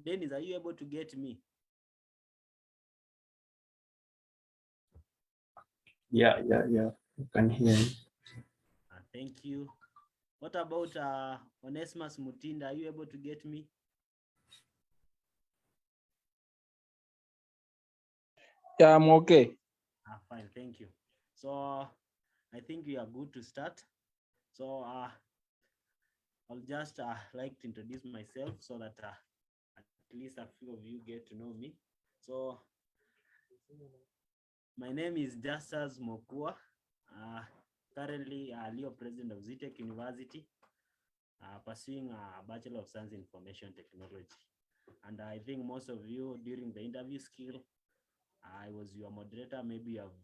Dennis, are you able to get me? Yeah. You can hear me. Thank you. What about Onesimus Mutinda? Are you able to get me? Yeah, I'm okay. Fine, thank you. So I think we are good to start. So I'll just like to introduce myself so that at least a few of you get to know me. So my name is Justus Mokua, currently Leo President of ZTech University, pursuing a Bachelor of Science in Information Technology. And I think most of you during the interview skill, I was your moderator, maybe you have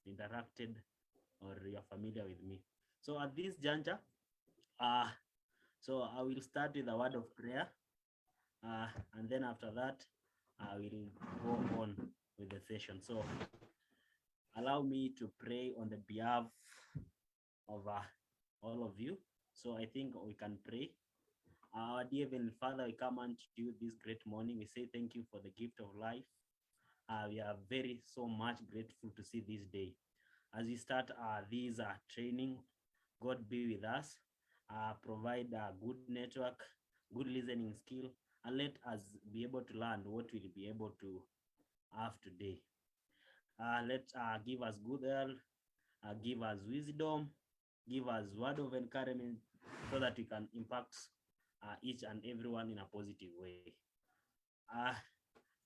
interacted or you're familiar with me. So at this juncture, so I will start with a word of prayer, and then after that, I will go on with the session. So allow me to pray on the behalf of all of you. So I think we can pray. Our dear Heavenly Father, we come unto you this great morning. We say thank you for the gift of life. We are very so much grateful to see this day. As we start this training, God be with us, provide a good network, good listening skill, and let us be able to learn what we'll be able to have today. Let give us good health, give us wisdom, give us word of encouragement so that we can impact each and everyone in a positive way.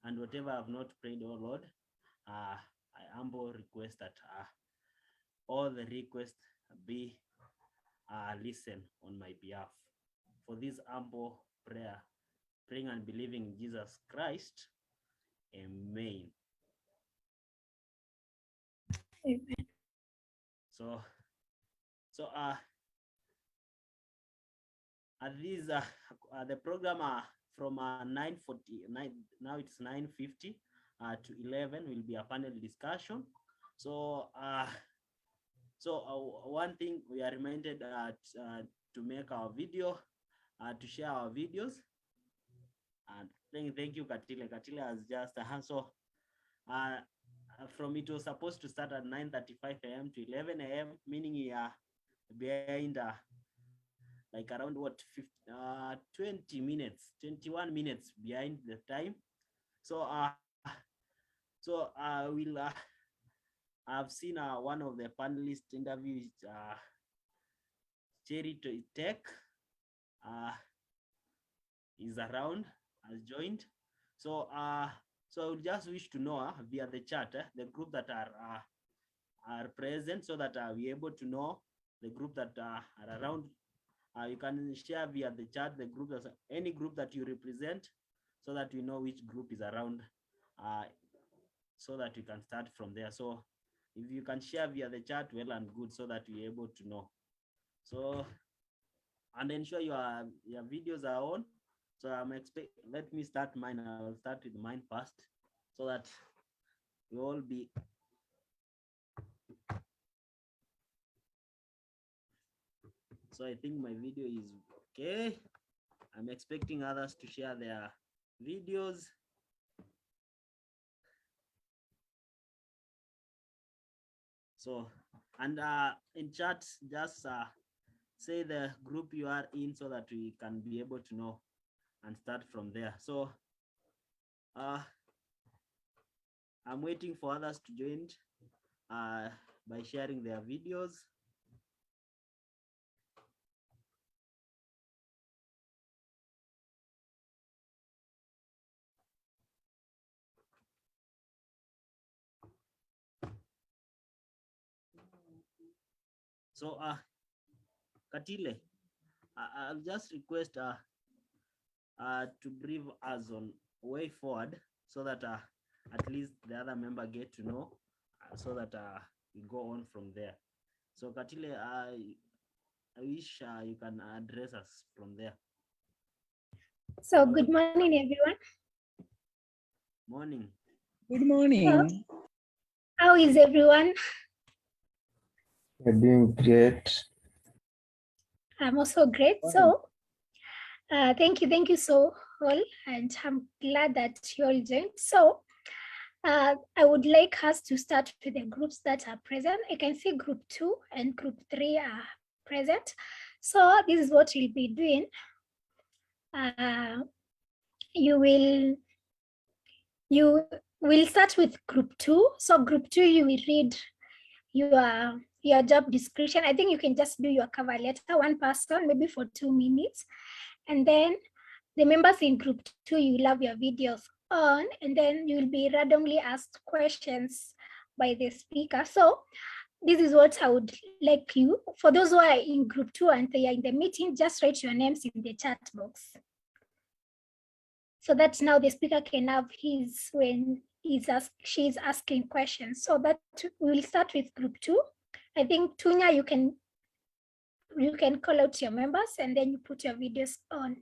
And whatever I've not prayed, oh Lord, I humble request that all the requests be listened on my behalf. For this humble prayer, praying and believing in Jesus Christ, amen. Amen. So these the program from 9:49, now it's 9:50 to 11 will be a panel discussion. So one thing we are reminded to make our video, to share our videos. And thank you, Katile. Katile has just from it was supposed to start at 9:35 a.m. to 11 a.m., meaning we are behind like around what 20 minutes, 21 minutes behind the time. So we'll I've seen one of the panelists interviews Cherry Tech is around, has joined. So so I would just wish to know via the chat the group that are present, so that we're able to know the group that are around. You can share via the chat the group, any group that you represent, so that we know which group is around, so that we can start from there. So if you can share via the chat, well and good, so that we're able to know. So, and ensure your videos are on. So let me start mine. I'll start with mine first, so that we all be. So I think my video is okay. I'm expecting others to share their videos. So, and in chat, just say the group you are in, so that we can be able to know and start from there. So I'm waiting for others to join by sharing their videos. So Katile, I'll just request to brief us on way forward, so that at least the other member get to know, so that we go on from there. So Katile, I wish you can address us from there. So good morning, everyone. Morning. Good morning. How is everyone? You're doing great. I'm also great. So thank you so call, and I'm glad that you all joined. So I would like us to start with the groups that are present. I can see group 2 and group 3 are present. So this is what we'll be doing. You will start with group 2. So group 2, you will read your job description. I think you can just do your cover letter, one person, maybe for 2 minutes. And then the members in group 2, you will have your videos on, and then you will be randomly asked questions by the speaker. So this is what I would like you, for those who are in group 2 and they are in the meeting, just write your names in the chat box. So that now the speaker can have his when she's asking questions. So that we will start with group 2. I think Tunya, you can call out your members and then you put your videos on.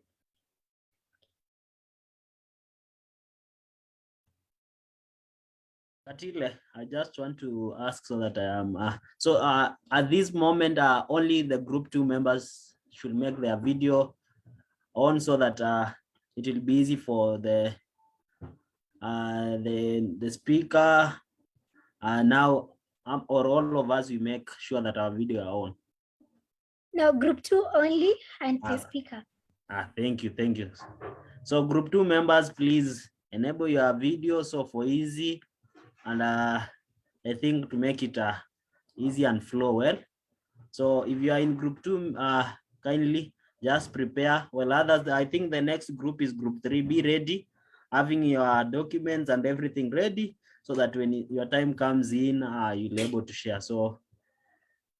Katile, I just want to ask so that I am at this moment only the group 2 members should make their video on so that it will be easy for the speaker now or all of us, we make sure that our video are on. No, group 2 only and the speaker. Thank you. So group 2 members, please enable your video so for easy, and I think to make it easy and flow well. So if you are in group 2, kindly just prepare. Well, others, I think the next group is group 3. Be ready, having your documents and everything ready so that when your time comes in, you'll be able to share. So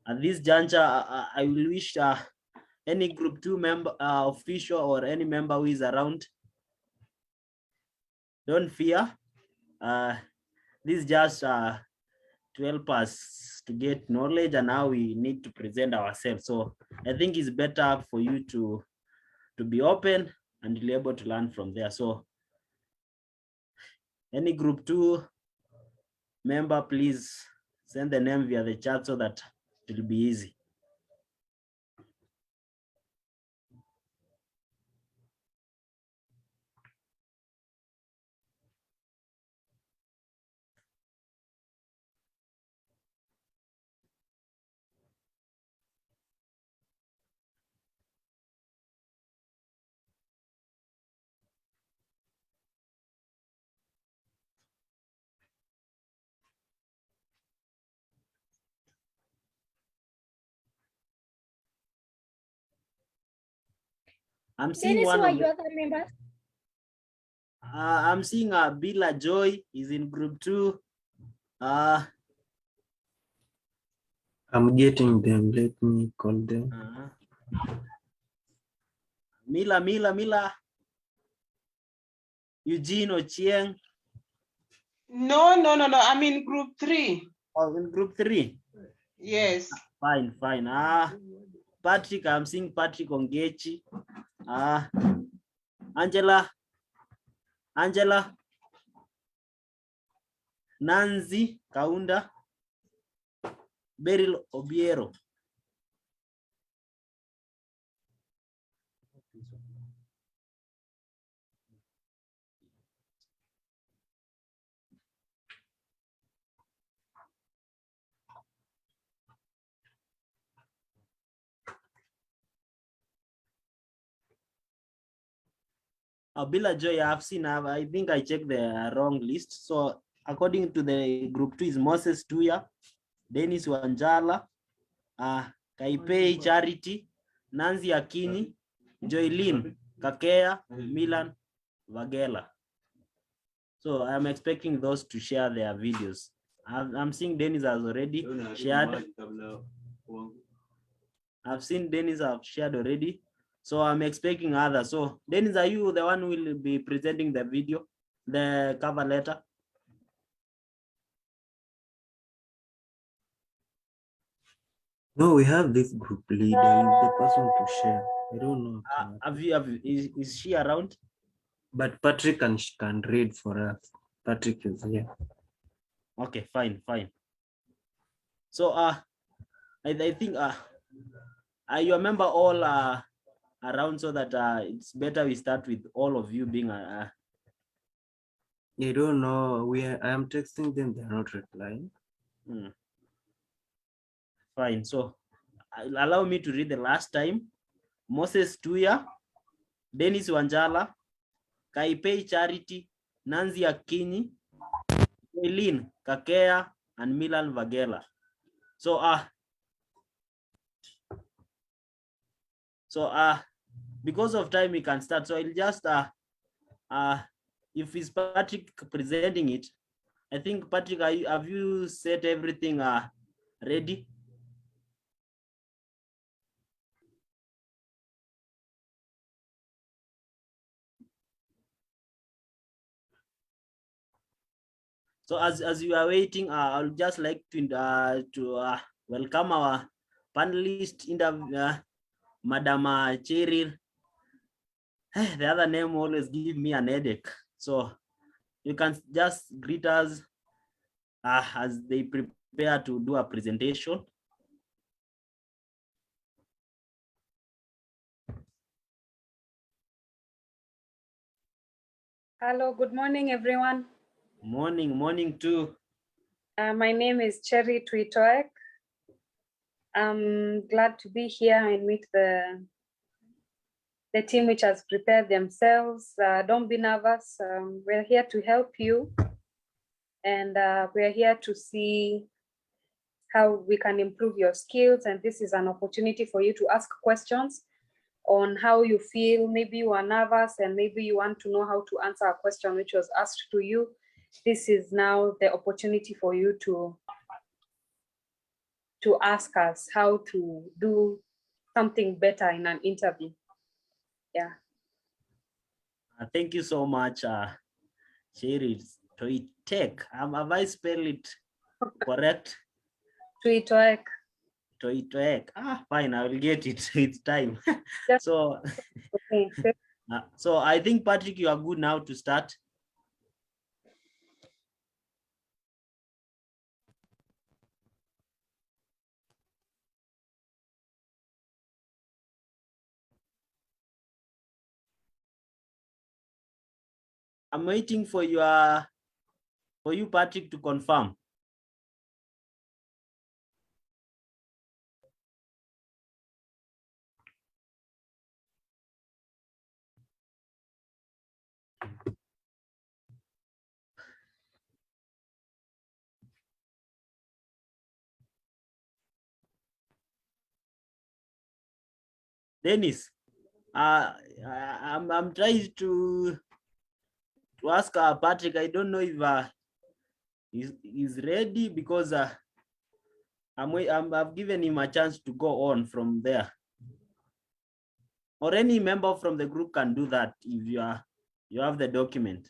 at this juncture, I will wish any group 2 member, official or any member who is around, don't fear. This is just to help us to get knowledge and how we need to present ourselves. So I think it's better for you to be open and be able to learn from there. So any group 2 member, please send the name via the chat so that it will be easy. I'm seeing Dennis, one who are of your other members? I'm seeing Bila Joy is in group 2. I'm getting them. Let me call them. Mila. Eugene Ochieng. No. I'm in group 3. Oh, in group 3. Yes. Fine. Patrick, I'm seeing Patrick Ongechi. Angela. Nancy Kaunda. Beryl Obiero. Bila Joy, I've seen, I think I checked the wrong list. So according to the group 2 is Moses Tuya, Dennis Wanjala, Kaipei Charity, Nancy Akini, Joylin Kakea, Milan Vagela. So I'm expecting those to share their videos. I'm seeing Dennis has already shared. I've seen Dennis have shared already. So I'm expecting others. So Dennis, are you the one who will be presenting the video, the cover letter? No, we have this group leader. Is the person to share. I don't know. Is she around? But Patrick can read for us. Patrick is here. Okay, fine. So I think you remember all around so that it's better we start with all of you being They don't know. I am texting them, they're not replying. Fine. So allow me to read the last time. Moses Tuya, Dennis Wanjala, Kaipei Charity, Nancy Akinyi, Eileen Kakea, and Milan Vagela. So because of time we can start. So I'll just if it's Patrick presenting it, I think Patrick, have you set everything ready? So as you are waiting, I'll just like to welcome our panelist, Madam Cheryl. The other name always give me an headache. So you can just greet us as they prepare to do a presentation. Hello, good morning, everyone. Morning too. My name is Cherry Tuitoek. I'm glad to be here and meet the team which has prepared themselves. Don't be nervous. We're here to help you. And we're here to see how we can improve your skills. And this is an opportunity for you to ask questions on how you feel. Maybe you are nervous and maybe you want to know how to answer a question which was asked to you. This is now the opportunity for you to ask us how to do something better in an interview. Yeah. Thank you so much, Sherry. Toitek. Have I spelled it correct? Tuitoek. Toitek. Fine. I will get it. It's time. So, okay. So I think Patrick, you are good now to start. I'm waiting for you, Patrick, to confirm. Dennis, I'm trying to ask Patrick. I don't know if he's ready because I've given him a chance to go on from there. Or any member from the group can do that if you have the document.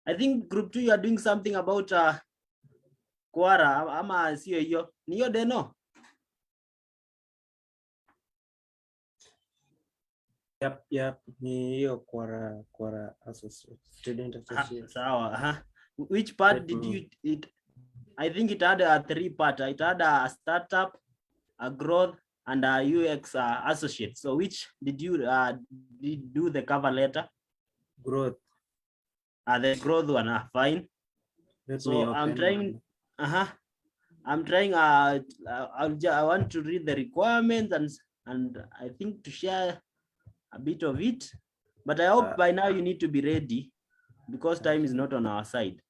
I think group 2 you are doing something about Quora ama sio hiyo. Ni hiyo deno? Yep. Ni hiyo Quora associate, student associate. Sawa. Which part did you I think it had a 3-part. It had a startup, a growth, and a UX associate. So which did you do the cover letter? Growth. The growth one. Fine. So I'm trying. I'm trying. I want to read the requirements and I think to share a bit of it. But I hope by now you need to be ready because time is not on our side.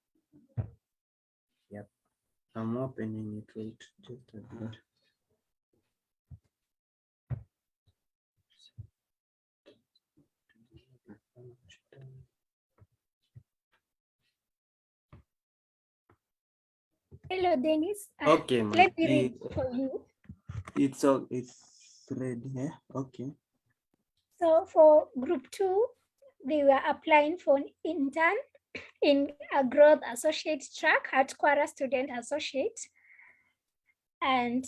Yep. I'm opening it. Wait, just a bit. Hello, Dennis. Okay, let me read for you. It's ready. Yeah? Okay. So for group 2, they were applying for an intern in a growth associate track at Quara Student Associate. And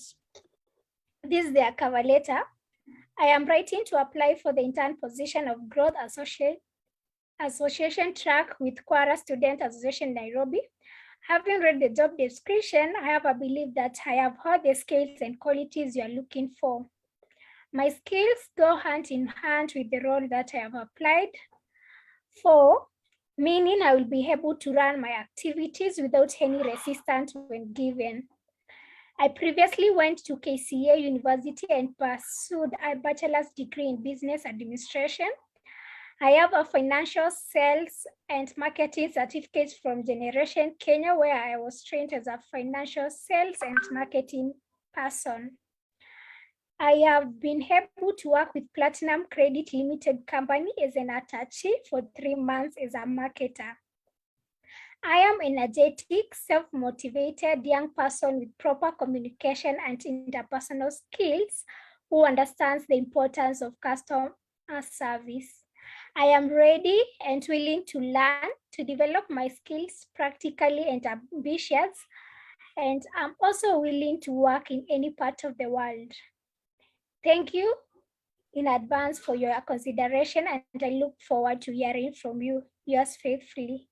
this is their cover letter. I am writing to apply for the intern position of growth association track with Quara Student Association Nairobi. Having read the job description, I have a belief that I have all the skills and qualities you are looking for. My skills go hand in hand with the role that I have applied for, meaning I will be able to run my activities without any resistance when given. I previously went to KCA University and pursued a bachelor's degree in business administration. I have a financial sales and marketing certificate from Generation Kenya, where I was trained as a financial sales and marketing person. I have been able to work with Platinum Credit Limited Company as an attaché for 3 months as a marketer. I am energetic, self-motivated young person with proper communication and interpersonal skills who understands the importance of customer service. I am ready and willing to learn, to develop my skills practically and ambitious, and I'm also willing to work in any part of the world. Thank you in advance for your consideration, and I look forward to hearing from you. Yours faithfully.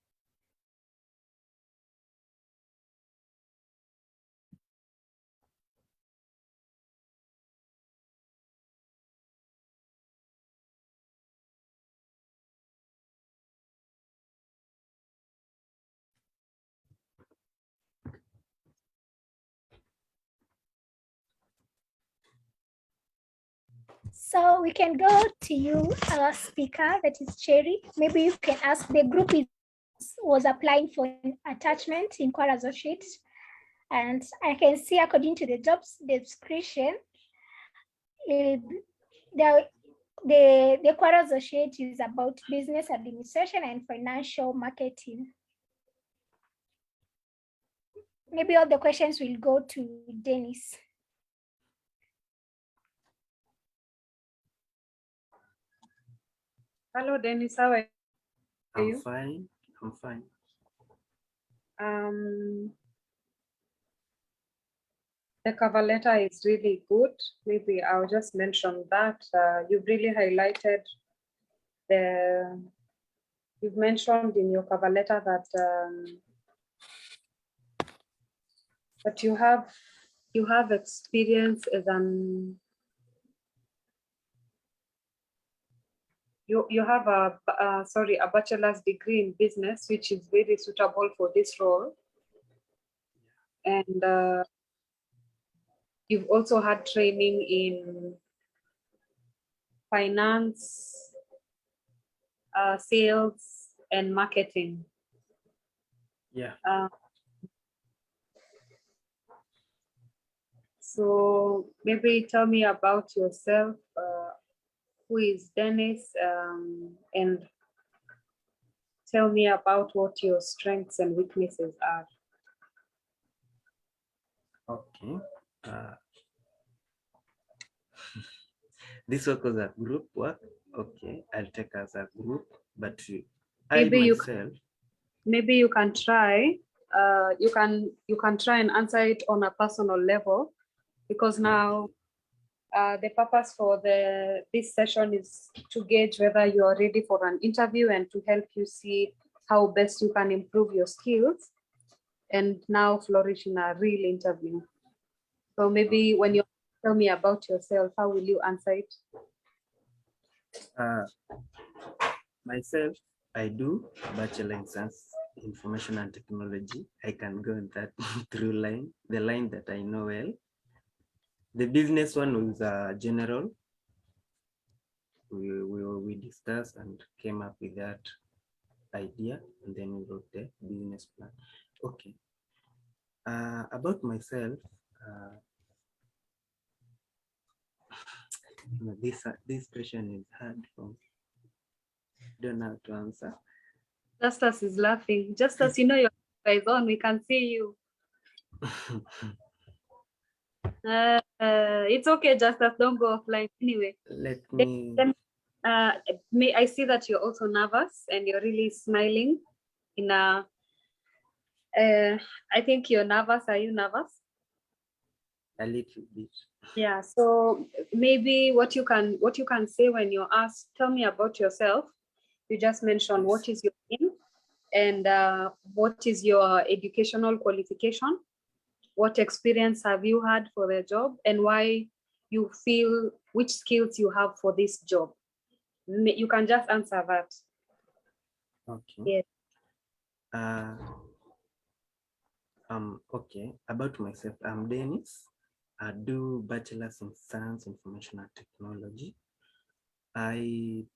So we can go to you, our speaker, that is Cherry. Maybe you can ask, the group was applying for an attachment in Quara Associate. And I can see, according to the job description, the Quara Associate is about business administration and financial marketing. Maybe all the questions will go to Dennis. Hello, Dennis. How are you? I'm fine. I'm fine. The cover letter is really good. Maybe I'll just mention that you've really highlighted you've mentioned in your cover letter that you have experience as you have a bachelor's degree in business, which is very suitable for this role. And you've also had training in finance, sales, and marketing. Yeah. So maybe tell me about yourself. Who is Dennis? And tell me about what your strengths and weaknesses are. Okay. This work was a group work. Okay, I'll take as a group, but Maybe you can try. You can try and answer it on a personal level, because now the purpose for this session is to gauge whether you are ready for an interview and to help you see how best you can improve your skills and now flourish in a real interview. So maybe when you tell me about yourself, how will you answer it? Myself, I do Bachelor in Science, Information and Technology. I can go in that through line, the line that I know well. The business one was general. We discussed and came up with that idea, and then we wrote the business plan. Okay. About myself, this question is hard for me. Don't know how to answer. Justus is laughing. Justus, you know your camera is on. We can see you. It's okay, Justus. Don't go offline anyway. Let me I see that you're also nervous and you're really smiling in a, I think you're nervous. Are you nervous? A little bit. Yeah, so maybe what you can say when you're asked, tell me about yourself. You just mention Yes. what is your name and what is your educational qualification, what experience have you had for the job, and why you feel which skills you have for this job. You can just answer that. Okay. Yes. Okay. About myself, I'm Dennis. I do bachelor's in science, information and technology. I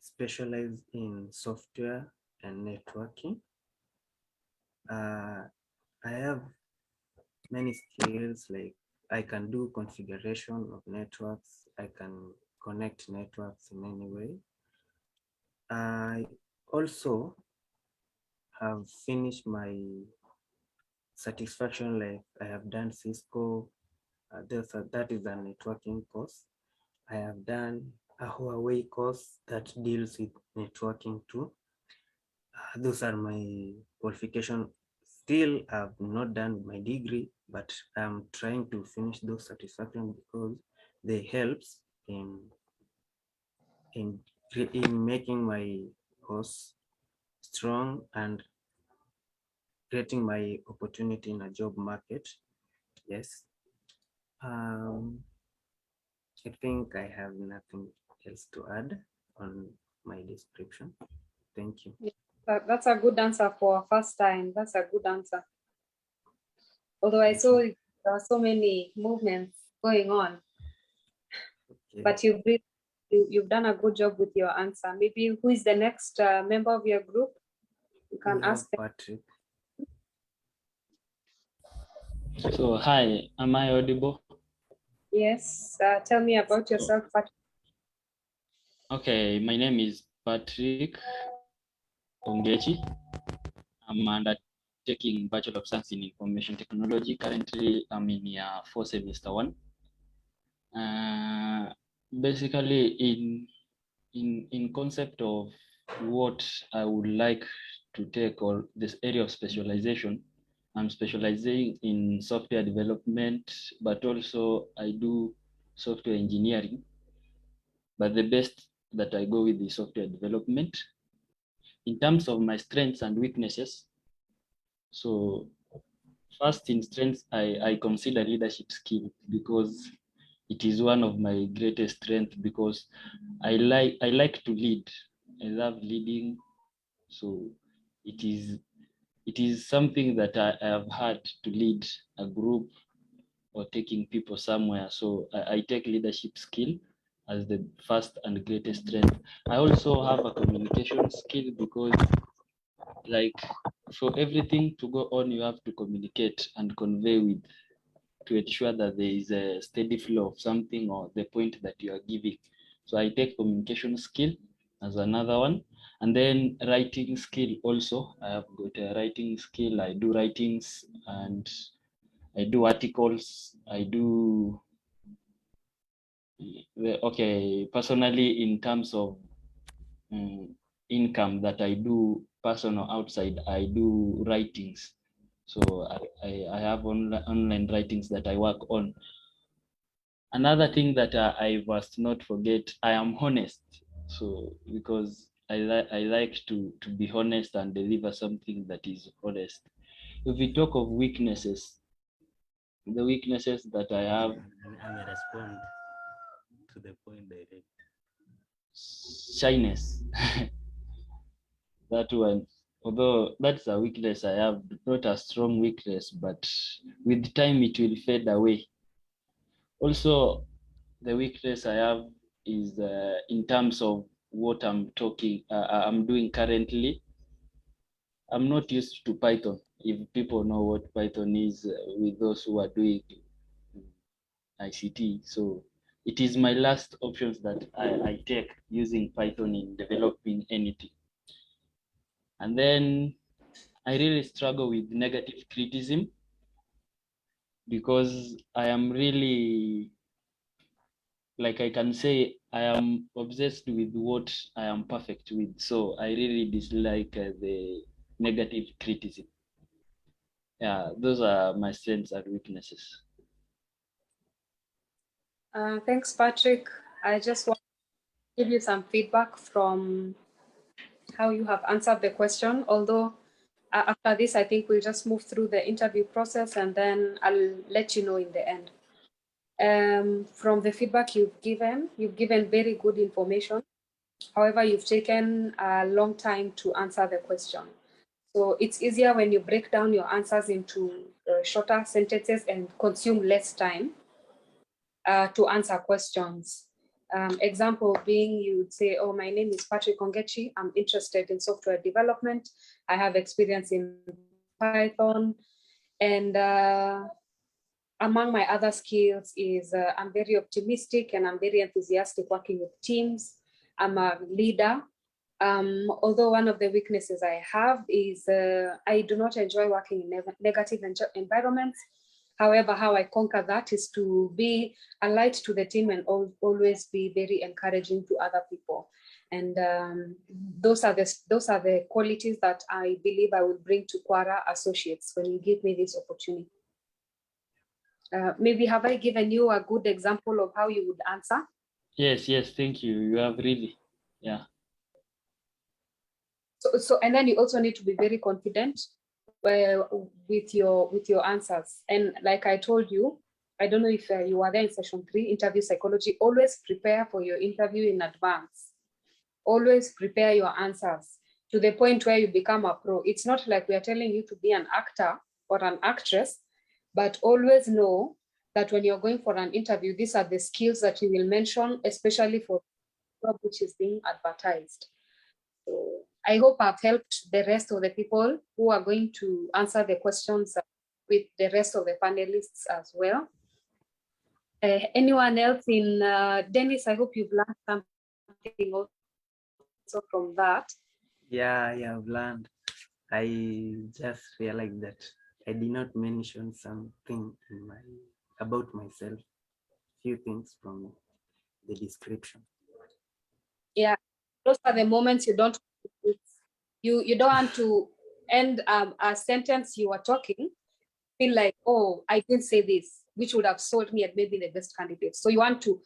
specialize in software and networking. I have many skills, like I can do configuration of networks. I can connect networks in any way. I also have finished my satisfaction, like I have done Cisco. That is a networking course. I have done a Huawei course that deals with networking too. Those are my qualifications. Still, I've not done my degree, but I'm trying to finish those satisfaction because they helps in making my course strong and creating my opportunity in a job market. Yes. I think I have nothing else to add on my description. Thank you. That's a good answer for a first time. That's a good answer. Although I saw there are so many movements going on, Okay. but you've done a good job with your answer. Maybe who is the next member of your group? You can We have ask them. Patrick. So hi, am I audible? Yes, tell me about yourself, Patrick. Okay, my name is Patrick Ongechi. I'm undertaking Bachelor of Science in Information Technology. Currently, I'm in year 4, semester 1. Basically, in concept of what I would like to take, or this area of specialization, I'm specializing in software development, but also I do software engineering. But the best that I go with is software development. In terms of my strengths and weaknesses, so first in strengths, I consider leadership skill, because it is one of my greatest strengths, because I like to lead. I love leading. So it is something that I have had to lead a group or taking people somewhere. So I take leadership skill as the first and greatest strength. I also have a communication skill, because like for everything to go on, you have to communicate and convey with, to ensure that there is a steady flow of something or the point that you are giving. So I take communication skill as another one. And then writing skill also. I have got a writing skill. I do writings and I do articles. I do, okay, personally, in terms of income that I do personal outside, I do writings. So I have online writings that I work on. Another thing that I must not forget, I am honest. So because I like to be honest and deliver something that is honest. If we talk of weaknesses, the weaknesses that I have, I may respond to the point direct. shyness. That one, although that's a weakness I have, not a strong weakness, but with time it will fade away. Also, the weakness I have is in terms of what I'm doing currently. I'm not used to Python. If people know what Python is, with those who are doing ICT, so it is my last options that I take using Python in developing anything. And then I really struggle with negative criticism, because I am really, like I can say, I am obsessed with what I am perfect with. So I really dislike the negative criticism. Yeah, those are my strengths and weaknesses. Thanks, Patrick. I just want to give you some feedback from how you have answered the question. Although after this, I think we'll just move through the interview process and then I'll let you know in the end. From the feedback you've given very good information. However, you've taken a long time to answer the question. So it's easier when you break down your answers into shorter sentences and consume less time to answer questions. Example being, you would say, oh, my name is Patrick Ongechi. I'm interested in software development. I have experience in Python. And among my other skills is I'm very optimistic and I'm very enthusiastic working with teams. I'm a leader. Although one of the weaknesses I have is I do not enjoy working in negative environments. However, how I conquer that is to be a light to the team and always be very encouraging to other people. And those are the qualities that I believe I will bring to Quora Associates when you give me this opportunity. Maybe have I given you a good example of how you would answer? Yes, thank you. You have really, yeah. So and then you also need to be very confident with your answers. And like I told you, I don't know if you were there in session 3, interview psychology. Always prepare for your interview in advance. Always prepare your answers to the point where you become a pro. It's not like we are telling you to be an actor or an actress, but always know that when you're going for an interview, these are the skills that you will mention, especially for the job which is being advertised. So I hope I've helped the rest of the people who are going to answer the questions with the rest of the panelists as well. Anyone else in Dennis, I hope you've learned something also from that. Yeah, I've learned. I just realized that I did not mention something about myself, few things from the description. Yeah, those are the moments you don't want to end a sentence you are talking, feel like, oh, I didn't say this, which would have sold me and made me the best candidate. So you want to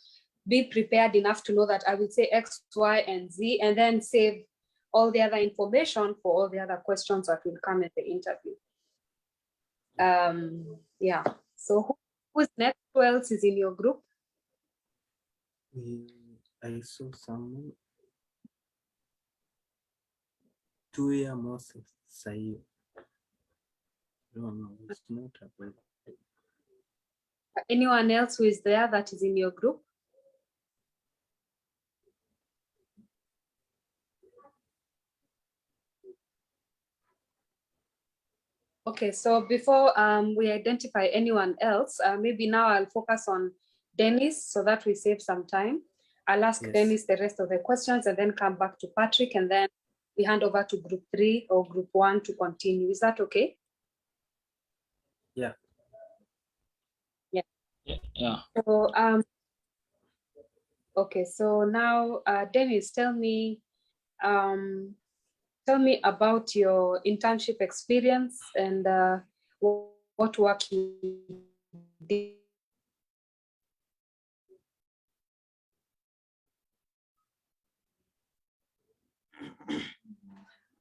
be prepared enough to know that I will say X, Y, and Z, and then save all the other information for all the other questions that will come in the interview. Yeah, so who's next? Who else is in your group? I saw someone. 2-year Moses Sayo. No, it's not a problem. Anyone else who is there that is in your group? Okay, so before we identify anyone else, maybe now I'll focus on Dennis so that we save some time. I'll ask Dennis the rest of the questions and then come back to Patrick, and then we hand over to group 3 or group 1 to continue. Is that okay? Yeah. Yeah. So okay, so now Dennis, tell me about your internship experience and what work you did.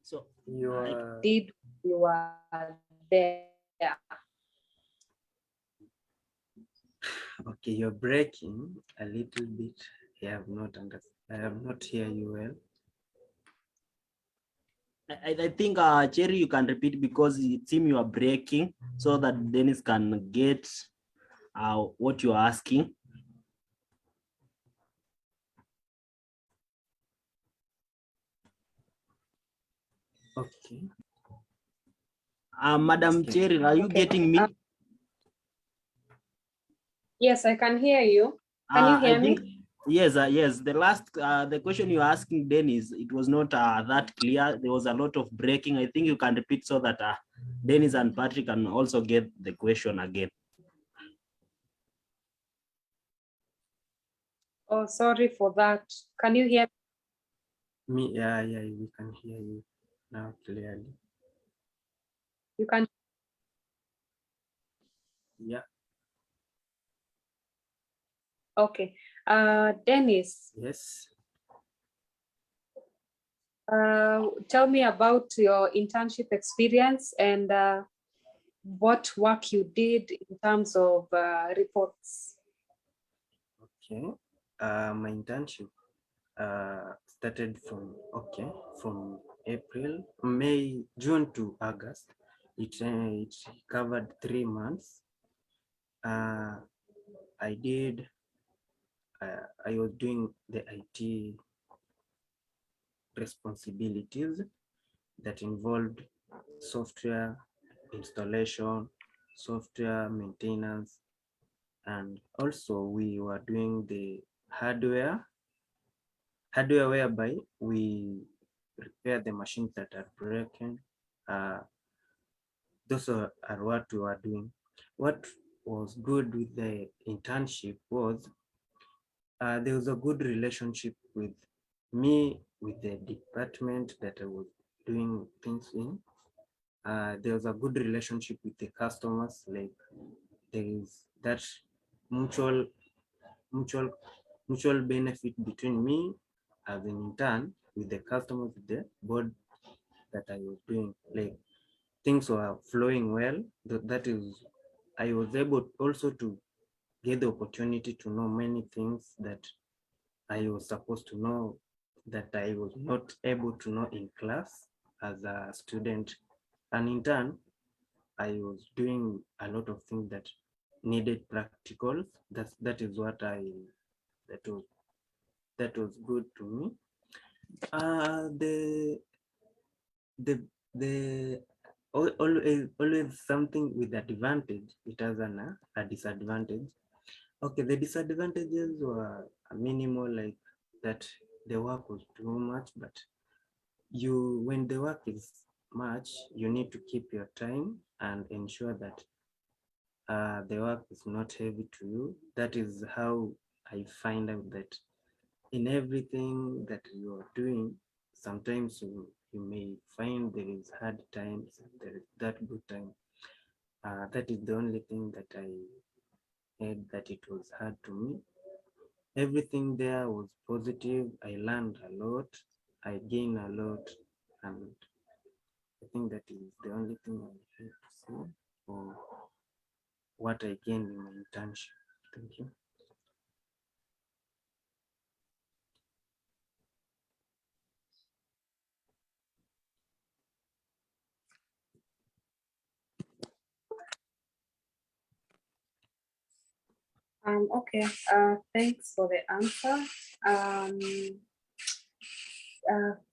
So you are there. okay. You're breaking a little bit. I have not hear you well. I think Cherry, you can repeat because it seems you are breaking so that Dennis can get what you're asking. Okay. Madam Cherry, are you getting me? Yes, I can hear you. Can you hear me? Yes, yes. The last, the question you're asking, Dennis, it was not that clear. There was a lot of breaking. I think you can repeat so that Dennis and Patrick can also get the question again. Oh, sorry for that. Can you hear? Me, yeah, we can hear you now clearly. You can. Yeah, Okay. Dennis, yes. tell me about your internship experience and what work you did in terms of reports. Okay. My internship started from April, May, June to August. It covered 3 months. I did. I was doing the IT responsibilities that involved software installation, software maintenance, and also we were doing the hardware whereby we repair the machines that are broken. Those are what we were doing. What was good with the internship was there was a good relationship with me, with the department that I was doing things in. There was a good relationship with the customers, like there is that mutual mutual mutual benefit between me as an intern with the customers, with the board that I was doing. Like things were flowing well. That is, I was able also to get the opportunity to know many things that I was supposed to know that I was not able to know in class as a student. And in turn, I was doing a lot of things that needed practicals. That is what that was good to me. The always something with advantage. It has a disadvantage. Okay, the disadvantages were minimal, like that the work was too much, but when the work is much, you need to keep your time and ensure that the work is not heavy to you. That is how I find out that in everything that you are doing, sometimes you may find there is hard times, there is that good time. That is the only thing that I had, that it was hard to me. Everything there was positive. I learned a lot. I gained a lot. And I think that is the only thing I have to say for what I gained in my internship. Thank you. Okay. Thanks for the answer.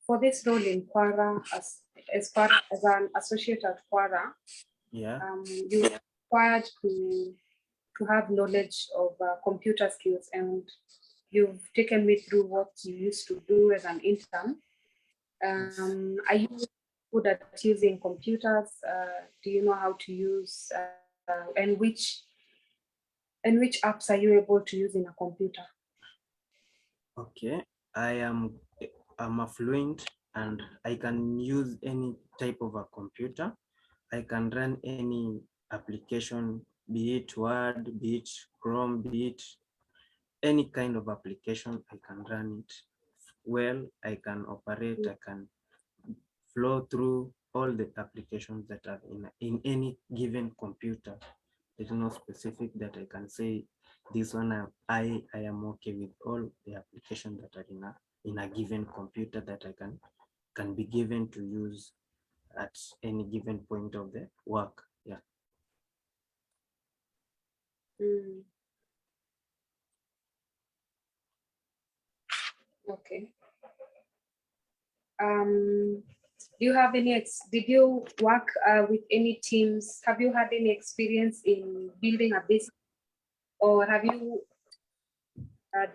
For this role in Quara, as far as an associate at Quara, Yeah. you're required to have knowledge of computer skills, and you've taken me through what you used to do as an intern. Are you good at using computers? Do you know how to use and which apps are you able to use in a computer? Okay, I'm a fluent and I can use any type of a computer. I can run any application, be it Word, be it Chrome, be it any kind of application. I can run it well. I can operate. I can flow through all the applications that are in any given computer. There's no specific that I can say this one. I am okay with all the applications that are in a given computer that I can be given to use at any given point of the work. Yeah. Okay. Do you have any, did you work with any teams? Have you had any experience in building a business, or have you,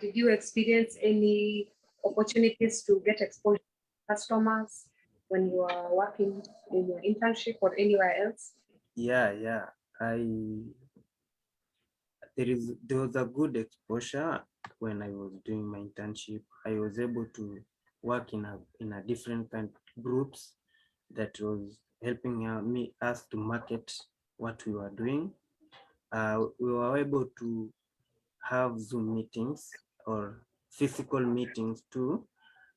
did you experience any opportunities to get exposure to customers when you are working in your internship or anywhere else? Yeah. There was a good exposure when I was doing my internship. I was able to work in a different kind of groups that was helping us to market what we were doing. We were able to have Zoom meetings or physical meetings too,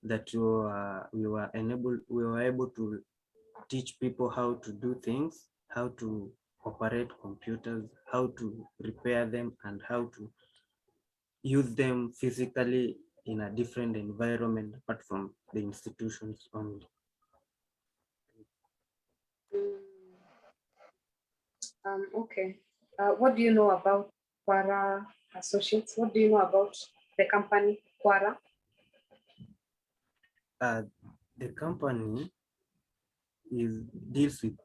that we were able to teach people how to do things, how to operate computers, how to repair them, and how to use them physically in a different environment apart from the institutions only. Okay. What do you know about Quara Associates? What do you know about the company Quara? The company deals with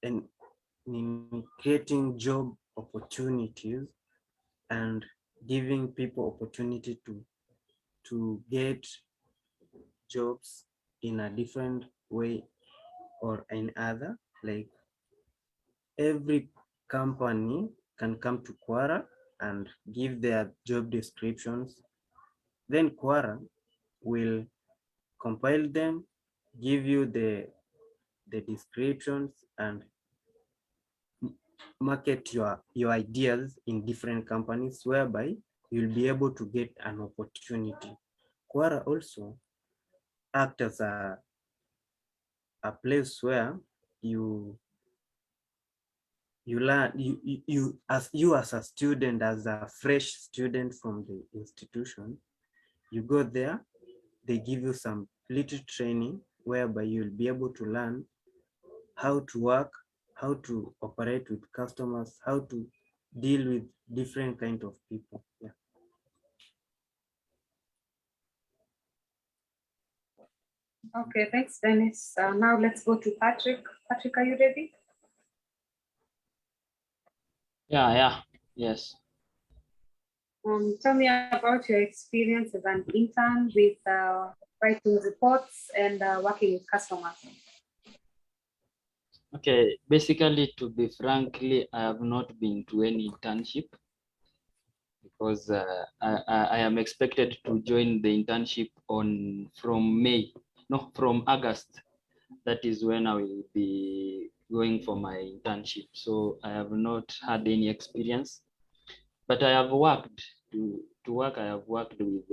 in creating job opportunities and giving people opportunity to get jobs in a different way or another. Like every company can come to Quora and give their job descriptions. Then Quora will compile them, give you the descriptions, and market your ideas in different companies, whereby you'll be able to get an opportunity. Quora also act as a place where you learn, as a student, as a fresh student from the institution, you go there, they give you some little training whereby you'll be able to learn how to work, how to operate with customers, how to deal with different kind of people. Yeah. Okay, thanks, Dennis. Now let's go to Patrick. Patrick, are you ready? Yes. Tell me about your experience as an intern with writing reports and working with customers. Okay, basically, to be frankly, I have not been to any internship because I am expected to join the internship from August. That is when I will be going for my internship. So I have not had any experience, but I have worked to work. I have worked with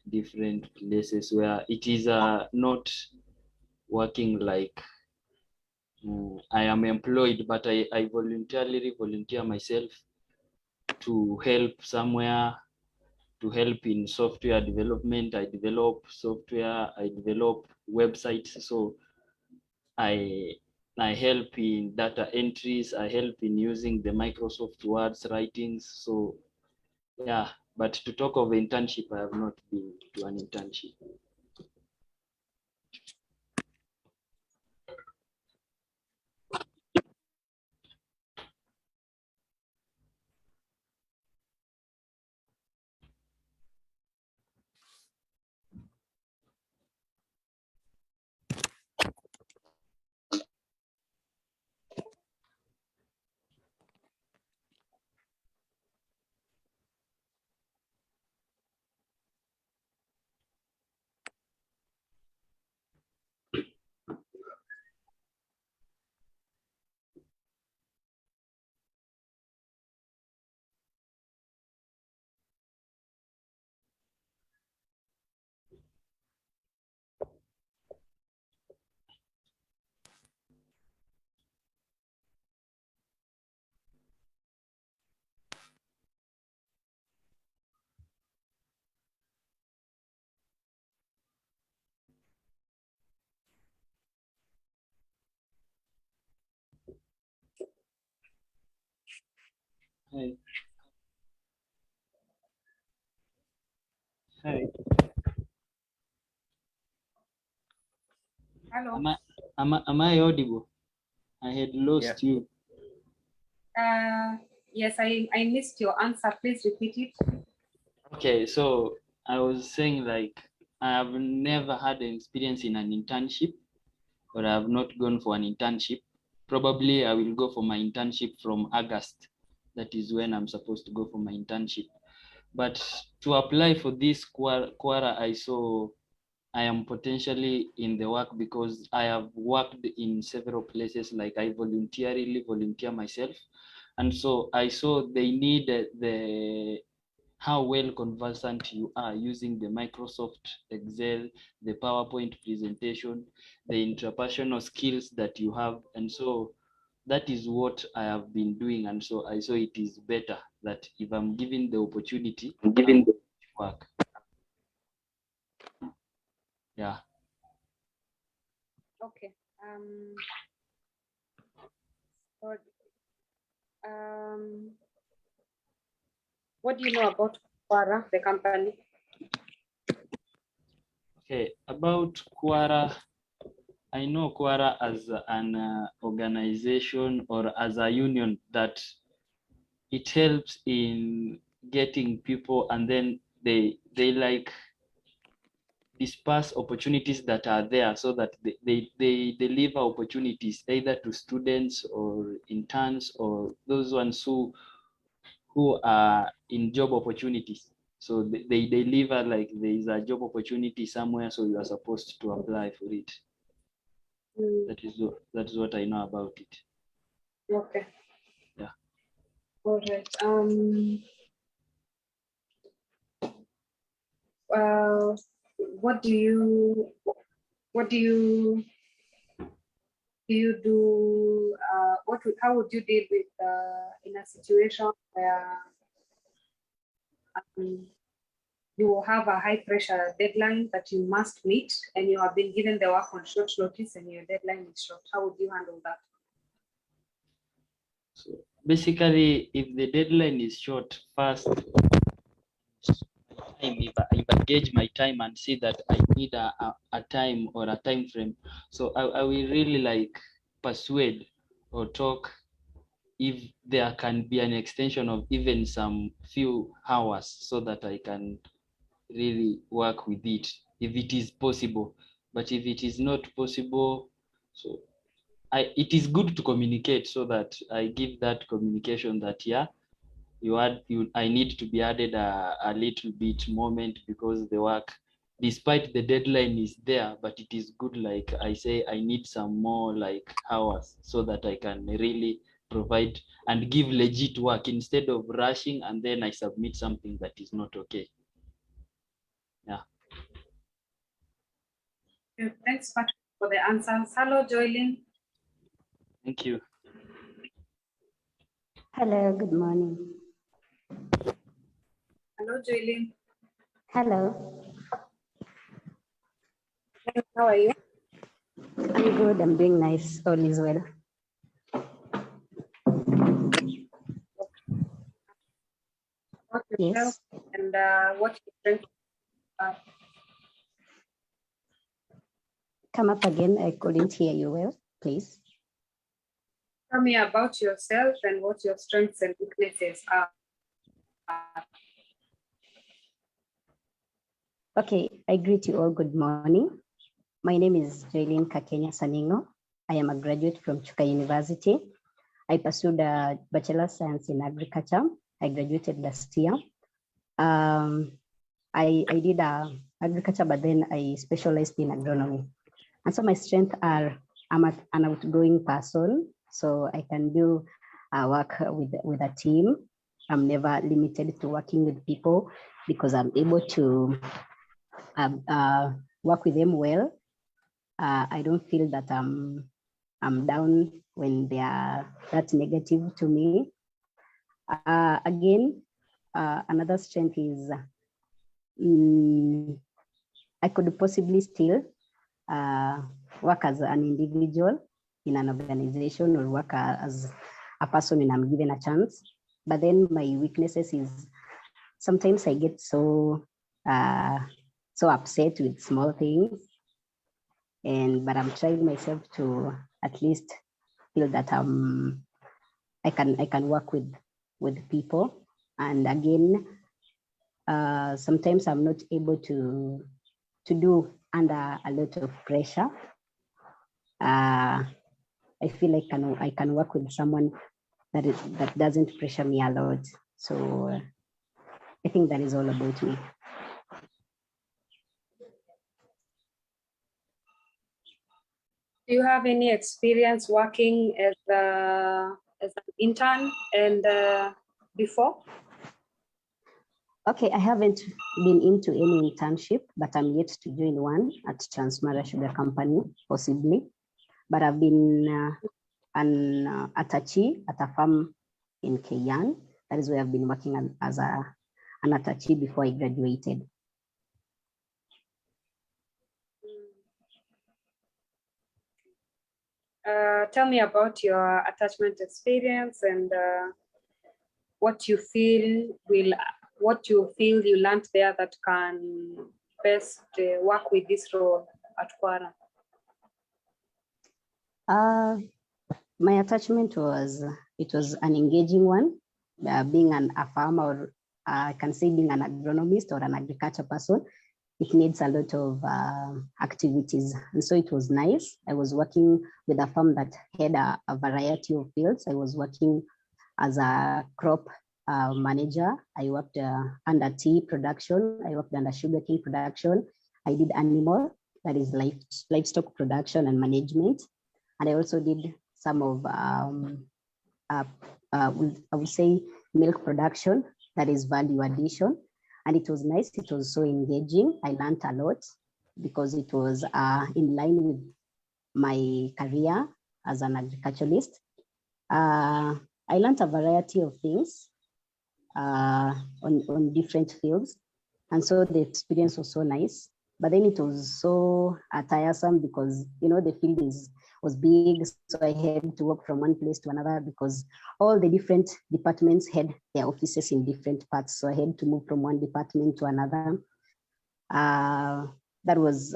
different places where it is not working like I am employed, but I voluntarily volunteer myself to help somewhere, to help in software development. I develop software, I develop websites. So I help in data entries, I help in using the Microsoft Words writings. So yeah, but to talk of internship, I have not been to an internship. Hi. Hi. Hello. Am I audible? I had lost you. Yes, I missed your answer. Please repeat it. Okay, so I was saying like I have never had an experience in an internship, or I have not gone for an internship. Probably I will go for my internship from August. That is when I'm supposed to go for my internship. But to apply for this Quora, I saw I am potentially in the work because I have worked in several places, like I volunteer myself. And so I saw they need how well conversant you are using the Microsoft Excel, the PowerPoint presentation, the interpersonal skills that you have. And so that is what I have been doing. And so I saw it is better that if I'm given the opportunity, I'm work. Yeah. Okay. What do you know about Quora, the company? Okay, about Quora, I know Quora as an organization or as a union that it helps in getting people, and then they like disperse opportunities that are there so that they deliver opportunities either to students or interns or those ones who are in job opportunities. So they deliver, like there is a job opportunity somewhere, so you are supposed to apply for it. That is what I know about it. Okay. Yeah. All right. What do you do? How would you deal with in a situation where you will have a high pressure deadline that you must meet, and you have been given the work on short notice and your deadline is short? How would you handle that? So basically, if the deadline is short, first, if I gauge my time and see that I need a time or a time frame, so I will really like persuade or talk if there can be an extension of even some few hours so that I can really work with it if it is possible. But if it is not possible, so it is good to communicate so that I give that communication that I need to be added a little bit moment because the work, despite the deadline is there, but it is good, like I say, I need some more like hours so that I can really provide and give legit work instead of rushing and then I submit something that is not okay. Yeah. Thanks, Patrick, for the answers. Hello, Joylyn. Thank you. Hello, good morning. Hello, Joylyn. Hello, How are you? I'm good. I'm doing nice. All is well. What yourself Yes. and what your strengths are? Come up again. I couldn't hear you well, please. Tell me about yourself and what your strengths and weaknesses are. Okay, I greet you all. Good morning. My name is Jaylin Kakenya Saningo. I am a graduate from Chuka University. I pursued a Bachelor of Science in Agriculture. I graduated last year. I did agriculture, but then I specialized in agronomy. And so my strengths are, I'm an outgoing person, so I can do work with a team. I'm never limited to working with people because I'm able to work with them well. I don't feel that I'm down when they are that negative to me. Again, another strength is I could possibly still work as an individual in an organization or work as a person when I'm given a chance. But then my weaknesses is sometimes I get so upset with small things, but I'm trying myself to at least feel that I can work with people. And again, sometimes I'm not able to do under a lot of pressure. I feel like I can work with someone that doesn't pressure me a lot. So I think that is all about me. Do you have any experience working as an intern and before? Okay, I haven't been into any internship, but I'm yet to join one at Transmara Sugar Company, possibly. But I've been an attaché at a farm in Kayan. That is where I've been working as an attaché before I graduated. Tell me about your attachment experience and what you feel you learned there that can best work with this role at Kwara. My attachment was an engaging one. Being a farmer, or I can say being an agronomist or an agriculture person, it needs a lot of activities. And so it was nice. I was working with a farm that had a variety of fields. I was working as a crop manager. I worked under tea production. I worked under sugarcane production. I did animal, that is livestock production and management. And I also did some of, I would say, milk production, that is value addition. And it was nice. It was so engaging. I learned a lot because it was in line with my career as an agriculturalist. I learned a variety of things on different fields. And so the experience was so nice. But then it was so tiresome because, the field was big. So I had to walk from one place to another because all the different departments had their offices in different parts. So I had to move from one department to another. That was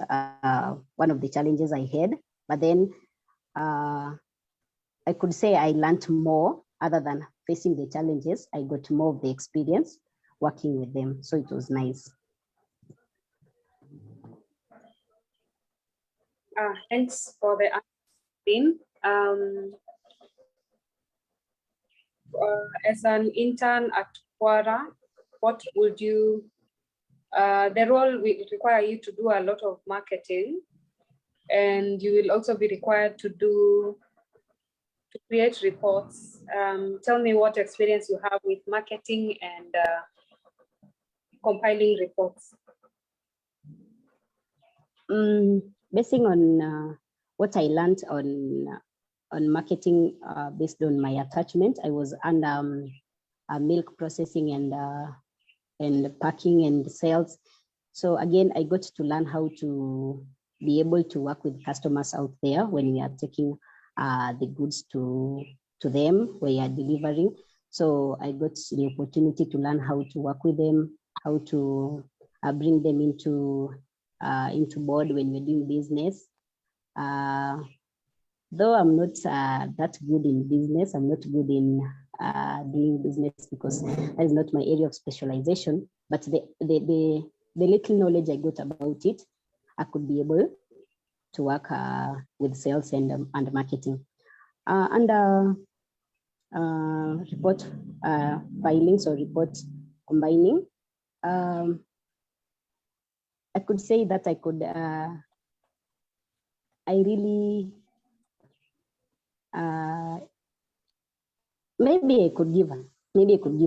one of the challenges I had. But then I could say I learned more other than facing the challenges. I got more of the experience working with them. So it was nice. Thanks for the answer. As an intern at Kwara, what would you, the role will require you to do a lot of marketing, and you will also be required to create reports. Tell me what experience you have with marketing and compiling reports. Basing on what I learned on marketing based on my attachment, I was under milk processing and packing and sales. So again, I got to learn how to be able to work with customers out there when we are taking the goods to them, where you are delivering. So I got the opportunity to learn how to work with them, how to bring them into board when we're doing business. Though I'm not that good in business, I'm not good in doing business because that is not my area of specialization. But the little knowledge I got about it, I could be able to work with sales and marketing. And report filings or report combining. I could say that I could, maybe I could give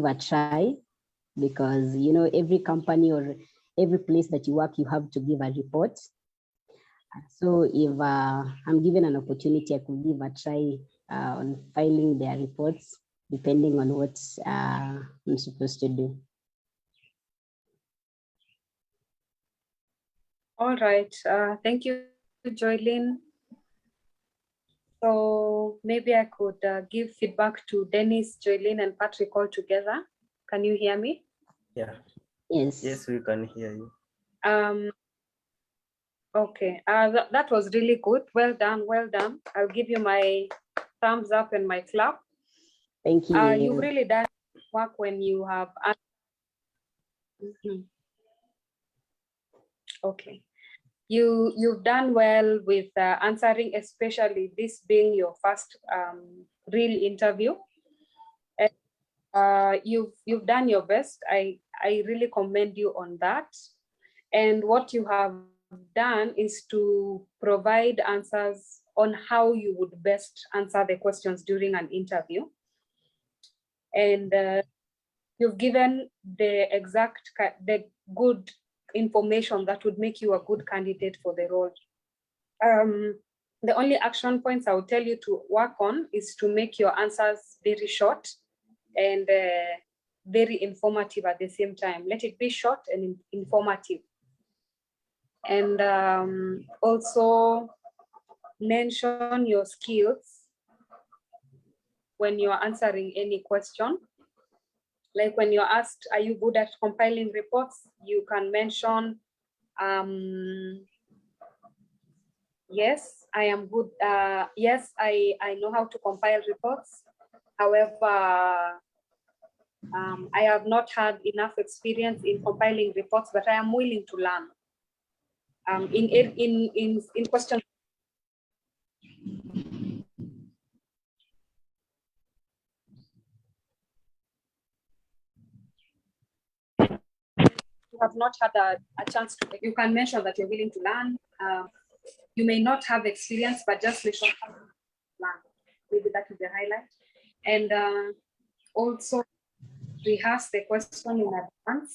a try, because every company or every place that you work, you have to give a report. So if I'm given an opportunity, I could give a try on filing their reports, depending on what I'm supposed to do. All right, thank you, Joylene. So maybe I could give feedback to Dennis, Joylene, and Patrick all together. Can you hear me? Yeah. Yes. Yes, we can hear you. Okay, that was really good. Well done, well done. I'll give you my thumbs up and my clap. Thank you. You've really done work when you have. Okay. You've done well with answering, especially this being your first real interview. And, you've done your best. I I really commend you on that. And what you have done is to provide answers on how you would best answer the questions during an interview. And you've given the good information that would make you a good candidate for the role. The only action points I would tell you to work on is to make your answers very short and very informative at the same time. Let it be short and informative. And also mention your skills when you're answering any question. Like when you're asked, are you good at compiling reports? You can mention, yes, I am good. Yes, I know how to compile reports. However, I have not had enough experience in compiling reports, but I am willing to learn. In question. You have not had a chance to, you can mention that you're willing to learn. You may not have experience, but just mention how to learn. Maybe that is the highlight. And also rehearse the question in advance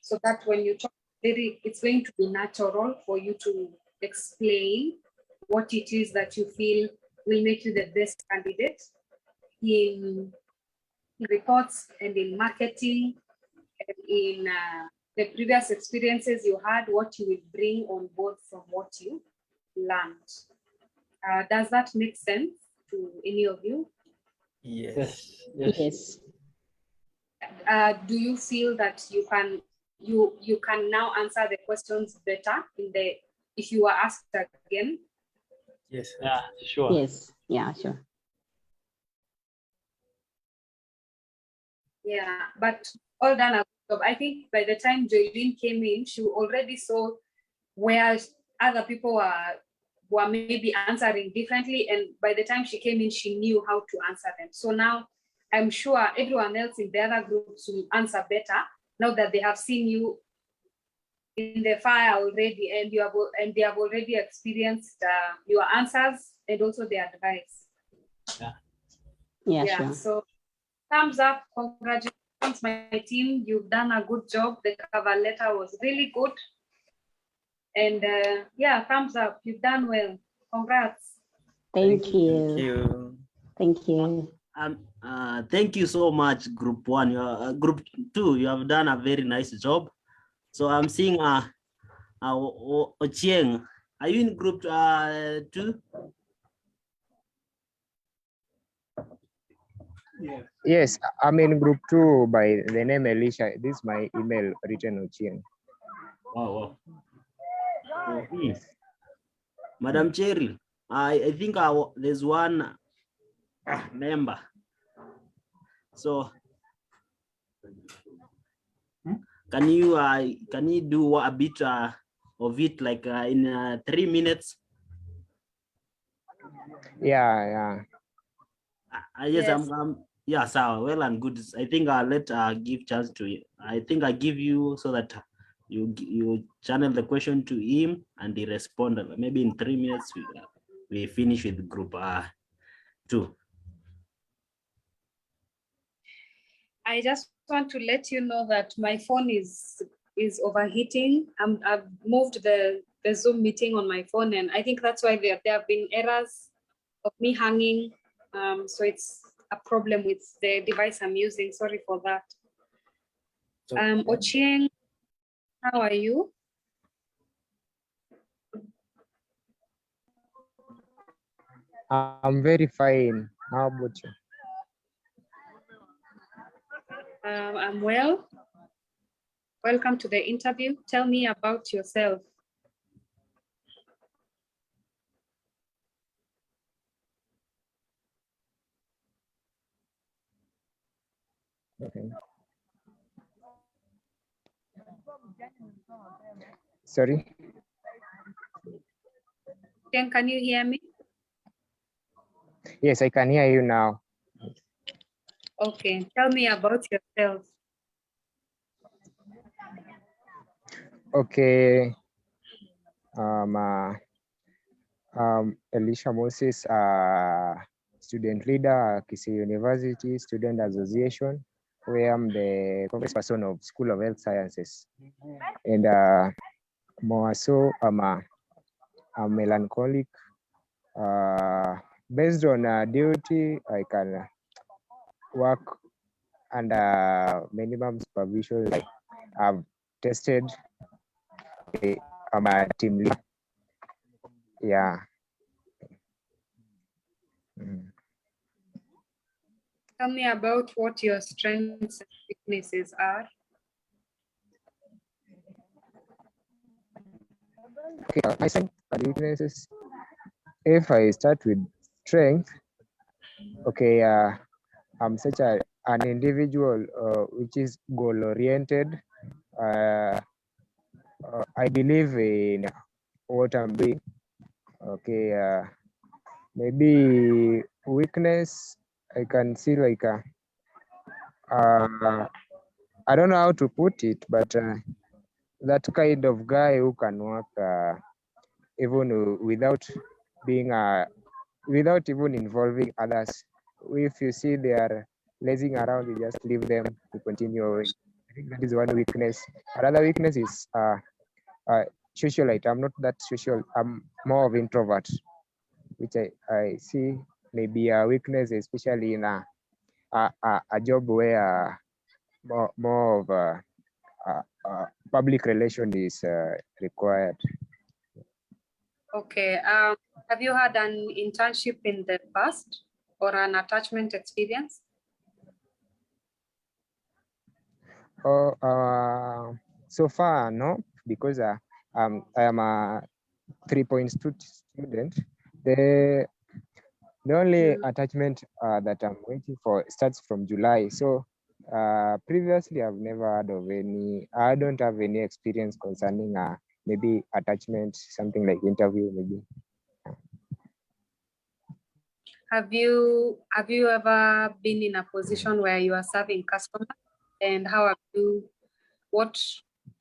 so that when you talk, it's going to be natural for you to explain what it is that you feel will make you the best candidate in reports and in marketing and in the previous experiences you had, what you will bring on board from what you learned. Does that make sense to any of you? Yes. Yes. Do you feel that you can now answer the questions better if you are asked again? Yes. Yeah, sure. Yes. Yeah, sure. Yeah, but all done a good job. I think by the time Joylene came in, she already saw where other people were maybe answering differently. And by the time she came in, she knew how to answer them. So now I'm sure everyone else in the other groups will answer better now that they have seen you in the fire already, and they have already experienced your answers and also the advice. Yeah, Yeah, sure. so thumbs up, congratulations, my team. You've done a good job. The cover letter was really good. And yeah, thumbs up. You've done well. Congrats. Thank Thank you. you. Thank you. Thank you so much, Group 1. Group 2, you have done a very nice job. So I'm seeing Ochieng. Are you in Group 2? Yes, I'm in group 2 by the name Elisha. This is my email written Ochieng. Wow. Yes. Madam Cheryl, I think there's one member. So can you do a bit of it, like in 3 minutes? Yeah. Yes. Yeah, so well and good. I think I'll give chance to you. I think I give you so that you channel the question to him and he respond. Maybe in 3 minutes we finish with group 2. I just want to let you know that my phone is overheating. I've moved the Zoom meeting on my phone, and I think that's why there have been errors of me hanging. So it's a problem with the device I'm using. Sorry for that. Ochieng, how are you? I'm very fine. How about you? I'm well. Welcome to the interview. Tell me about yourself. Okay. Sorry? Can you hear me? Yes, I can hear you now. Okay, tell me about yourself. Okay. Elisha Moses, student leader, Kisii University Student Association, where I'm the congressperson of School of Health Sciences. And more so, I'm melancholic. Based on duty, I can work under minimum supervision. Like I've tested, I'm a team leader. Yeah. Tell me about what your strengths and weaknesses are. Okay, my strengths and weaknesses. If I start with strength, okay, I'm such an individual which is goal-oriented. I believe in what I'm doing. Okay, maybe weakness, I can see like I don't know how to put it, but that kind of guy who can work even without being without even involving others. If you see they are lazing around, you just leave them to continue. I think that is one weakness. Another weakness is socialite. I'm not that social. I'm more of introvert, which I see maybe a weakness, especially in a job where more of public relation is required. Okay. Have you had an internship in the past or an attachment experience? So far, no, because I am a 3-point student. The only attachment that I'm waiting for starts from July. So previously, I've never heard of any. I don't have any experience concerning maybe attachment, something like interview, maybe. Have you ever been in a position where you are serving customers, and how have you? What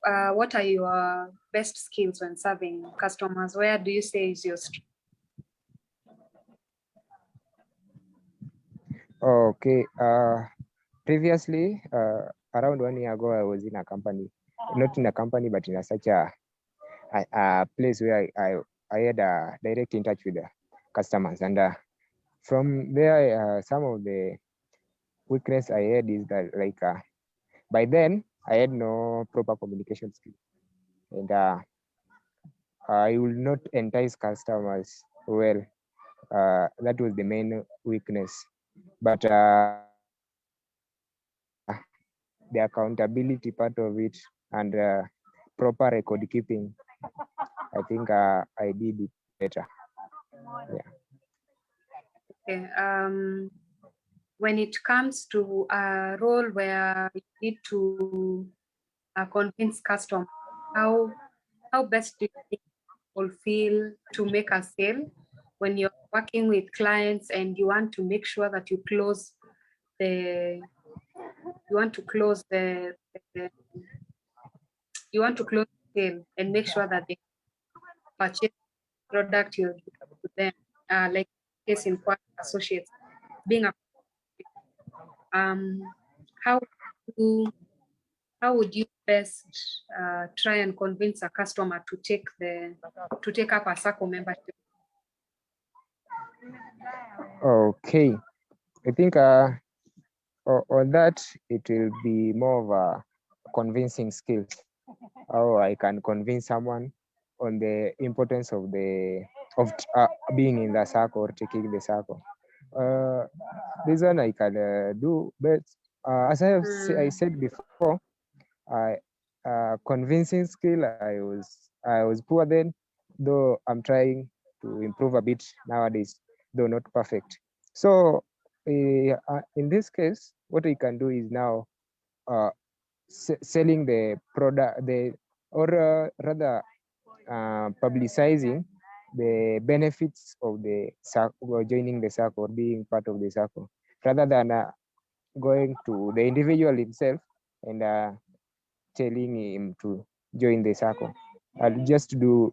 are your best skills when serving customers? Where do you say is your strength? Okay. Previously, around 1 year ago, I was in a company, not in a company, but in such a place where I had a direct in touch with the customers, and from there, some of the weakness I had is that like by then I had no proper communication skills, and I will not entice customers well. That was the main weakness, but the accountability part of it and proper record keeping, I think I did it better. Yeah. Okay. When it comes to a role where you need to convince customers, how best do you think people feel to make a sale when you're working with clients and you want to make sure that you close the sale and make sure that they purchase product you give to them, like case in point associates being a how would you best try and convince a customer to take up a SACCO membership? Okay, I think on that it will be more of a convincing skills. How I can convince someone on the importance of being in the SACCO or taking the SACCO. This one I can do, but as I said before, convincing skill I was poor then, though I'm trying to improve a bit nowadays, though not perfect. So in this case, what we can do is now selling the product, or rather publicizing the benefits of the SACCO, joining the SACCO or being part of the SACCO, rather than going to the individual himself and telling him to join the circle. I'll just do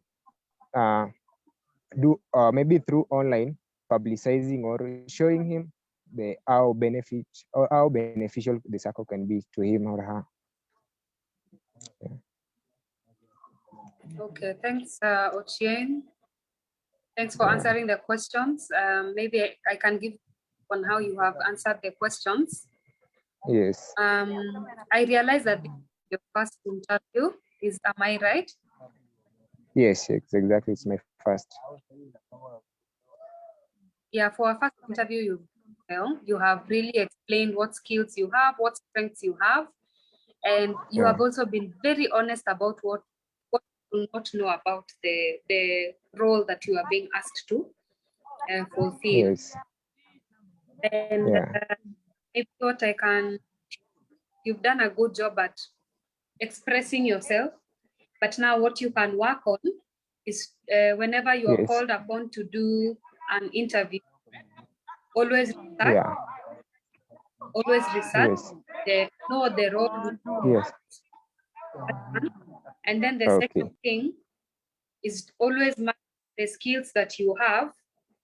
maybe through online publicizing or showing him how beneficial the circle can be to him or her. Yeah. Okay, thanks, Ochieng. Thanks for answering the questions. Maybe I can give on how you have answered the questions. Yes. I realize that this is your first interview. Am I right? Yes, exactly. It's my first. Yeah, for a first interview, you have really explained what skills you have, what strengths you have, and you have also been very honest about what you do not know about the role that you are being asked to fulfill. Yes. And maybe what you've done a good job at expressing yourself, but now what you can work on is whenever you are called upon to do an interview, always research, know the role. Yes. And then the second thing is always match the skills that you have.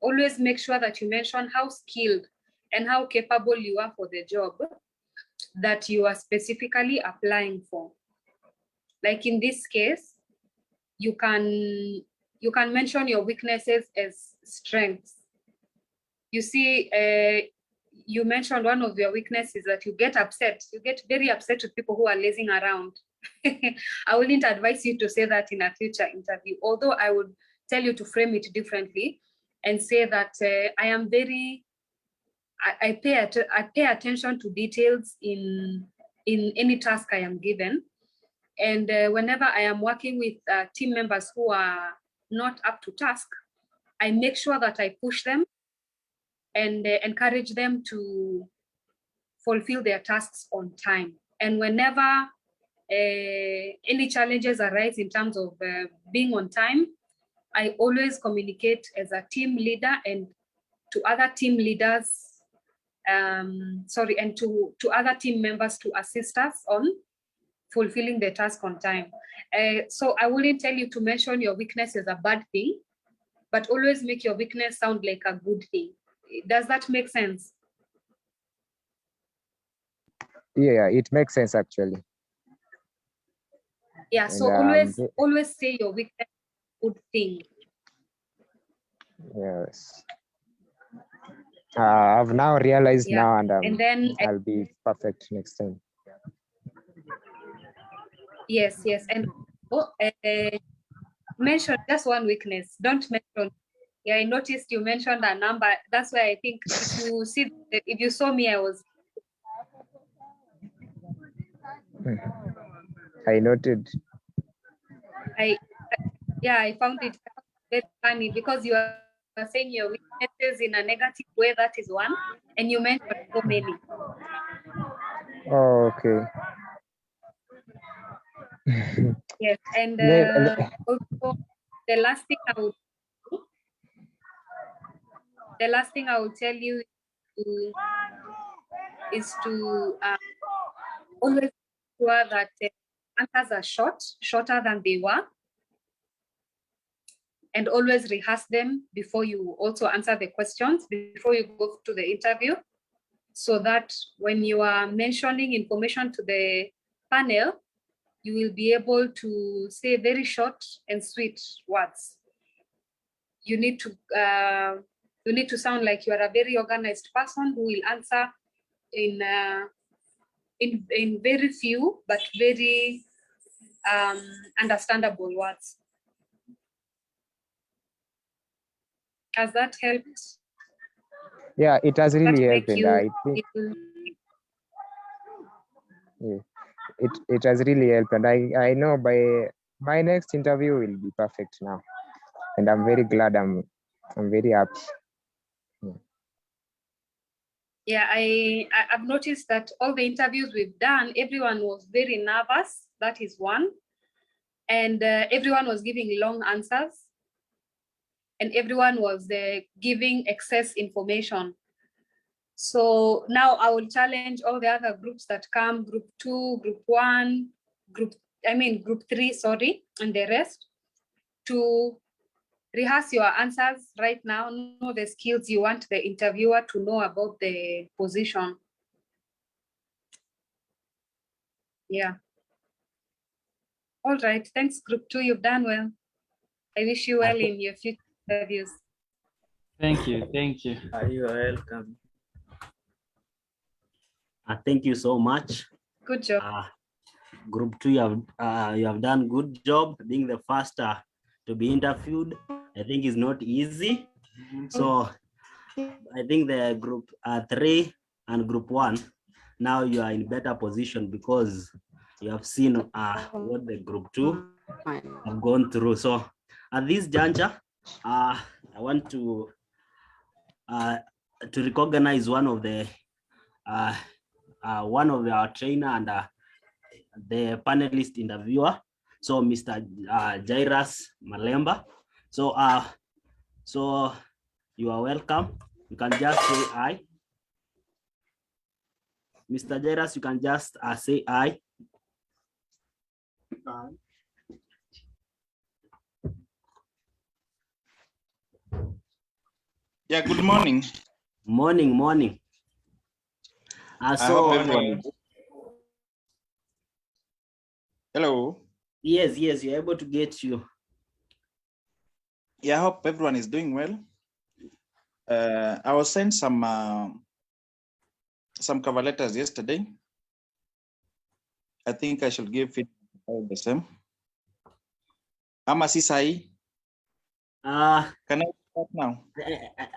Always make sure that you mention how skilled and how capable you are for the job that you are specifically applying for. Like in this case, you can mention your weaknesses as strengths. You see, you mentioned one of your weaknesses that you get upset. You get very upset with people who are lazing around. I wouldn't advise you to say that in a future interview, although I would tell you to frame it differently and say that I pay attention to details in any task I am given. And whenever I am working with team members who are not up to task, I make sure that I push them and encourage them to fulfill their tasks on time. And whenever any challenges arise in terms of being on time, I always communicate as a team leader and to other team leaders, and to other team members to assist us on fulfilling the task on time. So I wouldn't tell you to mention your weakness as a bad thing, but always make your weakness sound like a good thing. Does that make sense? Yeah, it makes sense actually. Yeah, so always say your weakness good thing. Yes. I've now realized now, and then I'll be perfect next time. Yes, and mention just one weakness. Don't mention. Yeah, I noticed you mentioned a number. That's why I think if you saw me, I was. I noted. I found it very funny because you are saying your weaknesses in a negative way. That is one, and you mentioned so many. Oh, okay. Yes, and also the last thing I will tell you is to always make sure that answers are shorter than they were, and always rehearse them before you also answer the questions, before you go to the interview, so that when you are mentioning information to the panel, you will be able to say very short and sweet words. You need to sound like you are a very organized person who will answer in very few but very understandable words. Has that helped? Yeah, it has really helped, and I think it has really helped, and I know by my next interview will be perfect now, and I'm very glad. I'm very happy. Yeah, I've noticed that all the interviews we've done, everyone was very nervous. That is one, and everyone was giving long answers, and everyone was giving excess information. So now I will challenge all the other groups that come, group 2, group 1, group 3, sorry, and the rest to rehearse your answers right now, know the skills you want the interviewer to know about the position. Yeah. All right, thanks group 2, you've done well. I wish you well in your future interviews. Thank you, thank you. You are welcome. Thank you so much. Good job. Group 2, you have done good job being the first to be interviewed. I think it's not easy. So I think the group 3 and group 1, now you are in better position because you have seen what the group 2 have gone through. So at this juncture, I want to recognize one of our trainer and the panelist interviewer. So Mr. Jairus Malemba. So you are welcome. You can just say aye. Mr. Jairus, you can just say aye. Yeah, good morning. Morning. So everyone. Hello. Yes, you're able to get you. Yeah, I hope everyone is doing well. I was sent some cover letters yesterday. I think I should give it all the same. Ama Sisai. Can I start now?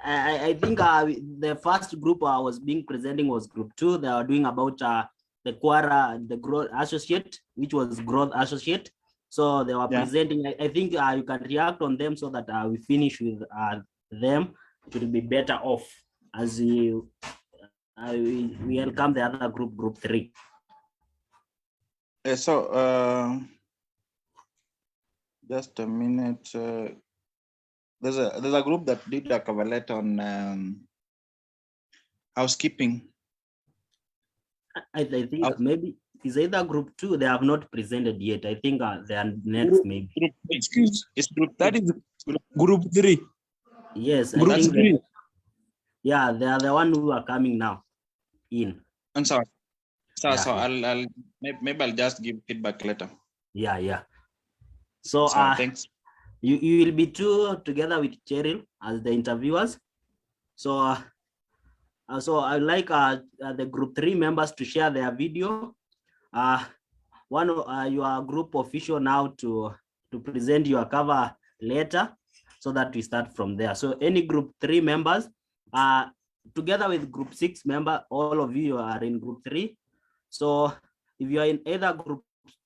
I think the first group I was presenting was group 2. They are doing about the Quora, the growth associate, which was growth associate. So they were presenting. I think you can react on them so that we finish with them. It will be better off as we welcome the other group, group 3. Just a minute. There's a group that did a cover letter on housekeeping. I think maybe it's either group 2. They have not presented yet. I think they are next maybe. That is group 3. Yes, group I think 3. Yeah, they are the one who are coming now in. I'm sorry. So Yeah. I'll just give feedback later. Yeah. So thanks. You will be 2 together with Cheryl as the interviewers. So I'd like the group 3 members to share their video. One of your group official now to present your cover letter so that we start from there. So any group 3 members, together with group 6 member, all of you are in group 3. So if you are in either group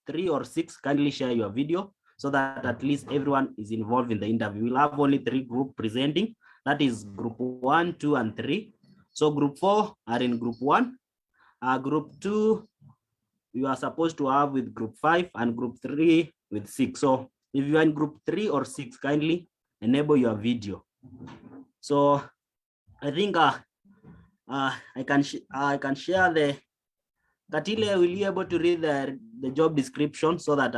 3 or 6, kindly share your video so that at least everyone is involved in the interview. We'll have only 3 groups presenting. That is group 1, 2, and 3. So group 4 are in group 1. Group 2, you are supposed to have with group 5 and group 3 with 6. So if you are in group 3 or 6, kindly enable your video. So I think I can share the Katile. Will you able to read the job description so that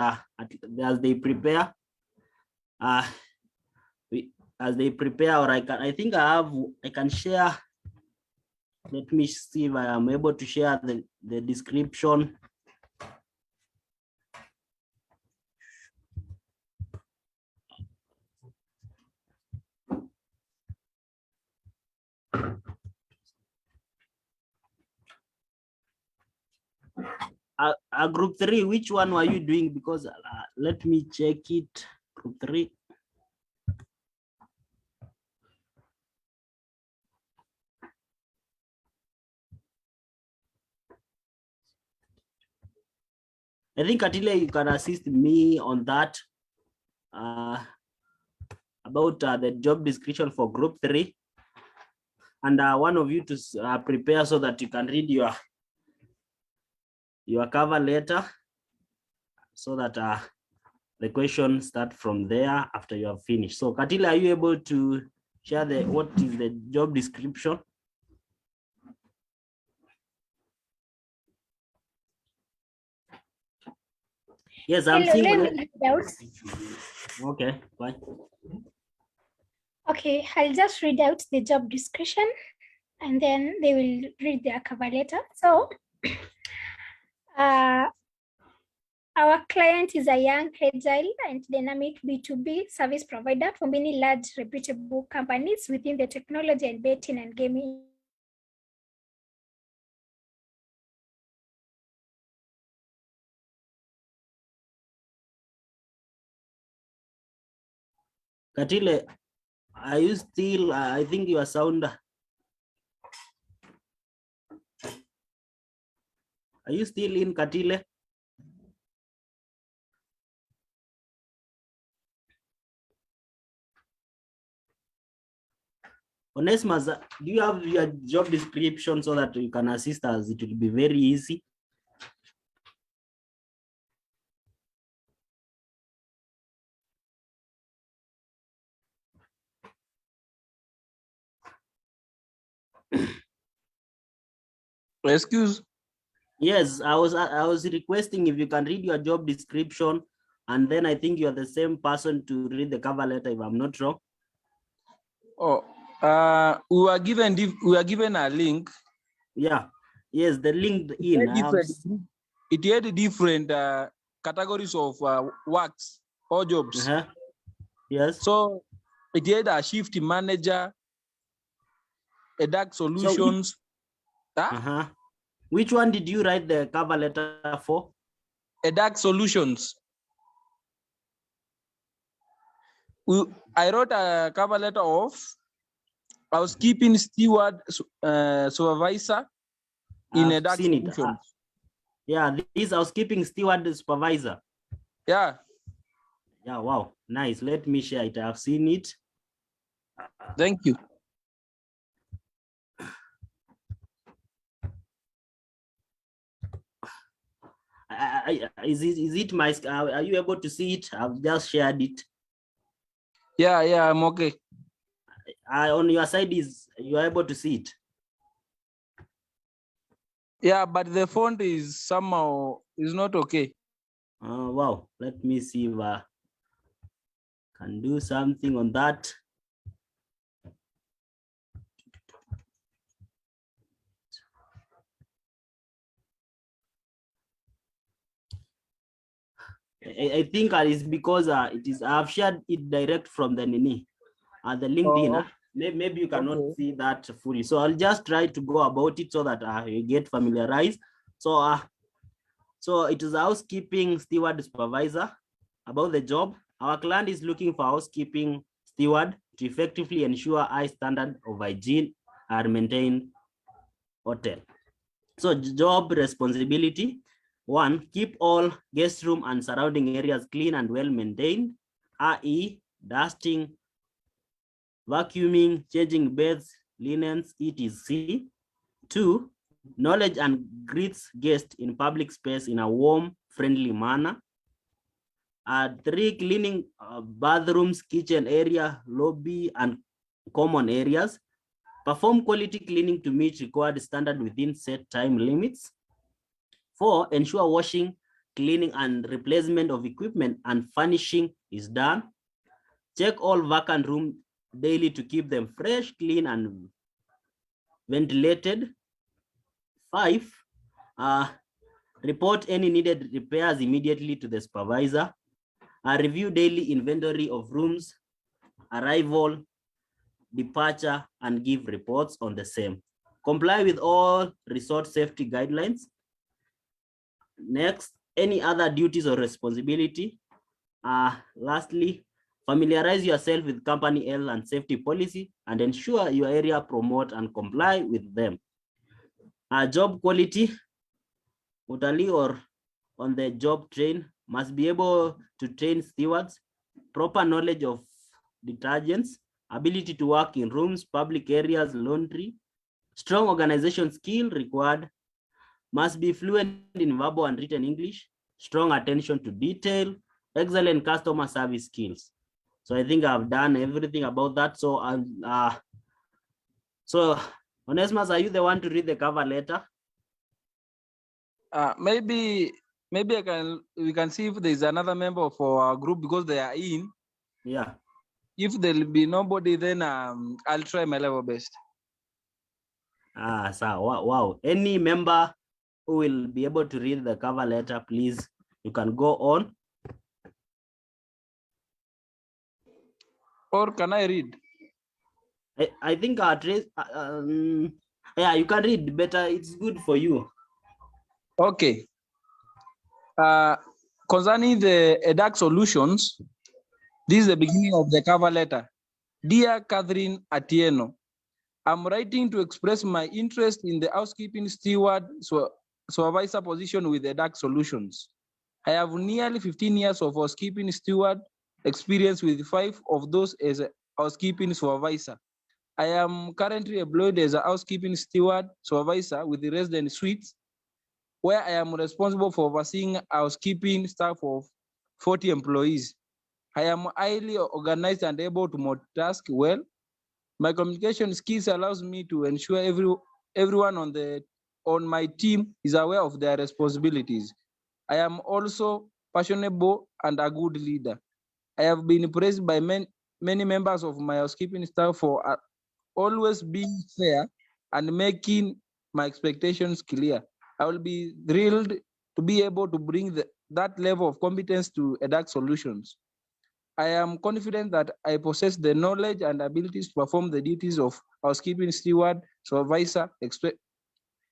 as they prepare, or I think I can share. Let me see if I am able to share the description. Group 3, which one were you doing? Because let me check it. Group 3. I think Atile, you can assist me on that about the job description for group 3, and one of you to prepare so that you can read your cover letter so that the questions start from there after you have finished. So Katila, are you able to share what is the job description? Yes, I'm Hello, seeing. let me read out. Okay, fine. Okay, I'll just read out the job description and then they will read their cover letter. So our client is a young, agile, and dynamic B2B service provider for many large, reputable companies within the technology and betting and gaming. Katile, are you still, I think your sound, are you still in Katile? Onesimus, do you have your job description so that you can assist us? It will be very easy. Excuse. Yes, I was requesting if you can read your job description, and then I think you are the same person to read the cover letter, if I'm not wrong. Oh, we were given a link. Yeah. Yes, the LinkedIn. It had different categories of works or jobs. Yes. So it had a shift manager, a dark solutions. Which one did you write the cover letter for? A dark solutions. I wrote a cover letter of housekeeping steward supervisor in a dark solutions. Yeah, this is housekeeping steward supervisor. Yeah. Yeah, wow, nice. Let me share it. I've seen it. Thank you. Is it my, are you able to see it? I've just shared it. Yeah, I'm okay. On your side, you are able to see it? Yeah, but the font is somehow is not okay. Wow, let me see if I can do something on that. I think it's because I've shared it direct from the Nini, the LinkedIn. Maybe you cannot see that fully. So I'll just try to go about it so that you get familiarized. So so it is a housekeeping steward supervisor. About the job, our client is looking for housekeeping steward to effectively ensure high standard of hygiene are maintained hotel. So job responsibility: 1, keep all guest room and surrounding areas clean and well maintained, i.e. dusting, vacuuming, changing beds, linens, etc. 2, knowledge and greets guests in public space in a warm, friendly manner. 3, cleaning bathrooms, kitchen area, lobby, and common areas. Perform quality cleaning to meet required standard within set time limits. 4, ensure washing, cleaning, and replacement of equipment and furnishing is done. Check all vacant rooms daily to keep them fresh, clean, and ventilated. 5, report any needed repairs immediately to the supervisor. Review daily inventory of rooms, arrival, departure, and give reports on the same. Comply with all resort safety guidelines. Next, any other duties or responsibility. Lastly, familiarize yourself with company health and safety policy and ensure your area promote and comply with them. Job quality: utalii or on the job train must be able to train stewards, proper knowledge of detergents, ability to work in rooms, public areas, laundry, strong organization skill required, must be fluent in verbal and written English, strong attention to detail, excellent customer service skills. So I think I've done everything about that. So so Onesimus, are you the one to read the cover letter? Maybe maybe we can see if there's another member for our group because they are in. Yeah. If there'll be nobody, then I'll try my level best. So wow. Any member who will be able to read the cover letter, please, you can go on. Or can I read? I think yeah, you can read better. It's good for you. Okay. Concerning the EDAC solutions, this is the beginning of the cover letter. Dear Catherine Atieno, I'm writing to express my interest in the housekeeping steward supervisor position with EDAC solutions. I have nearly 15 years of housekeeping steward experience, with 5 of those as a housekeeping supervisor. I am currently employed as a housekeeping steward supervisor with the resident suites, where I am responsible for overseeing housekeeping staff of 40 employees. I am highly organized and able to multitask well. My communication skills allows me to ensure everyone on my team is aware of their responsibilities. I am also passionate and a good leader. I have been praised by many members of my housekeeping staff for always being fair and making my expectations clear. I will be thrilled to be able to bring that level of competence to EDAC solutions. I am confident that I possess the knowledge and abilities to perform the duties of housekeeping steward supervisor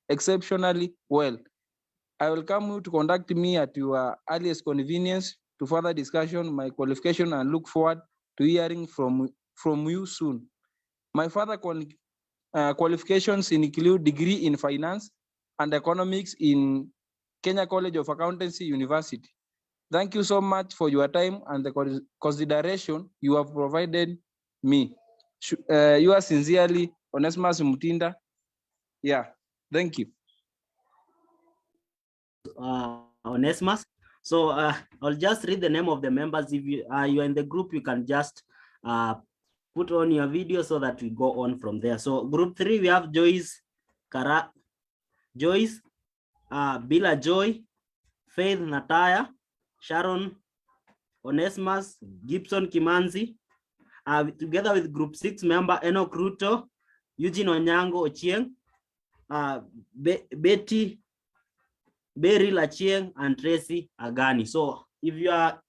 exceptionally well. I welcome you to contact me at your earliest convenience to further discussion my qualification, and look forward to hearing from you soon. My further qualifications include degree in finance and economics in Kenya College of Accountancy University. Thank you so much for your time and the consideration you have provided me. You are sincerely, Onesimus Mutinda. Yeah, thank you. Onesimus. So I'll just read the name of the members. If you are in the group, you can just put on your video so that we go on from there. So group 3, we have Joyce, Bila Joy, Faith Nataya, Sharon, Onesimus, Gibson Kimanzi, together with group 6 member Enoch Ruto, Eugene Onyango Ochieng, Betty Berry Lachieng, and Tracy Agani. So if you are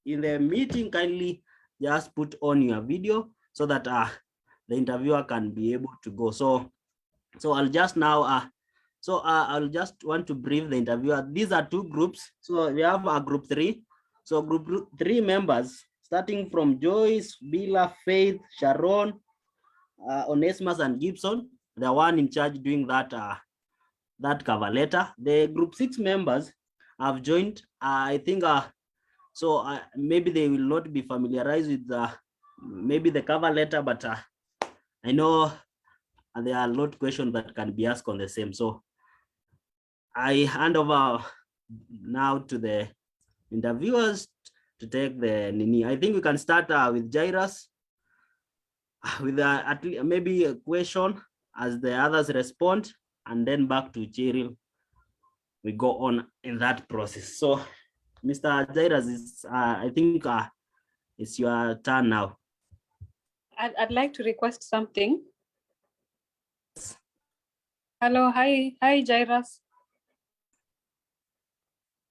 in the meeting, kindly just put on your video so that the interviewer can be able to go. So I'll just now I'll just want to brief the interviewer. These are 2 groups. So we have a group 3. So group 3 members, starting from Joyce, Bila, Faith, Sharon, Onesimus, and Gibson, the one in charge doing that cover letter. The group 6 members have joined. I think maybe they will not be familiarized with maybe the cover letter, but I know there are a lot of questions that can be asked on the same. So I hand over now to the interviewers to take the nini. I think we can start with Jairus with maybe a question as the others respond, and then back to Cheryl. We go on in that process. So Mr. Jairus, I think it's your turn now. I'd like to request something. Hello, hi Jairus.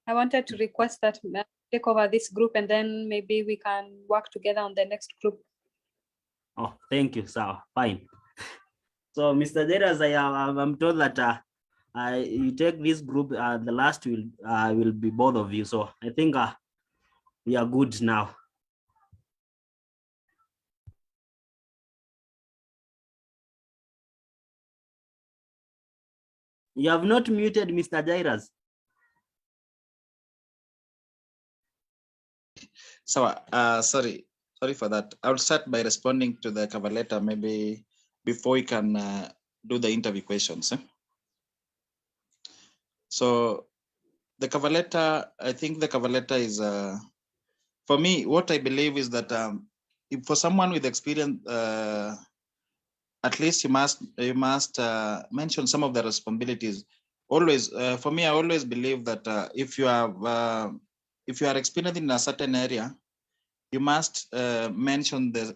I wanted to request that take over this group, and then maybe we can work together on the next group. Oh, thank you, sir. Fine. So, Mr. Jairus, I'm told that you take this group. The last will be both of you. So I think we are good now. You have not muted, Mr. Jairus. So, sorry for that. I'll start by responding to the cover letter, maybe before we can do the interview questions. So the cover letter, I think the cover letter is, for me, what I believe is that if for someone with experience, at least you must mention some of the responsibilities always, for me, I always believe that if you are experienced in a certain area, you must mention the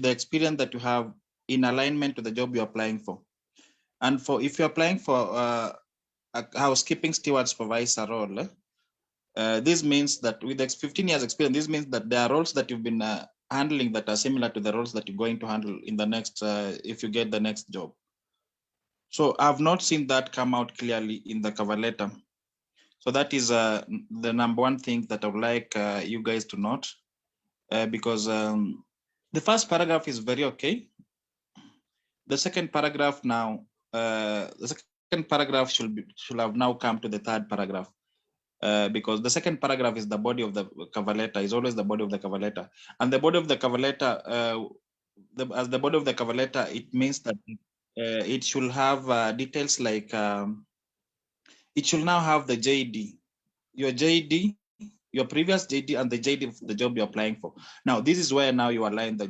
experience that you have in alignment to the job you're applying for. And if you're applying for a housekeeping steward supervisor role, this means that with 15 years experience, this means that there are roles that you've been handling that are similar to the roles that you're going to handle in the next, if you get the next job. So I've not seen that come out clearly in the cover letter. So that is the number one thing that I would like you guys to note, because the first paragraph is very okay. The second paragraph now, the second paragraph should have now come to the third paragraph. Because the second paragraph is the body of the cover letter, is always the body of the cover letter. And the body of the cover letter, as the body of the cover letter, it means that it should have details like, it should now have the JD, your JD, your previous JD, and the JD of the job you're applying for. Now, this is where now you align you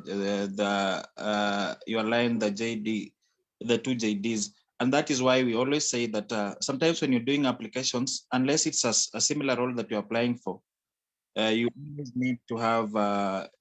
align the JD, the two JDs. And that is why we always say that sometimes when you're doing applications, unless it's a similar role that you're applying for, you always need to have,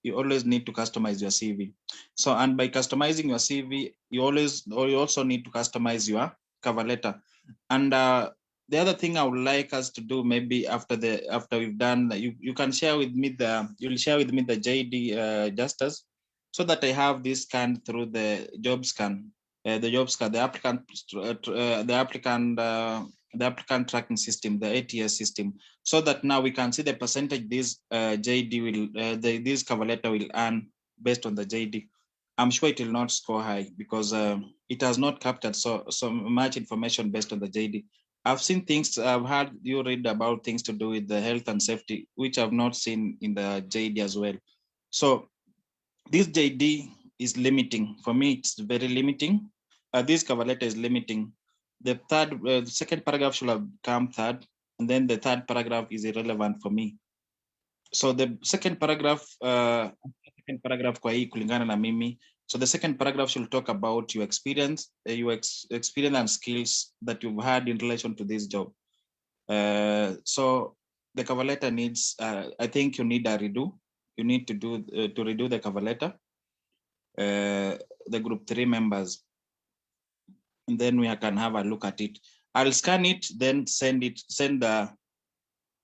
you always need to customize your CV. So, and by customizing your CV, you also need to customize your cover letter. And the other thing I would like us to do, maybe after we've done, you can share with me you'll share with me the JD Justus, so that I have this scanned through the job scan, the applicant tracking system, the ATS system, so that now we can see the percentage this JD will, this cover letter will earn based on the JD. I'm sure it will not score high because it has not captured so much information based on the JD. I've seen things, I've had you read about things to do with the health and safety, which I've not seen in the JD as well. So this JD is limiting. For me, it's very limiting. This cover letter is limiting. The second paragraph should have come third, and then the third paragraph is irrelevant for me. So the second paragraph, kwa hii kulingana na mimi. So the second paragraph should talk about your experience, experience and skills that you've had in relation to this job. So the cover letter needs, I think you need a redo. You need to redo the cover letter. The group 3 members, and then we can have a look at it. I'll scan it, then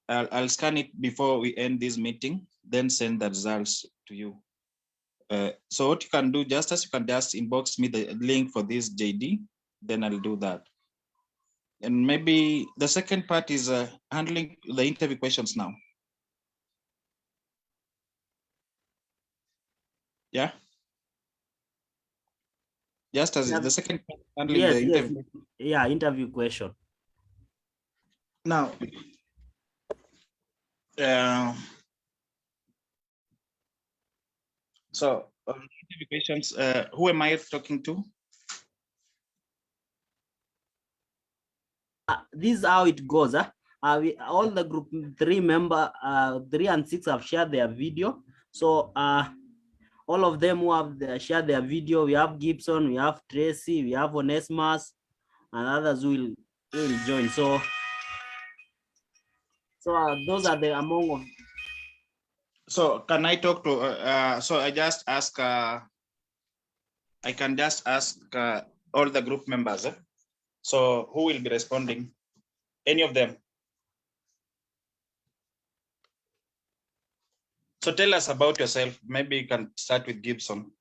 I'll scan it before we end this meeting, then send the results to you. So what you can do, you can just inbox me the link for this JD, then I'll do that. And maybe the second part is handling the interview questions now. Yeah. Just as the second part, handling the interview. Yeah, interview question. Now, so interview questions, who am I talking to? This is how it goes. All the group 3 member, 3 and 6 have shared their video. So all of them who have shared their video, we have Gibson, we have Tracy, we have Onesimus, and others will join. So those are the among of. So can I talk to, so I just ask, I can just ask all the group members. So who will be responding? Any of them? So tell us about yourself. Maybe you can start with Gibson.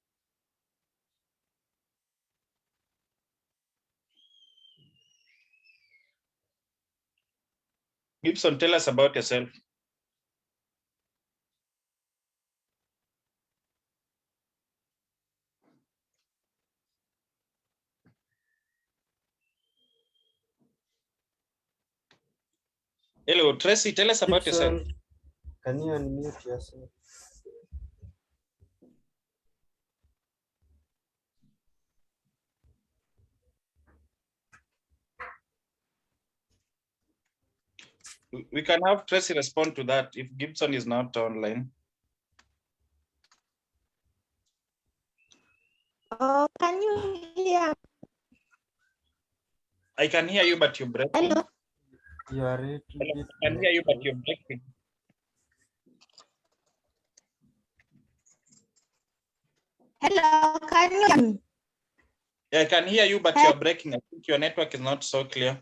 Gibson, tell us about yourself. Hello, Tracy, tell us about yourself. Can you unmute yourself? We can have Tracy respond to that if Gibson is not online. Oh, can you hear? I can hear you, but you're breaking. Hello. You are a little Hello, bit I can hear you, but network. you're breaking. Hello, can you hear me? Yeah, I can hear you, but you're breaking. I think your network is not so clear.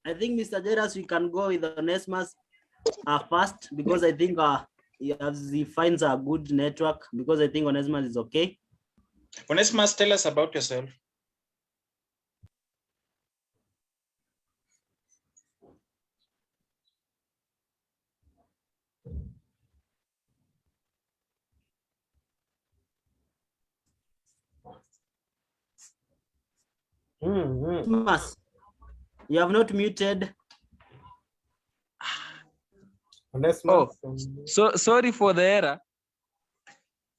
I think, Mr. Jairus, we can go with Onesmus first, because I think he finds a good network, because I think Onesmus is okay. Onesimus, tell us about yourself. Onesmus, you have not muted. Oh, so sorry for the error.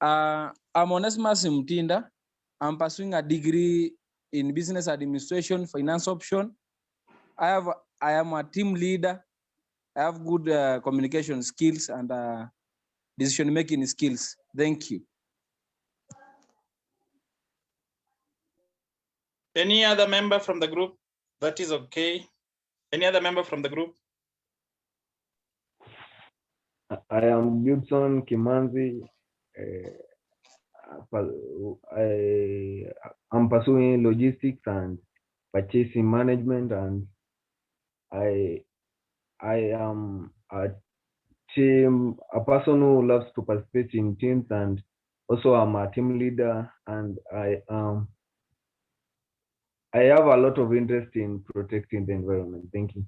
I'm Onesimus Mtinda. I'm pursuing a degree in business administration, finance option. I am a team leader. I have good communication skills and decision-making skills. Thank you. Any other member from the group? That is okay. Any other member from the group? I am Gibson Kimanzi. I'm pursuing logistics and purchasing management, and I am a person who loves to participate in teams, and also I'm a team leader, and I have a lot of interest in protecting the environment. Thank you.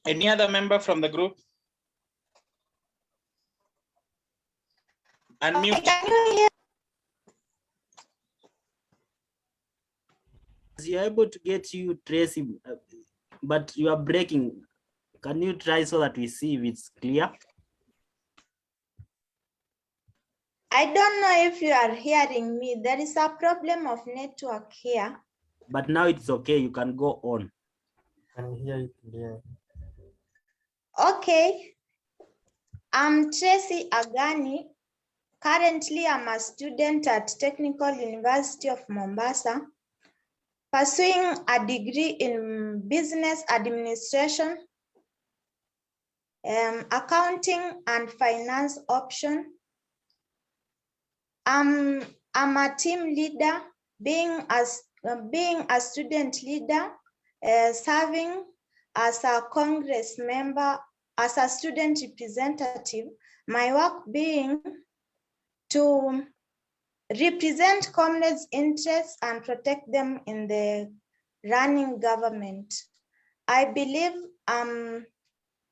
Any other member from the group? Unmute. We are able to get you, Tracy, but you are breaking. Can you try so that we see if it's clear? I don't know if you are hearing me. There is a problem of network here. But now it's okay. You can go on. Can hear you clear. Okay. I'm Tracy Agani. Currently, I'm a student at Technical University of Mombasa, pursuing a degree in business administration, accounting and finance option. I'm a team leader, being a student leader, serving as a Congress member, as a student representative. My work being to represent comrades' interests and protect them in the running government. I believe I'm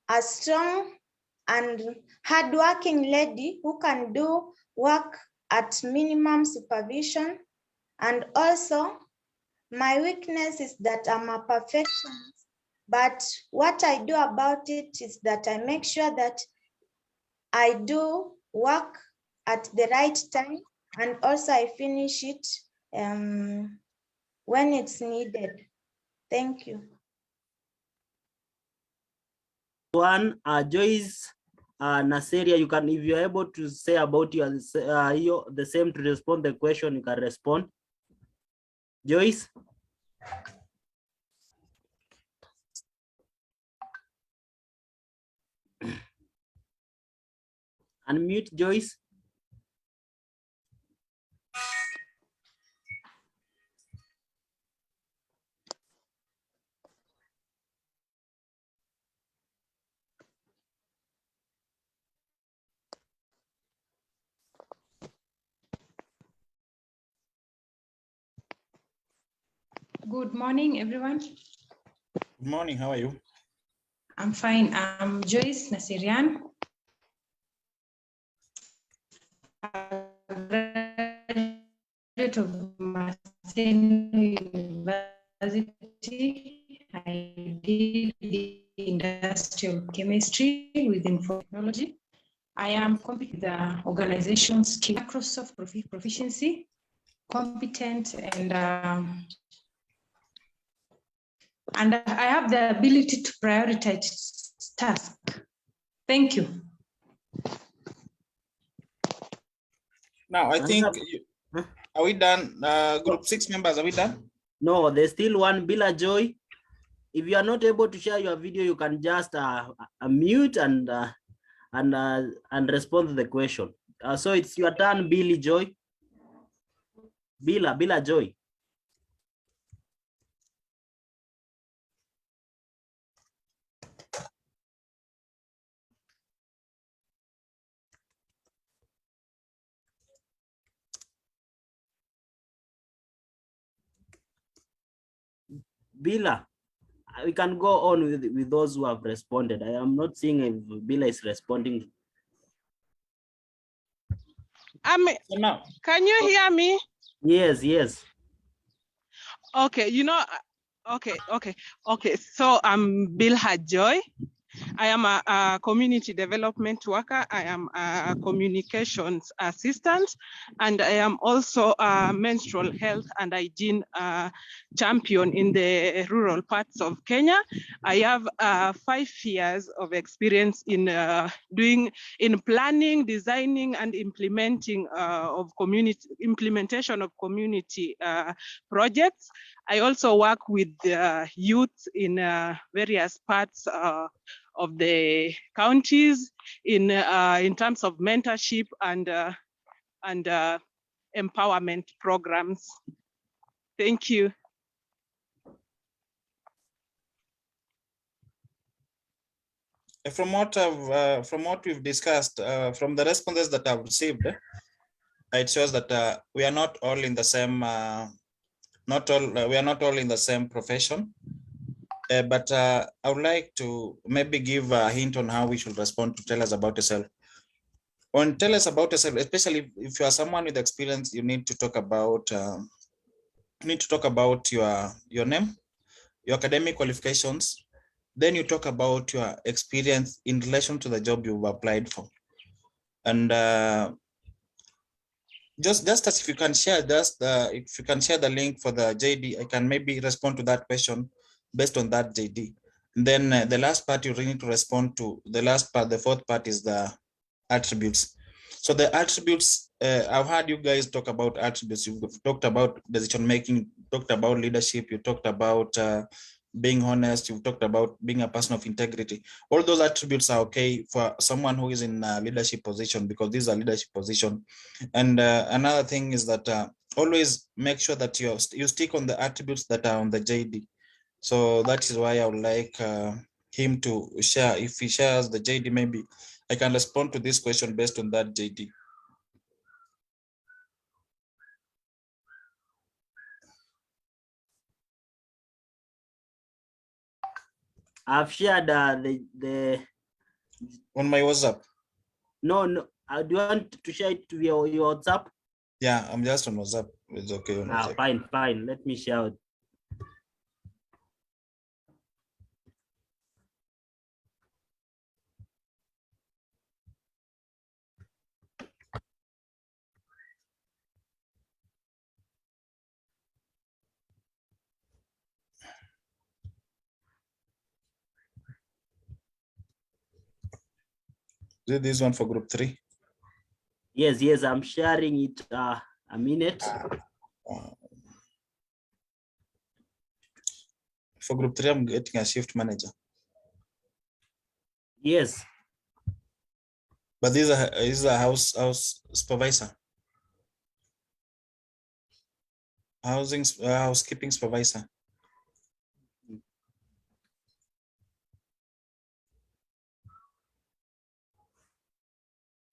a strong and hardworking lady who can do work at minimum supervision. And also, my weakness is that I'm a perfectionist. But what I do about it is that I make sure that I do work at the right time, and also I finish it when it's needed. Thank you. One, Joyce Naseria, you can, if you're able to say about your the same to respond the question, you can respond. Joyce. Unmute, Joyce. Good morning, everyone. Good morning, how are you? I'm fine. I'm Joyce Nasirian. A graduate of Maseno University. I did industrial chemistry with information technology. I am competent with the organization skill, Microsoft proficiency, competent, and I have the ability to prioritize tasks Thank you. Now, I think, are we done? Group 6 members, are we done? No, there's still one, Bila Joy. If you are not able to share your video, you can just mute and respond to the question. So it's your turn, Billy Joy. Bila Joy. Bila, we can go on with those who have responded. I am not seeing if Bila is responding. Can you hear me? Yes, yes. Okay, okay. So I'm Bilha Joy. I am a community development worker. I am a communications assistant, and I am also a menstrual health and hygiene champion in the rural parts of Kenya. I have 5 years of experience in planning, designing, and implementing implementation of community projects. I also work with youth in various parts of the counties in terms of mentorship and empowerment programs. Thank you. From what we've discussed, from the responses that I've received, it shows that we are not all in the same. We are not all in the same profession. But I would like to maybe give a hint on how we should respond to tell us about yourself. On tell us about yourself, especially if you are someone with experience, you need to talk about your name, your academic qualifications. Then you talk about your experience in relation to the job you've applied for. And just as if you can share if you can share the link for the JD, I can maybe respond to that question based on that JD. And then the last part you really need to respond to, the last part, the fourth part is the attributes. So the attributes, I've heard you guys talk about attributes. You've talked about decision making, talked about leadership, you talked about being honest, you've talked about being a person of integrity. All those attributes are okay for someone who is in a leadership position, because these are leadership position. And another thing is that always make sure that you stick on the attributes that are on the JD. So that is why I would like him to share. If he shares the JD, maybe I can respond to this question based on that JD. I've shared the on my WhatsApp. No. Do you want to share it to your WhatsApp? Yeah, I'm just on WhatsApp. It's okay on WhatsApp. Fine. Let me share it. Is this one for group 3? Yes, I'm sharing it a minute. For group 3, I'm getting a shift manager. Yes. But this is a house supervisor. Housekeeping supervisor.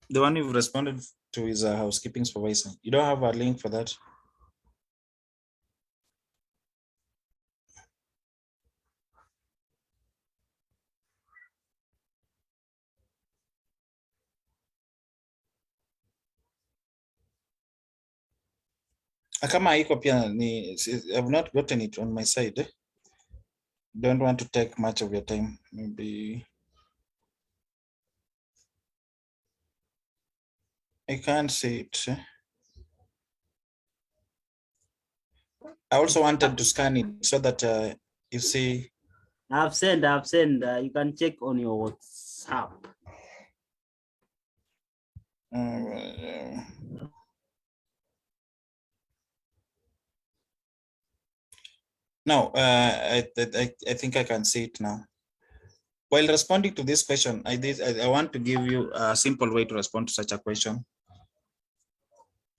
The one you've responded to is a housekeeping supervisor. You don't have a link for that? Kama iko pia ni, I've not gotten it on my side. Don't want to take much of your time. Maybe I can't see it. I also wanted to scan it so that you see. I've sent. You can check on your WhatsApp. Now, I think I can see it now. While responding to this question, I want to give you a simple way to respond to such a question.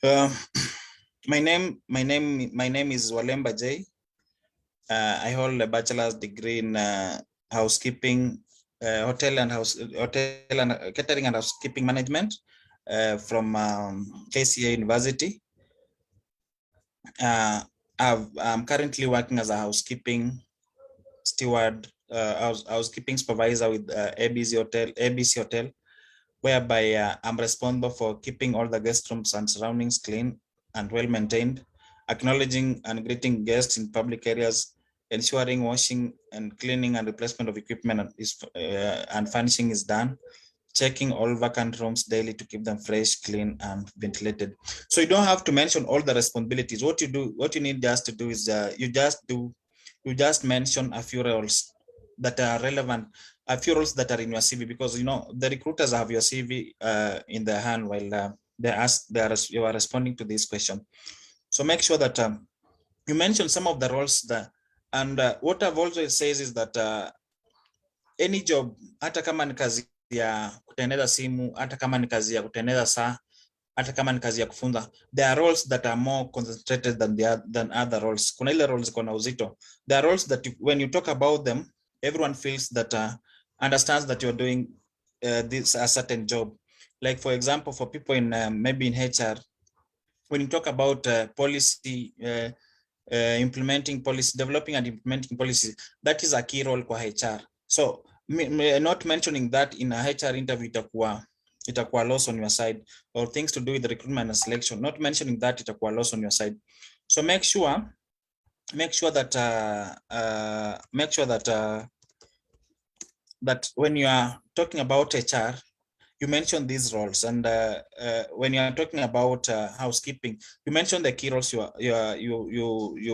My name is Walemba J. I hold a bachelor's degree in housekeeping, catering and housekeeping management from KCA University. I'm currently working as a housekeeping steward, housekeeping supervisor with ABC Hotel, whereby I'm responsible for keeping all the guest rooms and surroundings clean and well maintained, acknowledging and greeting guests in public areas, ensuring washing and cleaning and replacement of equipment and furnishing is done, checking all vacant rooms daily to keep them fresh, clean, and ventilated. So you don't have to mention all the responsibilities. What you need just to do is you just mention a few roles that are relevant, a few roles that are in your CV, because you know the recruiters have your CV in their hand while you are responding to this question. So make sure that you mention some of the roles that, and what I've always says is that any job, hata kama ni kazi ya kutengeneza simu, hata kama ni kazi ya kutengeneza saa, hata kama ni kazi ya kufunza, there are roles that are more concentrated than other roles. Kuna ile roles ziko na uzito. There are roles that when you talk about them, everyone feels that understands that you're doing this a certain job. Like for example, for people in maybe in HR, when you talk about policy, implementing policy, developing and implementing policy, that is a key role for HR. So not mentioning that in a HR interview itakuwa loss on your side, or things to do with the recruitment and selection, not mentioning that itakuwa loss on your side. So make sure that that when you are talking about HR, you mention these roles, and when you are talking about housekeeping, you mention the key roles you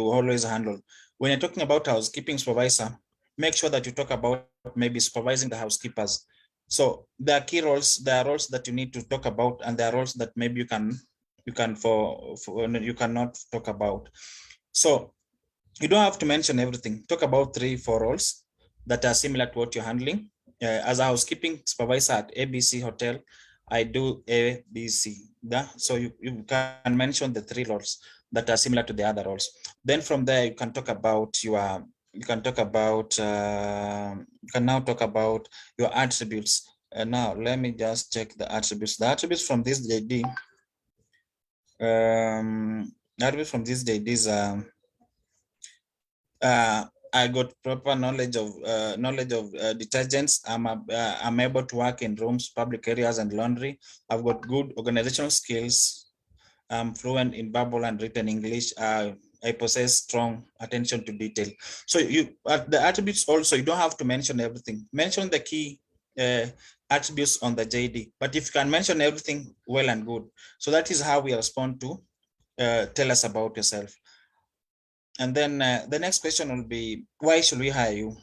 always handle. When you're talking about housekeeping supervisor, make sure that you talk about maybe supervising the housekeepers. So there are key roles, there are roles that you need to talk about, and there are roles that maybe you cannot talk about. So you don't have to mention everything. Talk about 3-4 roles that are similar to what you're handling. As a housekeeping supervisor at ABC Hotel, I do ABC. Yeah? So you can mention the 3 roles that are similar to the other roles. Then from there, you can talk about your your attributes. Now let me just check the attributes. The attributes from this JD. Attributes from this JD is I got proper knowledge of detergents. I'm able to work in rooms, public areas, and laundry. I've got good organizational skills. I'm fluent in verbal and written English. I possess strong attention to detail. So the attributes also, you don't have to mention everything. Mention the key attributes on the JD. But if you can mention everything, well and good. So that is how we respond to tell us about yourself. And then the next question will be, why should we hire you?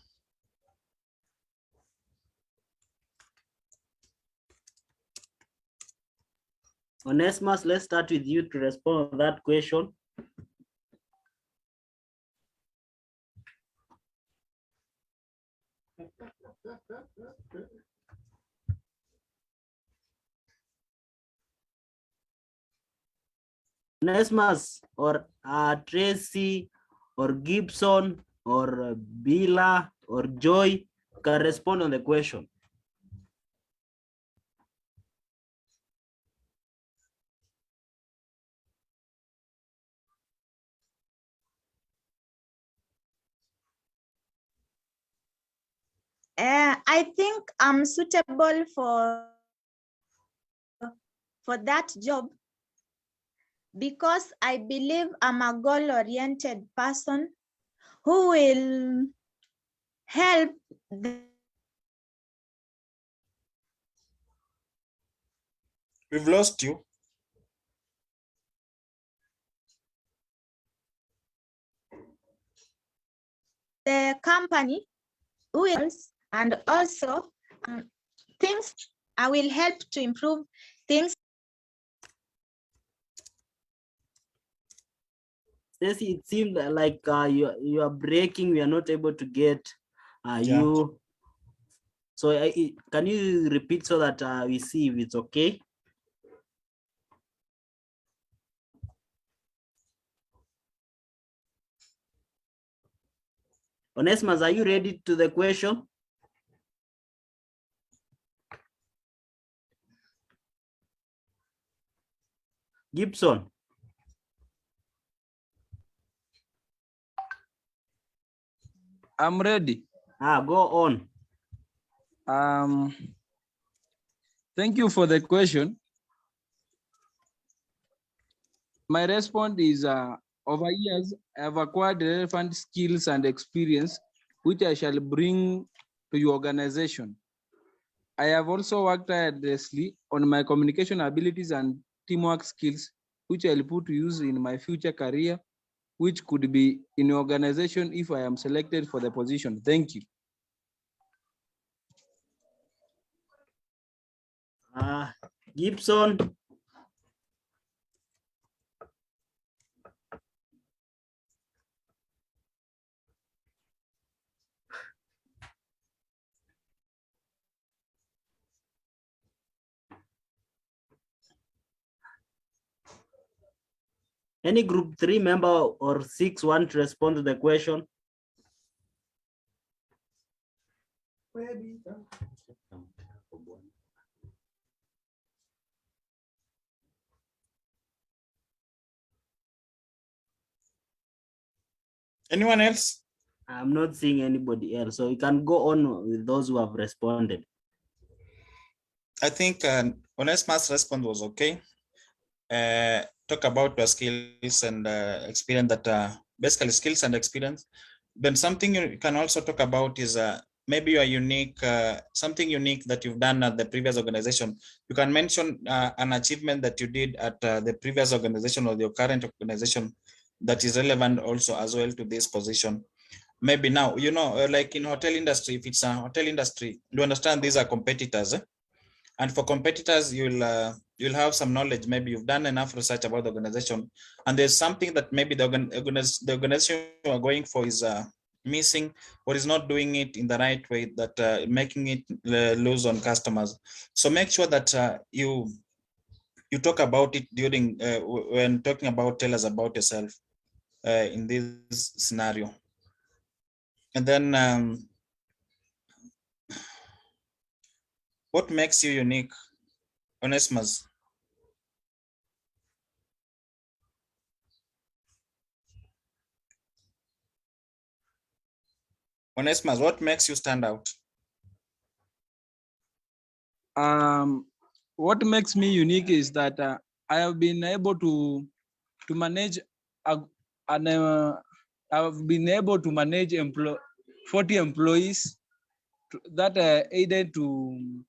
Onesimus, let's start with you to respond to that question. Onesimus, or Tracy, or Gibson, or Bila, or Joy can respond on the question. I think I'm suitable for that job because I believe I'm a goal-oriented person who will help We've lost you. the company, and also things I will help to improve things Stacy, it seemed like you are breaking. We are not able to get Yeah. you. So can you repeat so that we see if it's okay? Onesimus, are you ready to the question? Gibson. I'm ready. Go on. Thank you for the question. My response is over years, I have acquired relevant skills and experience, which I shall bring to your organization. I have also worked tirelessly on my communication abilities and teamwork skills, which I'll put to use in my future career, which could be in your organization if I am selected for the position. Thank you. Gibson. Any group 3 member or 6 want to respond to the question? Anyone else? I'm not seeing anybody else, so you can go on with those who have responded. I think Onesimus' response was okay. Talk about your skills and experience that basically skills and experience. Then something you can also talk about is maybe you are unique, something unique that you've done at the previous organization. You can mention an achievement that you did at the previous organization or your current organization that is relevant also as well to this position. Maybe now, you know, like in hotel industry, if it's a hotel industry, you understand these are competitors. And for competitors, you'll have some knowledge. Maybe you've done enough research about the organization, and there's something that maybe the organization you are going for is missing or is not doing it in the right way, that making it lose on customers. So make sure that you talk about it during when talking about, tell us about yourself in this scenario. And then what makes you unique, Onesimus? Onesimus, what makes you stand out? What makes me unique is that I have been able to manage I've been able to manage 40 employees that aided to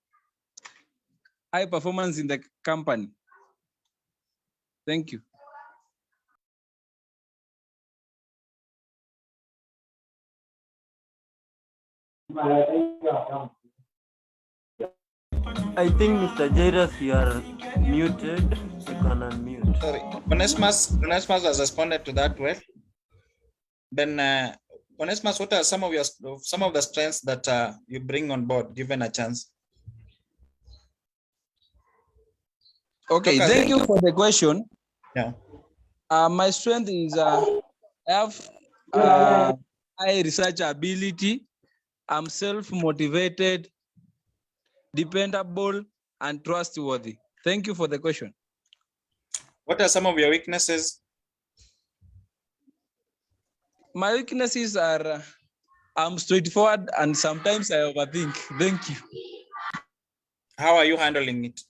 high performance in the company. Thank you. I think Mr. Jairus, you are muted. You can unmute. Sorry, Onesimus has responded to that well. Then Onesimus, what are some of the strengths that you bring on board given a chance? Okay, thank you for the question. Yeah. My strength is I have high research ability. I'm self-motivated, dependable, and trustworthy. Thank you for the question. What are some of your weaknesses? My weaknesses are I'm straightforward and sometimes I overthink. Thank you. How are you handling it?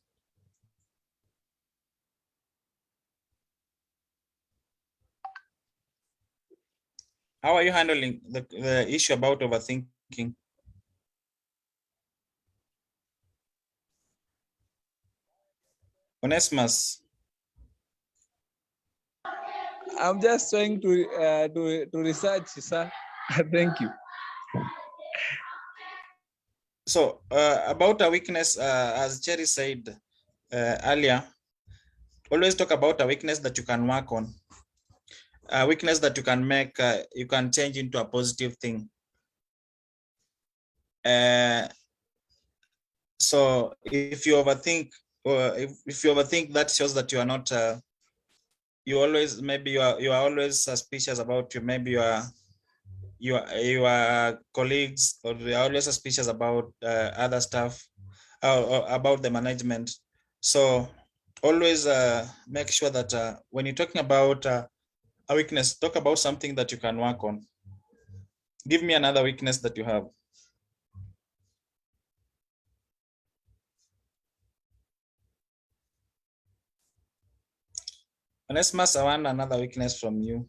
How are you handling the issue about overthinking? Onesimus. I'm just trying to research, sir. Thank you. So about a weakness, as Cherry said earlier, always talk about a weakness that you can work on. a weakness that you can make, you can change into a positive thing. So if you overthink, or if you overthink, that shows that you are not, you always, maybe you are always suspicious about you, maybe your colleagues, or you are always suspicious about other stuff, or about the management. So always make sure that when you're talking about a weakness, talk about something that you can work on. Give me another weakness that you have. Onesimus, I want another weakness from you.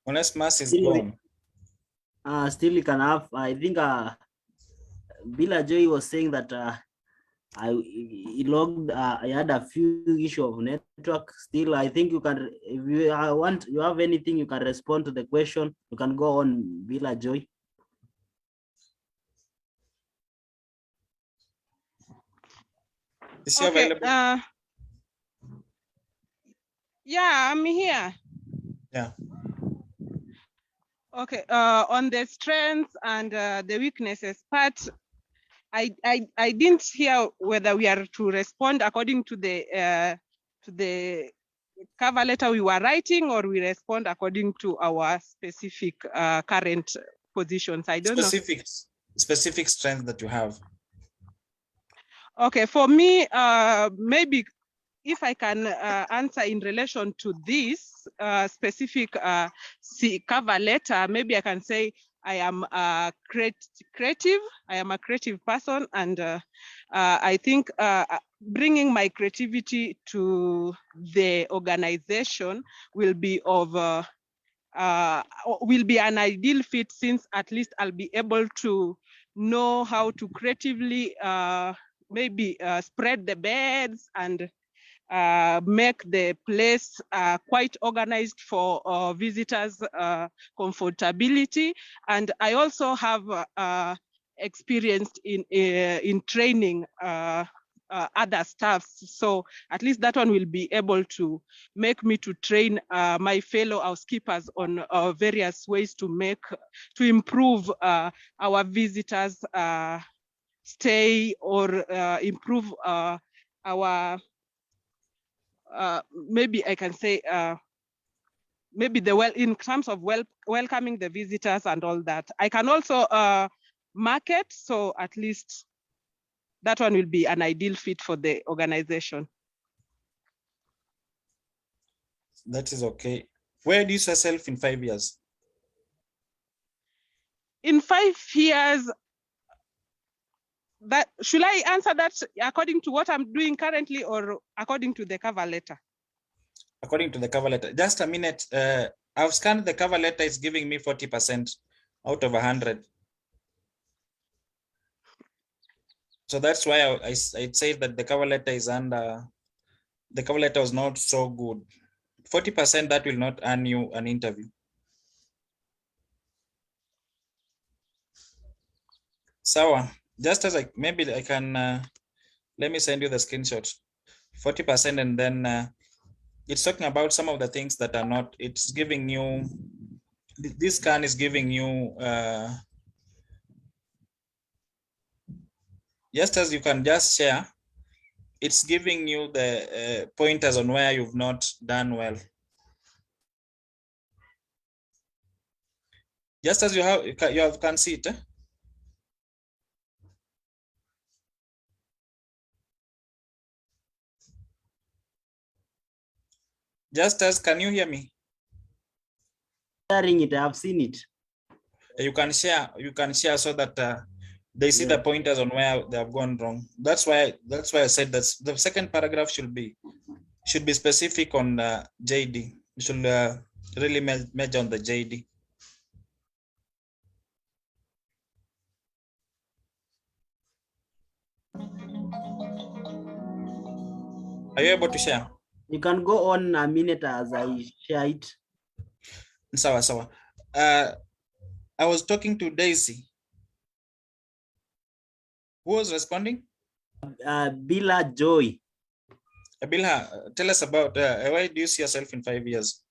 Onesimus is gone. Still you can have, I think Bila Joy was saying that he logged, I had a few issue of network. Still, I think you can, if you you have anything, you can respond to the question. You can go on, Bila Joy. Is she Okay. available? Yeah, I'm here. Yeah. Okay. On the strengths and the weaknesses part, I didn't hear whether we are to respond according to the cover letter we were writing, or we respond according to our specific current positions. I don't know. Specific strength that you have. Okay, for me, maybe if I can answer in relation to this specific cover letter, maybe I can say I am creative. I am a creative person, and I think bringing my creativity to the organization will be of will be an ideal fit, since at least I'll be able to know how to creatively maybe spread the beds and make the place quite organized for visitors' comfortability. And I also have experienced in training other staffs. So at least that one will be able to make me to train my fellow housekeepers on various ways to improve our visitors' stay, or improve our maybe I can say maybe in terms of welcoming the visitors and all that. I can also market, so at least that one will be an ideal fit for the organization. That is okay. Where do you see yourself in 5 years? In 5 years, that should I answer that according to what I'm doing currently, or according to the cover letter? According to the cover letter. Just a minute. I've scanned the cover letter. It's giving me 40% out of 100. So that's why I'd say that the cover letter is under. The cover letter was not so good. 40%, that will not earn you an interview. So just as maybe I can, let me send you the screenshot. 40%, and then it's talking about some of the things that are not, it's giving you, this scan is giving you, just as you can just share, it's giving you the pointers on where you've not done well. Just as you can see it. Just as, can you hear me? Sharing it, I've seen it. You can share so that they see the pointers on where they have gone wrong. That's why I said that the second paragraph should be specific on JD. You should really measure on the JD. Are you able to share? You can go on a minute as I share it. Sawa. I was talking to Daisy. Who was responding? Bila Joy. Bilha, tell us about why do you see yourself in 5 years?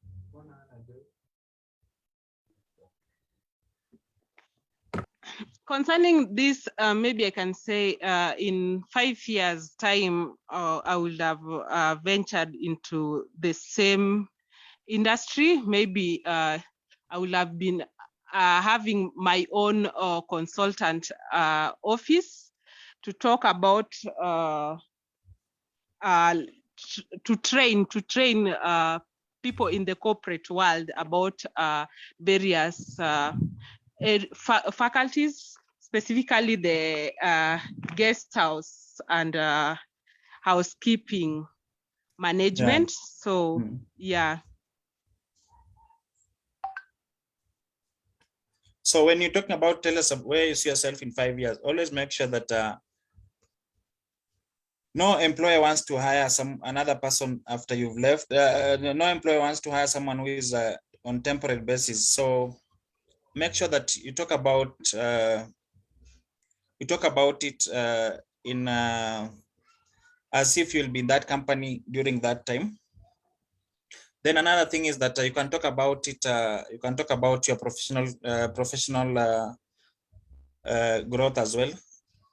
Concerning this, maybe I can say in 5 years' time, I would have ventured into the same industry. Maybe I would have been having my own consultant office to talk about to train people in the corporate world about various faculties, specifically the guest house and housekeeping management. So yeah. So when you're talking about, tell us where you see yourself in 5 years, always make sure that no employer wants to hire another person after you've left. No employer wants to hire someone who is on temporary basis. So make sure that you talk about it in as if you'll be in that company during that time. Then another thing is that you can talk about it. You can talk about your professional growth as well,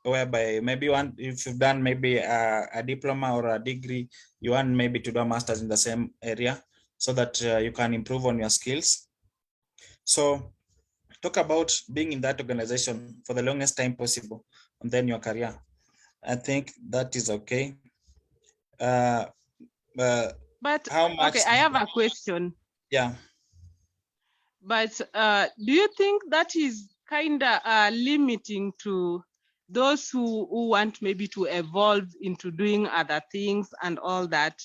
whereby maybe if you've done maybe a diploma or a degree, you want maybe to do a master's in the same area, so that you can improve on your skills. So talk about being in that organization for the longest time possible, and then your career. I think that is okay. But how much? Okay, I have a question. Yeah. But do you think that is kind of limiting to those who want maybe to evolve into doing other things and all that?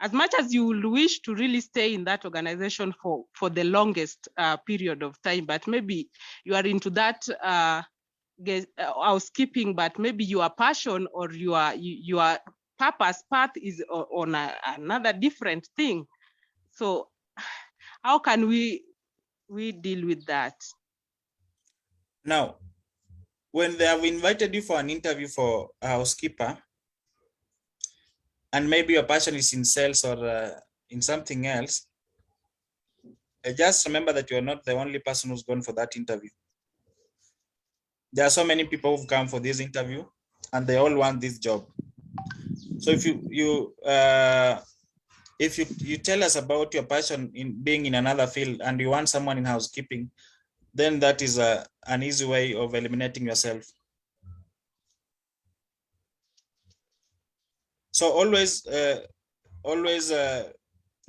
As much as you will wish to really stay in that organization for the longest period of time, but maybe you are into that housekeeping, but maybe your passion or your purpose path is on another different thing. So how can we deal with that? Now, when they have invited you for an interview for a housekeeper, and maybe your passion is in sales or in something else, just remember that you're not the only person who's gone for that interview. There are so many people who've come for this interview, and they all want this job. So if you tell us about your passion in being in another field and you want someone in housekeeping, then that is an easy way of eliminating yourself. So always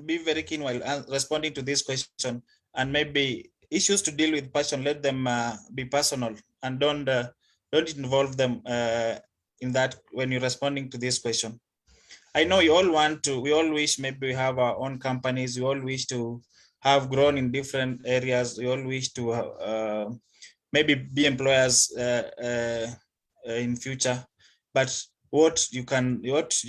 be very keen while responding to this question, and maybe issues to deal with passion, let them be personal, and don't involve them in that when you're responding to this question. I know you all we all wish maybe we have our own companies, we all wish to have grown in different areas, we all wish to maybe be employers in future. But what you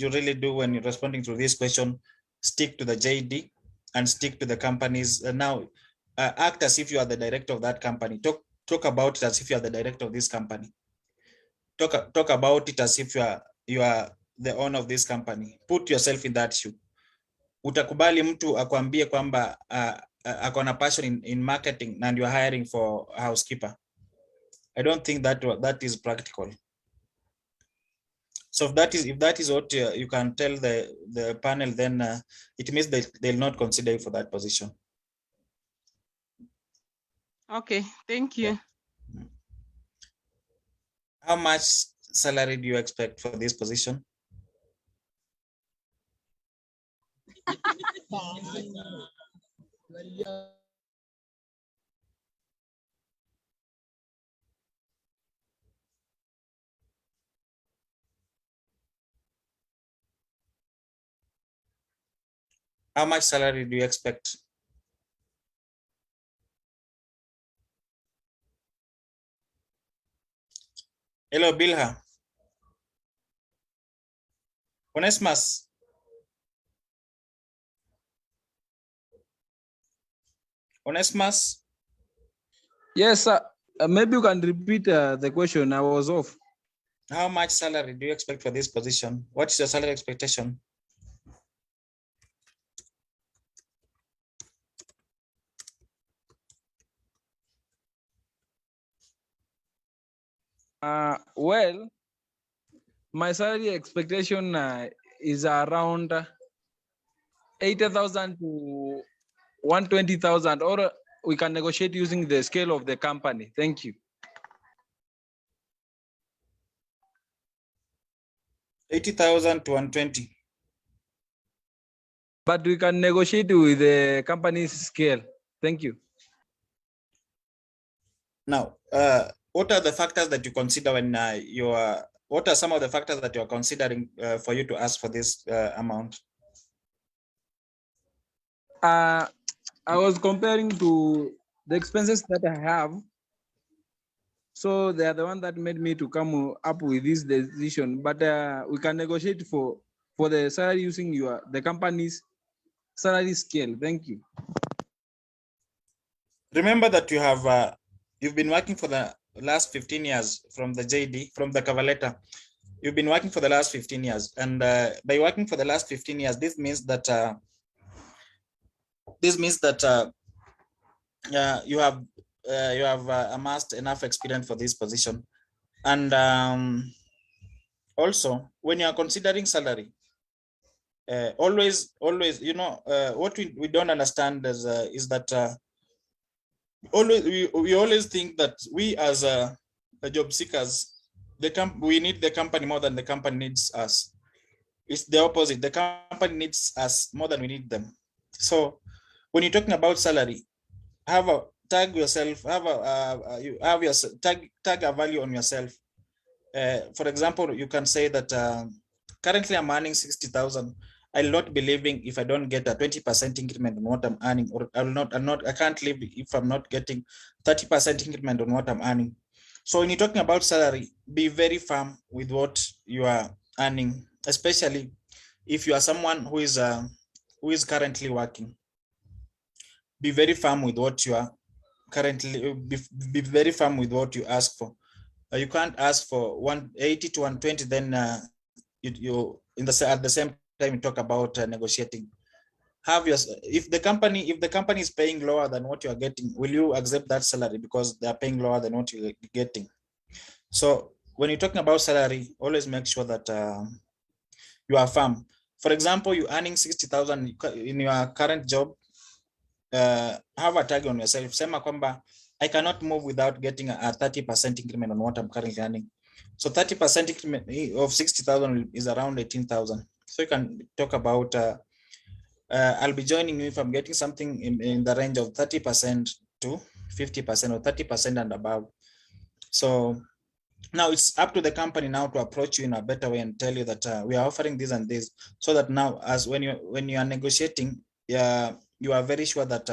really do when you're responding to this question, stick to the JD and stick to the companies. Now act as if you are the director of that company. Talk about it as if you are the director of this company. Talk about it as if you are the owner of this company. Put yourself in that shoe. Utakubali mtu akwambie kwamba ako na passion in marketing and you are hiring for a housekeeper? I don't think that is practical. So if that is what you can tell the panel, then it means they'll not consider you for that position. Okay, thank you. Yeah. How much salary do you expect for this position? How much salary do you expect? Hello, Bilha. Onesimus. Onesimus. Yes, sir. Maybe you can repeat the question. I was off. How much salary do you expect for this position? What's your salary expectation? Well, my salary expectation is around 80,000 to 120,000, or we can negotiate using the scale of the company. Thank you. 80,000 to 120. But we can negotiate with the company's scale. Thank you. Now, what are the factors that you consider when what are some of the factors that you are considering for you to ask for this amount? I was comparing to the expenses that I have. So they are the one that made me to come up with this decision. But we can negotiate for the salary using the company's salary scale. Thank you. Remember that you have you've been working for the last 15 years from the JD, from the cover letter. You've been working for the last 15 years, and by working for the last 15 years, this means that you have amassed enough experience for this position. And also, when you are considering salary, always, you know, what we don't understand is that we always think that we as job seekers, we need the company more than the company needs us. It's the opposite. The company needs us more than we need them. So when you're talking about salary, tag yourself, you have your tag a value on yourself. For example, you can say that currently I'm earning 60,000. I'll not be living if I don't get a 20% increment on what I'm earning, or I can't live if I'm not getting 30% increment on what I'm earning. So when you're talking about salary, be very firm with what you are earning, especially if you are someone who is currently working. Be very firm with what you are currently, be very firm with what you ask for. You can't ask for 180 to 120, then you at the same time you talk about negotiating. If the company is paying lower than what you are getting, will you accept that salary because they are paying lower than what you're getting? So when you're talking about salary, always make sure that you are firm. For example, you're earning 60,000 in your current job. Have a tag on yourself. Sema kwamba I cannot move without getting a 30% increment on what I'm currently earning. So 30% increment of 60,000 is around 18,000. So you can talk about I'll be joining you if I'm getting something in the range of 30% to 50% or 30% and above. So now it's up to the company now to approach you in a better way and tell you that we are offering this and this, so that now as when you are negotiating, you are very sure that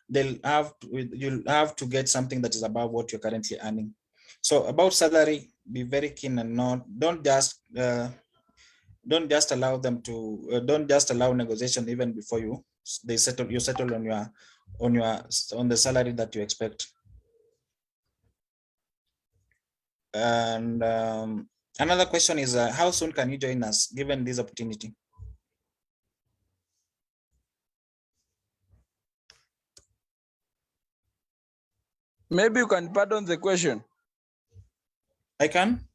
you'll have to get something that is above what you're currently earning. So about salary, be very keen and don't just allow them to don't just allow negotiation even before you settle on the salary that you expect. And another question is how soon can you join us given this opportunity? Maybe you can pardon the question. I can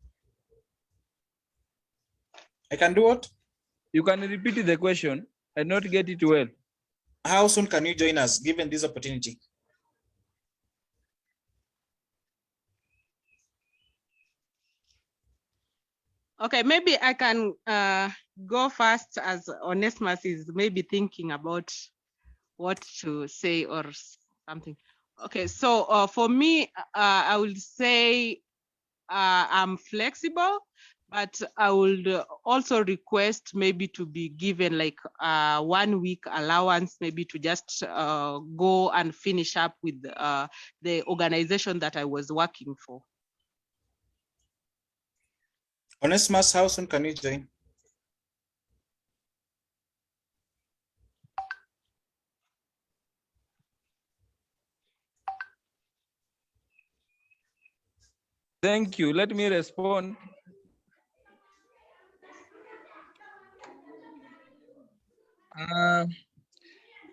do what? You can repeat the question. I not get it well. How soon can you join us given this opportunity? Okay, maybe I can go first, as Onesmus is maybe thinking about what to say or something. Okay, so for me, I would say I'm flexible, but I would also request maybe to be given like 1 week allowance, maybe to just go and finish up with the organization that I was working for. Onesmus, how soon can you join? Thank you. Let me respond.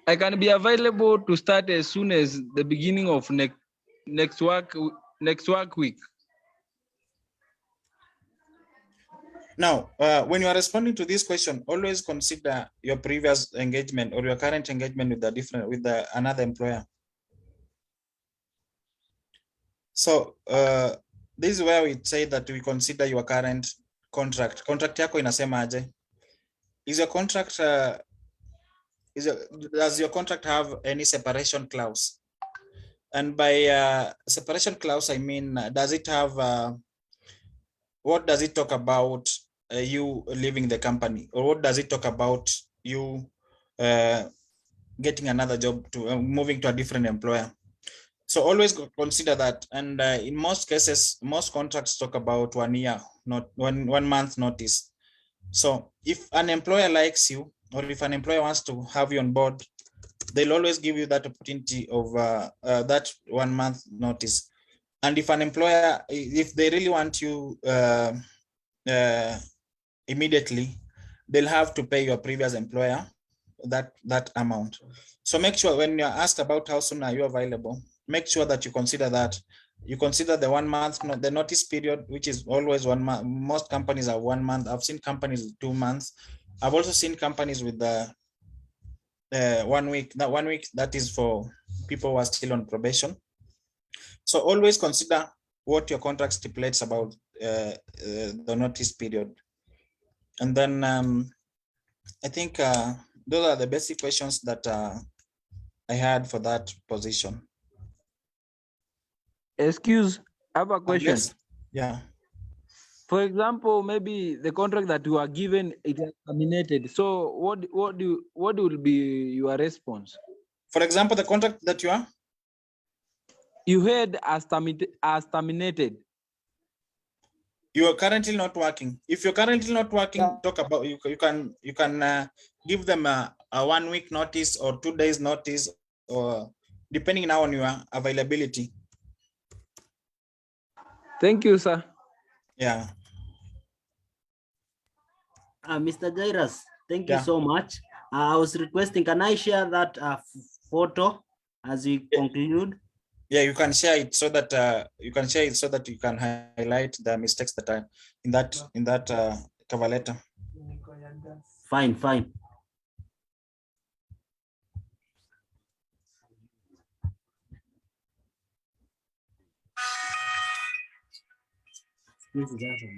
I can be available to start as soon as the beginning of next work week. Now, when you are responding to this question, always consider your previous engagement or your current engagement with another employer. So this is where we say that we consider your current contract. Contract yako inasema aje? Is your contract does your contract have any separation clause? And by separation clause, I mean, does it have what does it talk about you leaving the company, or what does it talk about you getting another job to moving to a different employer? So always consider that. And in most cases, most contracts talk about 1 year, not 1 month notice. So if an employer likes you, or if an employer wants to have you on board, they'll always give you that opportunity of that 1 month notice. And if an employer, if they really want you immediately, they'll have to pay your previous employer that amount. So make sure when you're asked about how soon are you available, make sure that you consider that. You consider the 1 month, the notice period, which is always 1 month. Most companies are 1 month. I've seen companies with 2 months. I've also seen companies with 1 week. That 1 week, that is for people who are still on probation. So always consider what your contract stipulates about the notice period. And then I think those are the basic questions that I had for that position. Excuse, I have a question. Yes. Yeah. For example, maybe the contract that you are given it is terminated. So what will be your response? For example, the contract that you heard as terminated. You are currently not working. If you're currently not working, talk about you can give them a 1 week notice or 2 days notice, or depending now on your availability. Thank you, sir. Yeah. Mr. Jairus, thank you so much. I was requesting, can I share that photo as we conclude? Yeah, you can share it so that you can highlight the mistakes that are in that cover letter. Fine. This is that one.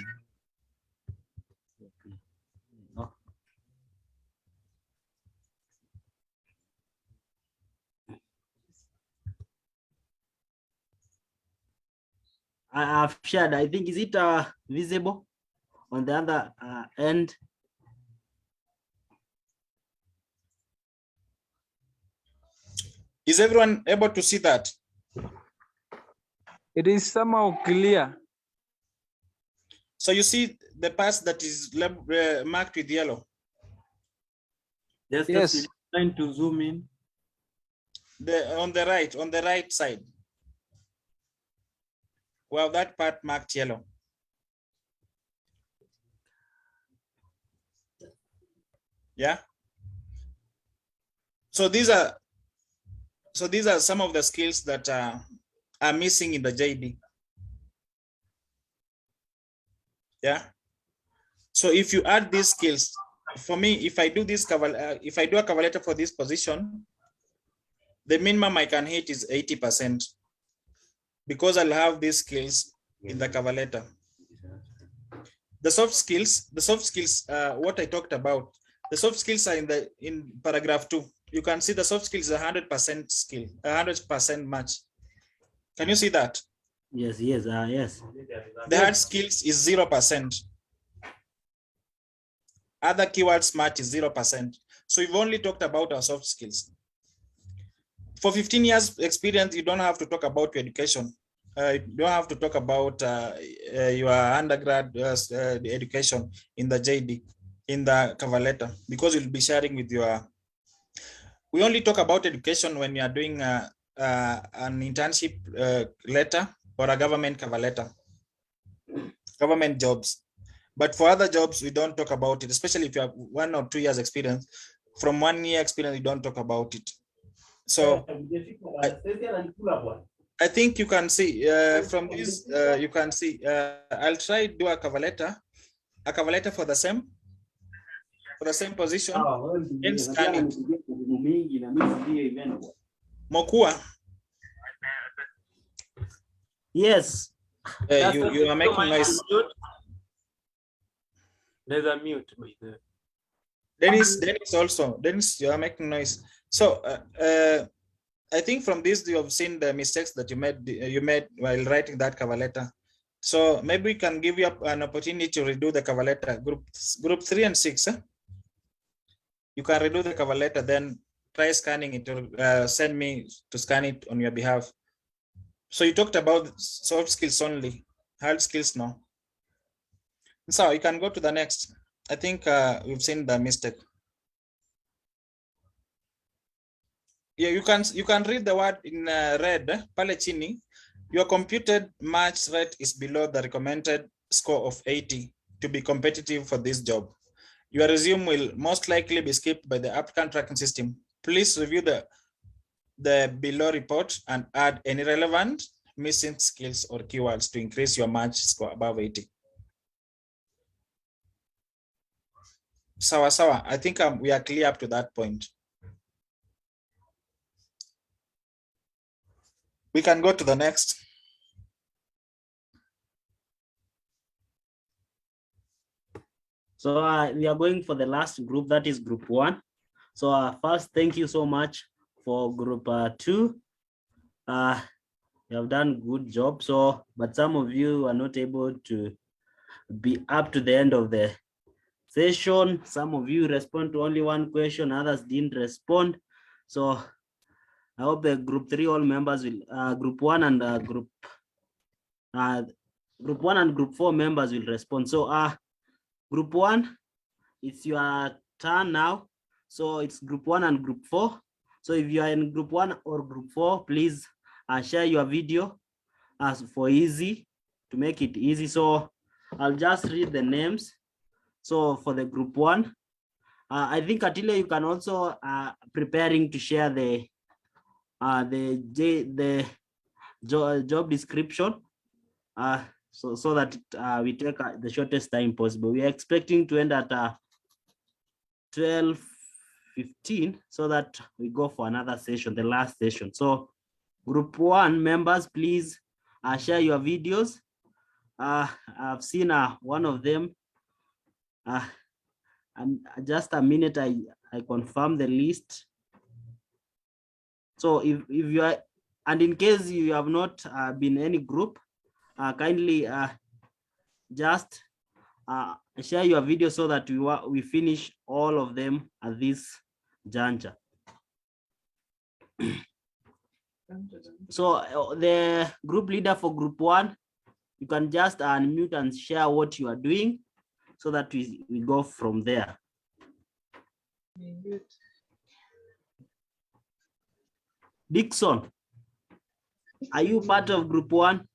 No. I've shared. I think, is it visible on the other end? Is everyone able to see that? It is somehow clear. So you see the parts that is marked with yellow. Yes. Trying to zoom in. On the right side. Well, that part marked yellow. Yeah. So these are some of the skills that are missing in the JD. Yeah. So if you add these skills, for me, if I do a cover letter for this position, the minimum I can hit is 80%, because I'll have these skills in the cover letter. The soft skills, what I talked about, the soft skills are in paragraph 2. You can see the soft skills is 100% skill, 100% match. Can you see that? Yes. The hard skills is 0%. Other keywords match is 0%. So we've only talked about our soft skills. For 15 years experience, you don't have to talk about your education. You don't have to talk about your undergrad education in the JD, in the cover letter, because you'll be sharing with your. We only talk about education when you are doing an internship letter or a government cover letter, government jobs. But for other jobs, we don't talk about it, especially if you have 1 or 2 years experience. from 1 year experience, you don't talk about it. So I think you can see from this, you can see, I'll try do a cover letter for the same position and scan it. Mokua. Yes. You are making noise. There's a mute by the Dennis also. Dennis, you are making noise. So I think from this you have seen the mistakes that you made while writing that cover letter. So maybe we can give you an opportunity to redo the cover letter. Group 3 and 6. You can redo the cover letter, then try scanning it or send me to scan it on your behalf. So you talked about soft skills only, hard skills no. So you can go to the next. I think we've seen the mistake. Yeah, you can read the word in red, pale chini. Your computed match rate is below the recommended score of 80 to be competitive for this job. Your resume will most likely be skipped by the applicant tracking system. Please review the below report and add any relevant missing skills or keywords to increase your match score above 80. Sawa, I think we are clear up to that point. We can go to the next. So we are going for the last group, that is group 1. So first, thank you so much for group 2. You have done good job. So, but some of you are not able to be up to the end of the session. Some of you respond to only one question, others didn't respond. So I hope the group 3 all members will group 1 and group 1 and group 4 members will respond. So group 1, it's your turn now. So it's group 1 and group 4. So if you are in group 1 or group 4, please share your video as for easy, to make it easy. So I'll just read the names. So for the group 1, I think Atile, you can also preparing to share the job description, so that we take the shortest time possible. We are expecting to end at 12:15, so that we go for another session, the last session. So group 1 members, please share your videos. I've seen one of them. And just a minute, I confirm the list. So if you are, and in case you have not been any group, kindly just share your video so that we finish all of them at this juncture. So the group leader for group 1, you can just unmute and share what you are doing, so that we go from there. Dixon, are you part of group 1?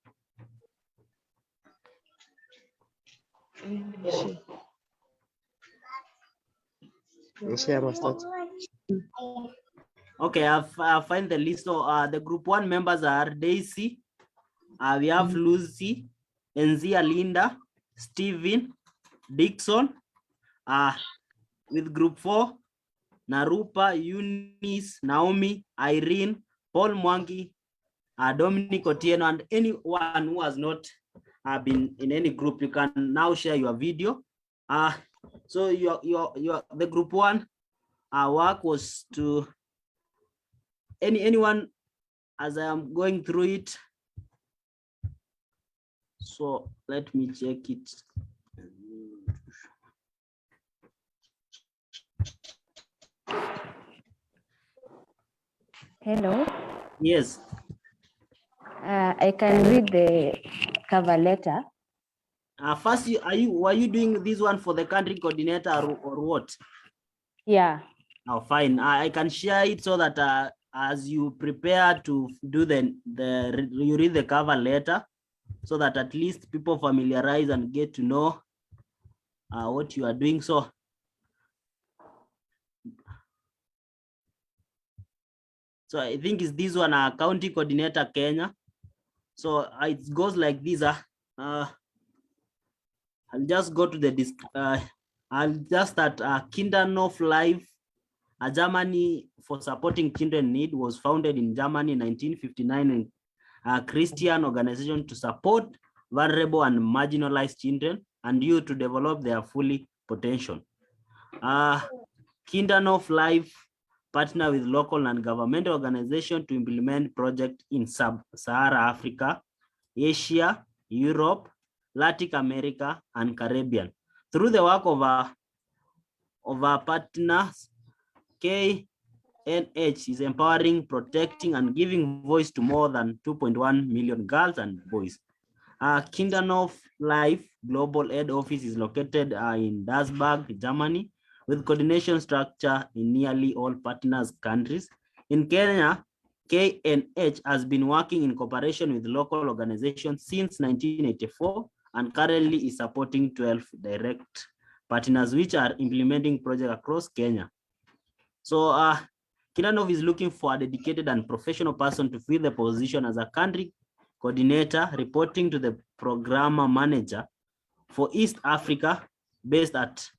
Okay, I'll find the list. So the group 1 members are Daisy, we have Lucy, Enzia, Linda, Steven, Dixon. With group 4, Narupa, Eunice, Naomi, Irene, Paul Mwangi, Dominic Otieno, and anyone who has not been in any group, you can now share your video. So the group 1 work was to anyone, as I am going through it. So let me check it. Hello. Yes. I can read the cover letter. First, were you doing this one for the country coordinator or what? Yeah. Oh, fine. I can share it so that as you prepare to do you read the cover letter, so that at least people familiarize and get to know what you are doing. So So I think is this one a county coordinator Kenya. So it goes like this. I'll just go to the I'll just start Kindern of Life, Germany for supporting children in need, was founded in Germany in 1959 and a Christian organization to support vulnerable and marginalized children and youth to develop their fully potential. Kindern of Life partner with local and governmental organizations to implement projects in Sub-Saharan Africa, Asia, Europe, Latin America, and Caribbean. Through the work of our partners, KNH is empowering, protecting, and giving voice to more than 2.1 million girls and boys. Kindern of Life Global Head Office is located in Duisburg, Germany, with coordination structure in nearly all partners countries. In Kenya, KNH has been working in cooperation with local organizations since 1984 and currently is supporting 12 direct partners which are implementing projects across Kenya. So Kindern is looking for a dedicated and professional person to fill the position as a country coordinator, reporting to the program manager for East Africa, based at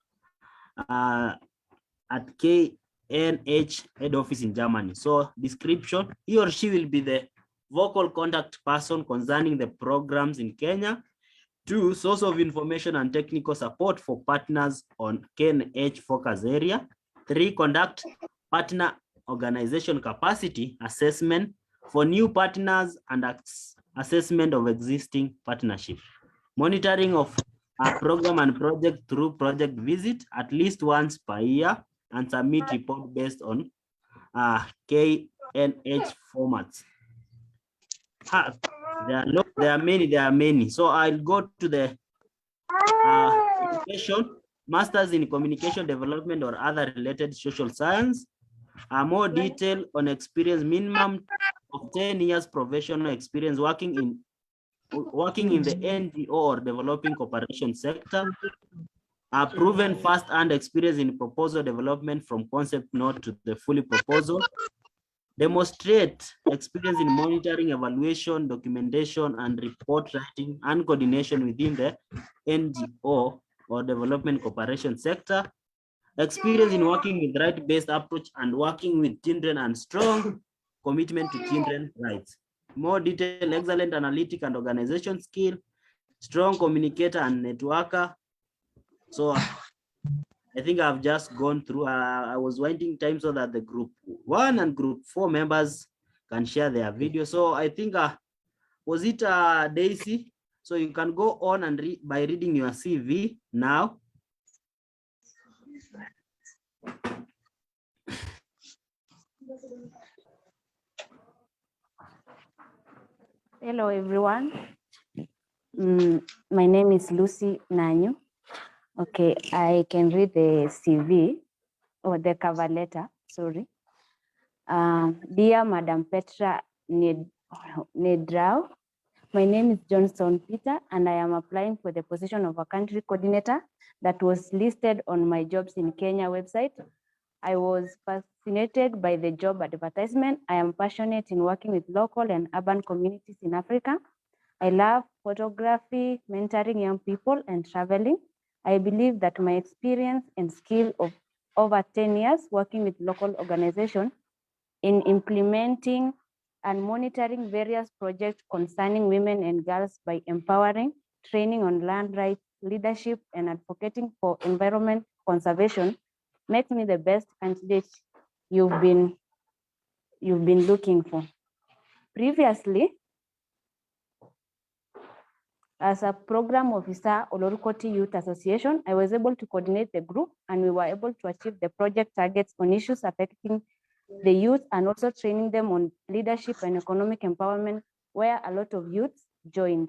KNH head office in Germany. So description, he or she will be the vocal contact person concerning the programs in Kenya. 2, source of information and technical support for partners on KNH focus area. 3, conduct partner organization capacity assessment for new partners and assessment of existing partnership. Monitoring of a program and project through project visit at least once per year and submit report based on KNH formats. There are many. So I'll go to the education, masters in communication development or other related social science. More detail on experience, minimum of 10 years professional experience working in the NGO or developing cooperation sector. Proven first-hand experience in proposal development from concept note to the fully proposal. Demonstrate experience in monitoring, evaluation, documentation, and report writing and coordination within the NGO or development cooperation sector. Experience in working with right-based approach and working with children and strong commitment to children's rights. More detailed, excellent analytic and organization skill, strong communicator and networker. So I think I've just gone through, I was winding time so that the group 1 and group 4 members can share their video. So I think, was it Daisy? So you can go on and read by reading your CV now. Hello, everyone. My name is Lucy Nanyu. Okay, I can read the CV or the cover letter, sorry. Dear Madam Petra Nedrau, my name is Johnson Peter, and I am applying for the position of a country coordinator that was listed on my Jobs in Kenya website. I was fascinated by the job advertisement. I am passionate in working with local and urban communities in Africa. I love photography, mentoring young people, and traveling. I believe that my experience and skill of over 10 years working with local organizations in implementing and monitoring various projects concerning women and girls by empowering, training on land rights, leadership, and advocating for environment conservation makes me the best candidate you've been looking for. Previously, as a program officer, Olorukoti Youth Association, I was able to coordinate the group and we were able to achieve the project targets on issues affecting the youth and also training them on leadership and economic empowerment where a lot of youths joined.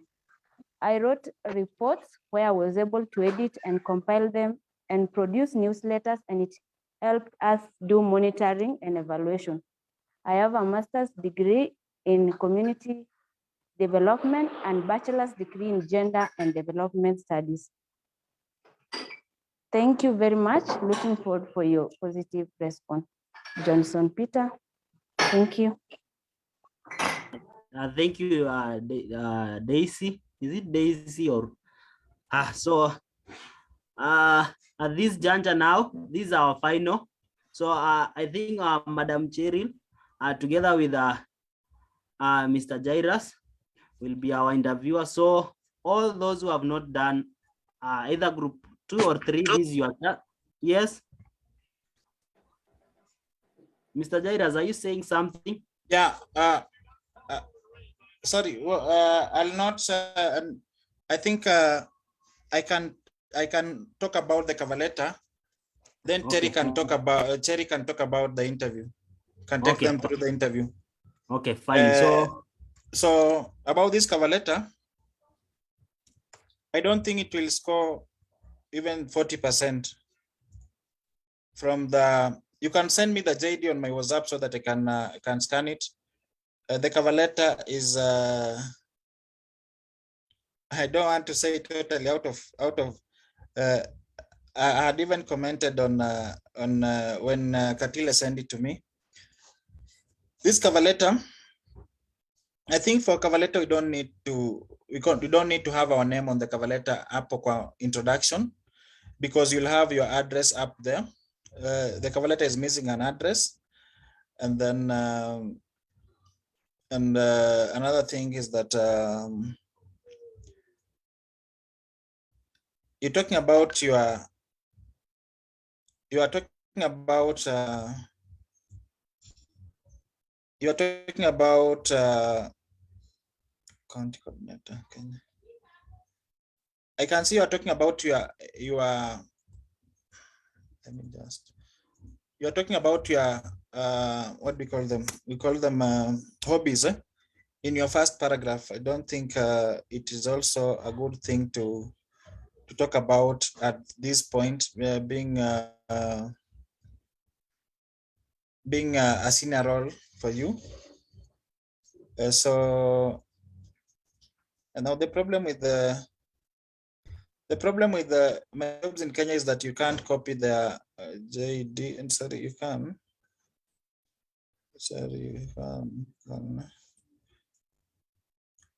I wrote reports where I was able to edit and compile them and produce newsletters, and it helped us do monitoring and evaluation. I have a master's degree in community development and bachelor's degree in gender and development studies. Thank you very much. Looking forward for your positive response. Johnson Peter. Thank you. Thank you, Daisy. Is it Daisy or so? At this juncture now, this is our final. So I think Madam Cheryl, together with Mr. Jairus, will be our interviewer. So all those who have not done either group 2 or 3, this is your yes. Mr. Jairus, are you saying something? Yeah. Sorry. I'll not. I think I can talk about the cover letter. Then Terry can talk about the interview. Can take them through the interview. Okay, fine. So about this cover letter, I don't think it will score even 40% from the. You can send me the JD on my WhatsApp so that I can scan it. The cover letter is. I don't want to say totally out of. I had even commented on when Katila sent it to me. This cover letter, I think for cover letter we don't need to have our name on the cover letter up for introduction, because you'll have your address up there. The cover letter is missing an address, and then another thing is that you're talking about county coordinator. I can see you are talking about your let me just, you're talking about your what do we call them? We call them hobbies in your first paragraph. I don't think it is also a good thing to talk about at this point, being a senior role for you. So, and now the problem with my jobs in Kenya is that you can't copy the JD. And sorry, you can. Sorry, you can.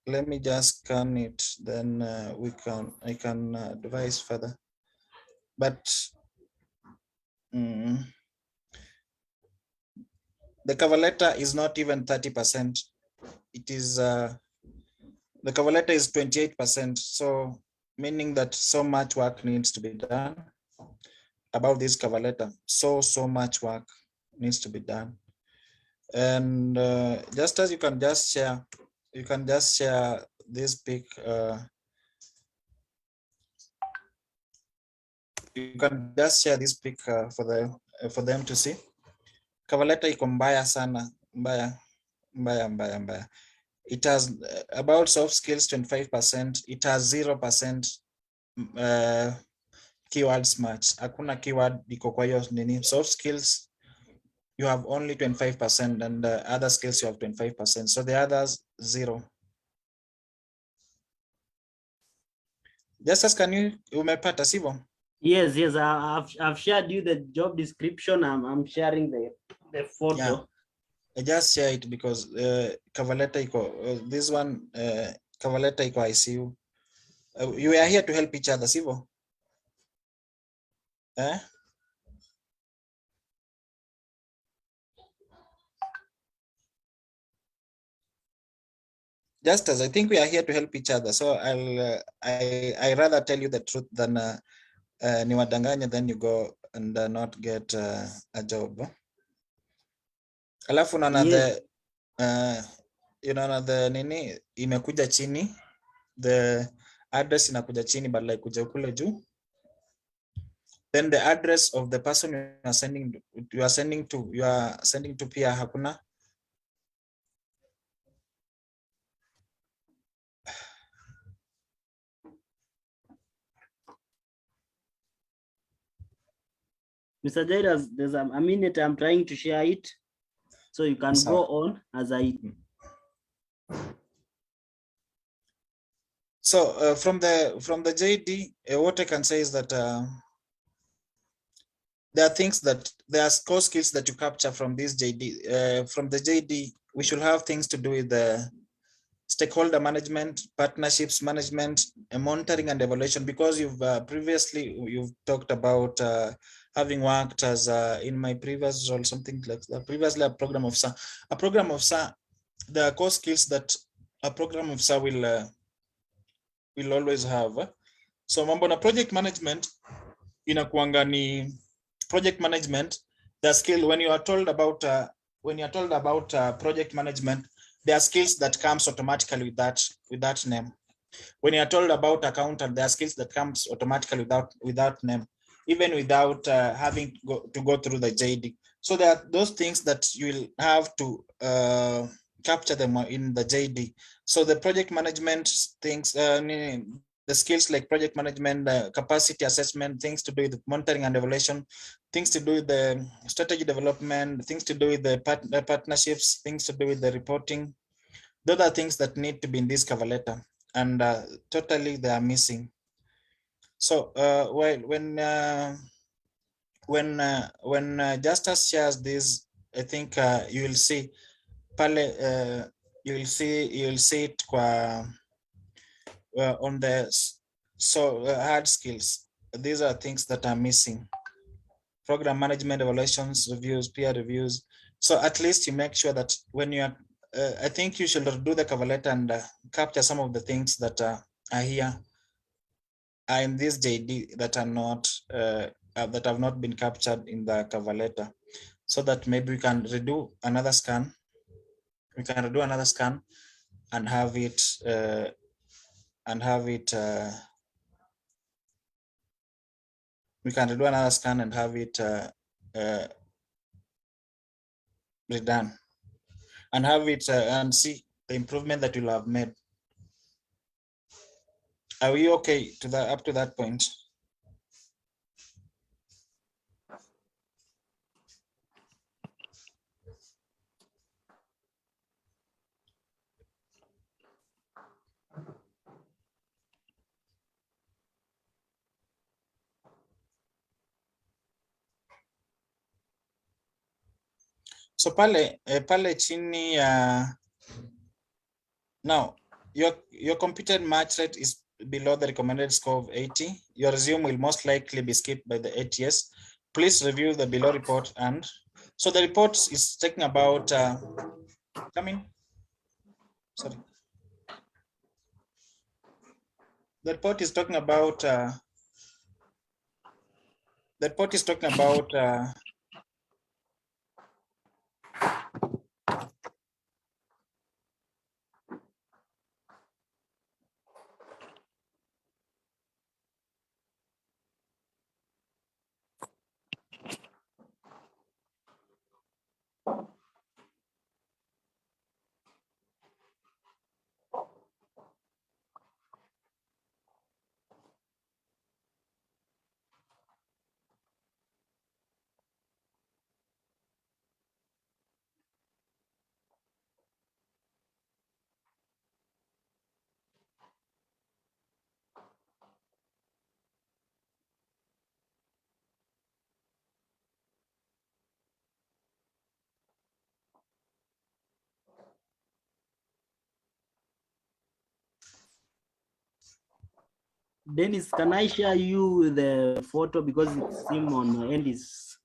Let me just scan it. Then I can advise further. But the cover letter is not even 30%. It is the cover letter is 28%. So meaning that so much work needs to be done about this cover letter. So much work needs to be done. And just as you can just share this pic. You can just share this pic for them to see. Cover letter iko mbaya sana, mbaya. It has about soft skills 25%. It has 0% keywords match. Hakuna keyword iko kwa hiyo nini. Soft skills you have only 25%, and other skills you have 25%. So the others 0. Just as can you umepata sivyo? Yes, I've shared you the job description. I'm sharing the photo. Yeah. I just share it because cover letter iko this one cover letter iko ICU. You are here to help each other, sivyo? Just as I think we are here to help each other. So I rather tell you the truth than niwadanganya, then you go and not get a job. Alafu unaona the nini imekuja chini, the address inakuja chini badala ikuja kule juu. Then the address of the person you are sending to pia hakuna. Mr. Jairus, there's a minute I'm trying to share it, so you can go on as I. So from the JD, what I can say is that there are things that there are core skills that you capture from this JD. From the JD, we should have things to do with the stakeholder management, partnerships management, monitoring and evaluation, because you've previously you've talked about having worked as in my previous role, something like that, previously a program officer. A program officer, the core skills that a program officer will always have. So mambo na project management inakuanga ni project management, the skill when you are told about project management, there are skills that comes automatically with that name. When you are told about accountant, there are skills that comes automatically without name, even without having to go through the JD. So there are those things that you will have to capture them in the JD. So the project management things, the skills like project management, capacity assessment, things to do with monitoring and evaluation, things to do with the strategy development, things to do with the partnerships, things to do with the reporting. Those are things that need to be in this cover letter, and totally they are missing. So when Justice shares this, I think you will see pale, you will see it qua on the hard skills. These are things that are missing. Program management, evaluations, reviews, peer reviews. So at least you make sure that when you are, I think you should do the cover letter and capture some of the things that are here are in this JD that are not that have not been captured in the cover letter, so that maybe we can redo another scan. We can redo another scan and have it we can redo another scan and have it redone, and have it and see the improvement that you'll have made. Are we okay to that, up to that point? So pale chini now your computed match rate is below the recommended score of 80. Your resume will most likely be skipped by the ATS. Please review the below report. And so the report is talking about sorry. The report is talking about Dennis, can I share you the photo because it's him on my end is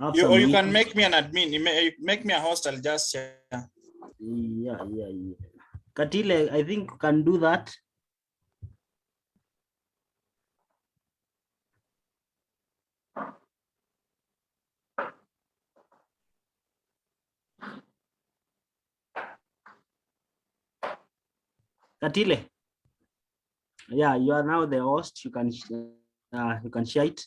or you can make me an admin. You make me a host. I'll just share. Yeah. Katile, I think you can do that. Katile. Yeah, you are now the host. You can share it.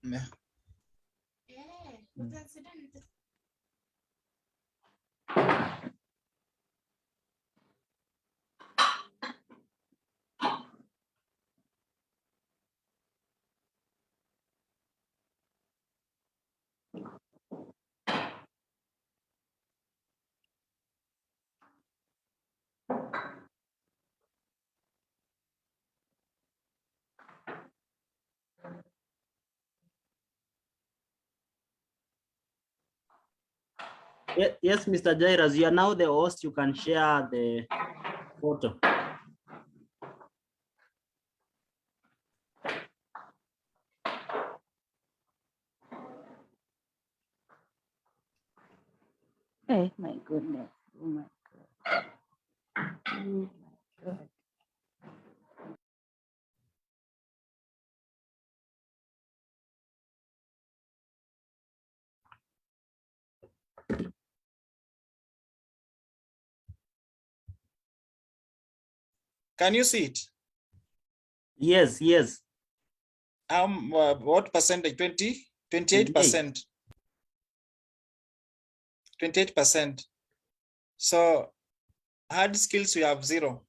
Yeah. Yes, Mr. Jairus, you are now the host. You can share the photo. Hey, my goodness. Oh my God. Oh my God. Can you see it? Yes, yes. What percentage? 28%. 28%. So hard skills we have 0.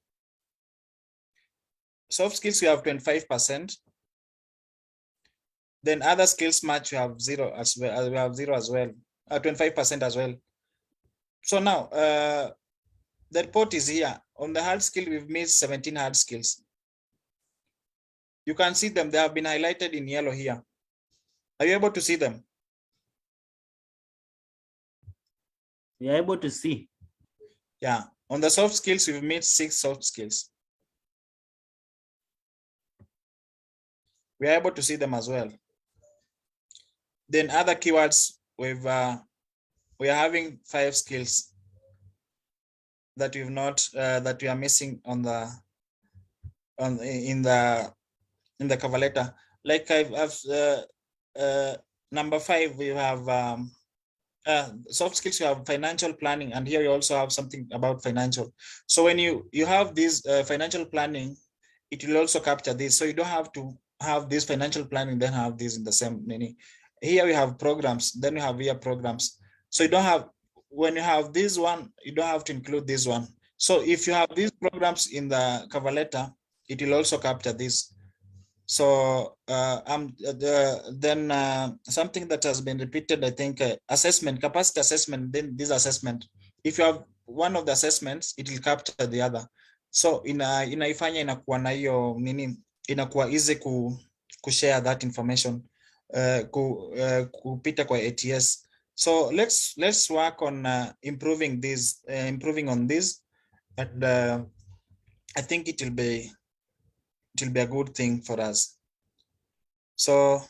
Soft skills we have 25%. Then other skills match we have 0 as well. We have 0 as well. 25% as well. So now the report is here. On the hard skill, we've made 17 hard skills. You can see them. They have been highlighted in yellow here. Are you able to see them? We are able to see. Yeah. On the soft skills, we've made 6 soft skills. We are able to see them as well. Then other keywords, we are having 5 skills that we've not that we are missing on the in the cover letter. Like I've number 5, we have soft skills. You have financial planning, and here you also have something about financial. So when you have this financial planning, it will also capture this. So you don't have to have this financial planning then have this in the same meaning. Here we have programs, then we have here programs. So you don't have, when you have this one, you don't have to include this one. So if you have these programs in the cover letter, it will also capture this. So then something that has been repeated, I think, assessment, capacity assessment, then this assessment. If you have one of the assessments, it will capture the other. So inaifanya inakuwa na hiyo nini, inakuwa easy kushare that information kupita kwa ATS. So let's work on improving this, improving on this, and I think it will be a good thing for us. So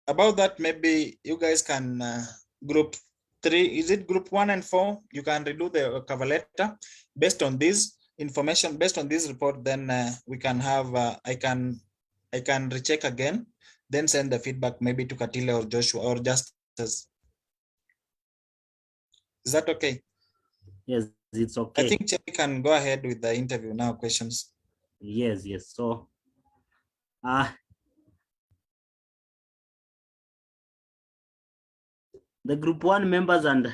about that, maybe you guys can group 3, is it group 1 and 4? You can redo the cover letter based on this information, based on this report. Then we can have I can recheck again, then send the feedback maybe to Katila or Joshua or Justice. Is that okay? Yes, it's okay. I think we can go ahead with the interview now. Questions? Yes. So the group 1 members and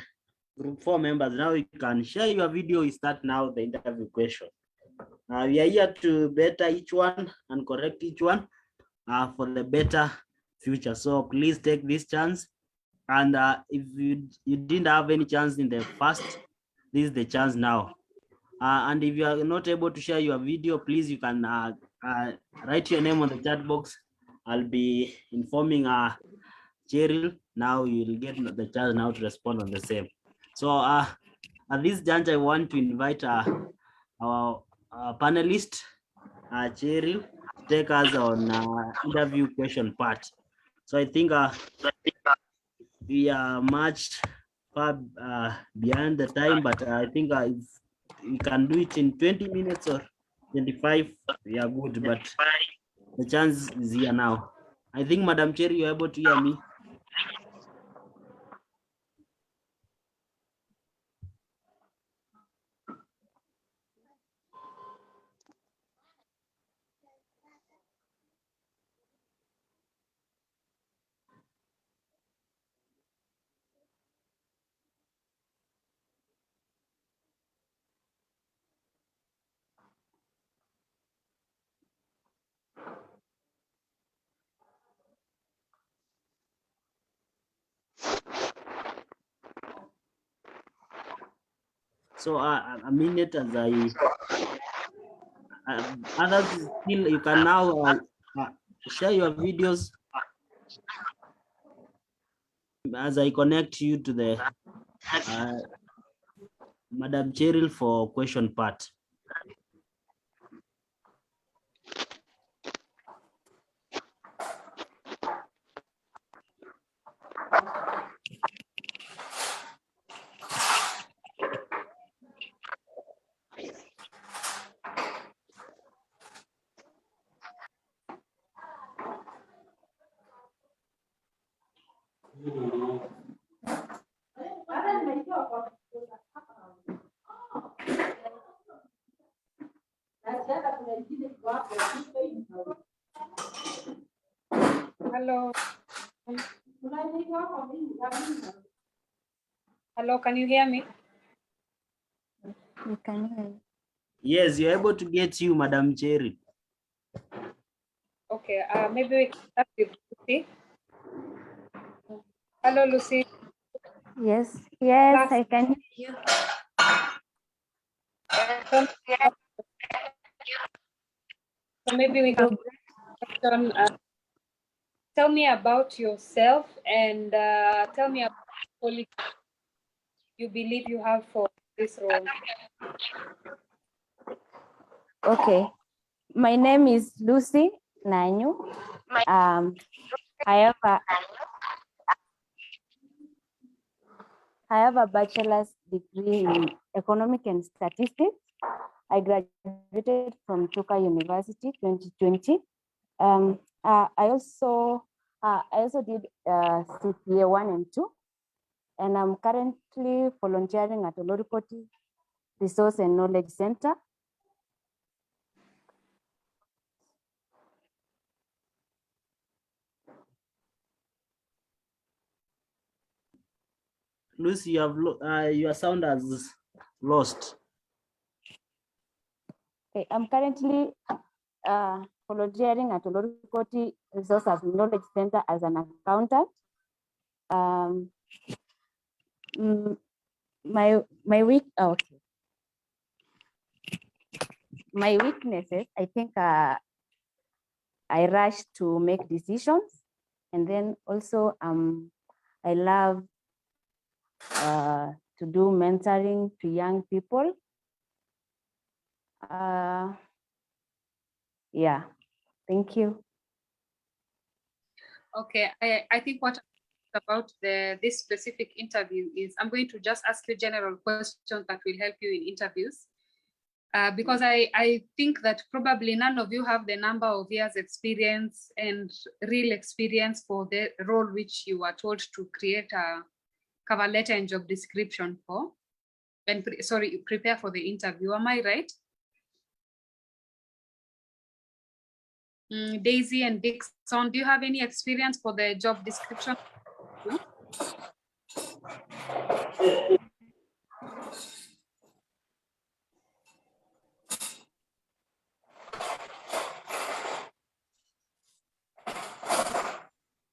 group 4 members, now you can share your video. We start now the interview question. We are here to better each one and correct each one for the better future. So please take this chance. And if you didn't have any chance in the past, this is the chance now. And if you are not able to share your video, please, you can write your name on the chat box. I'll be informing Cheryl. Now you'll get the chance now to respond on the same. So at this juncture, I want to invite our panelist, Cheryl, to take us on interview question part. So I think we are much far behind the time, but I think if we can do it in 20 minutes or 25, we are good, but the chance is here now. I think, Madam Chair, you're able to hear me. So a minute as others still, you can now share your videos as I connect you to the Madam Cheryl for question part. Hello. Hello, can you hear me? We can hear you. Yes, you're able to get you, Madam Cheryl. Okay, maybe we can start with Lucy. Hello, Lucy. Yes, yes, Class. I can hear you. So maybe we can question, tell me about yourself and tell me about the quality you believe you have for this role. Okay, my name is Lucy Nanyu. I have a bachelor's degree in economic and statistics. I graduated from Chuka University 2020. I also did CPA 1 and 2, and I'm currently volunteering at Olorikoti Resource and Knowledge Center. Lucy, you have your sound has lost. Okay, I'm currently volunteering at Olorikoti Resource and Knowledge Center as an accountant. My weaknesses, I think I rush to make decisions, and then also I love to do mentoring to young people. Yeah, thank you. Okay, I think what about this specific interview is I'm going to just ask you general questions that will help you in interviews. Because I think that probably none of you have the number of years experience and real experience for the role which you are told to create a cover letter and job description for, and prepare for the interview. Am I right? Daisy and Dixon, do you have any experience for the job description?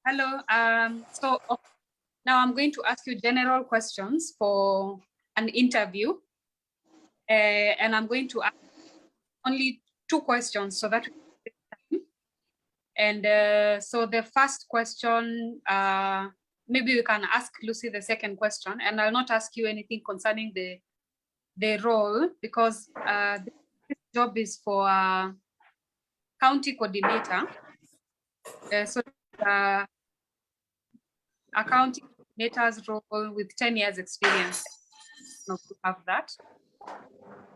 Hello. So now I'm going to ask you general questions for an interview, and I'm going to ask only 2 questions so that. And so the first question, maybe we can ask Lucy the second question, and I'll not ask you anything concerning the role, because this job is for a county coordinator. So a county coordinator's role with 10 years experience, not to have that.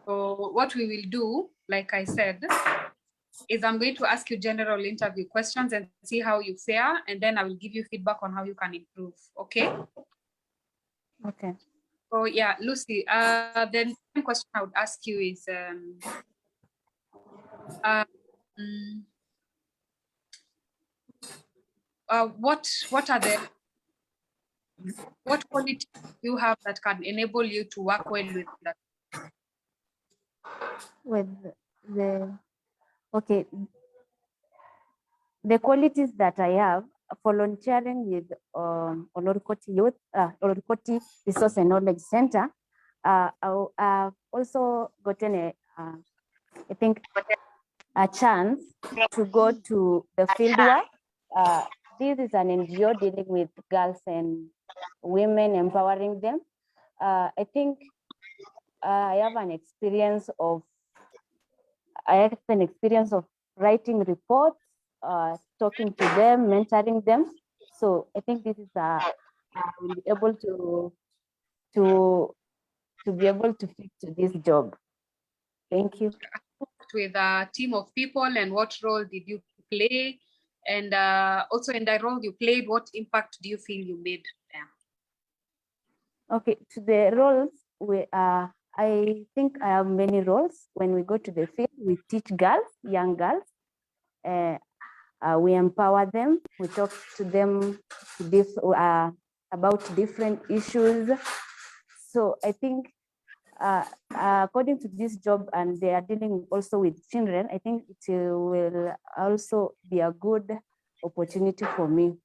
So what we will do, like I said, is I'm going to ask you general interview questions and see how you fare, and then I will give you feedback on how you can improve. Okay? Okay. So yeah, Lucy, the second question I would ask you is, what qualities do you have that can enable you to work well with that? The qualities that I have, volunteering with Olorikoti Resource and Knowledge Center, I've also gotten I think a chance to go to the fieldwork. This is an NGO dealing with girls and women, empowering them. I think I have an experience of writing reports, talking to them, mentoring them. So I think this is I will be able to be able to fit to this job. Thank you. With a team of people, and what role did you play? And also in the role you played, what impact do you feel you made there? Okay, to the roles, I think I have many roles. When we go to the field, we teach girls, young girls. We empower them. We talk to them about different issues. So I think according to this job, and they are dealing also with children, I think it will also be a good opportunity for me.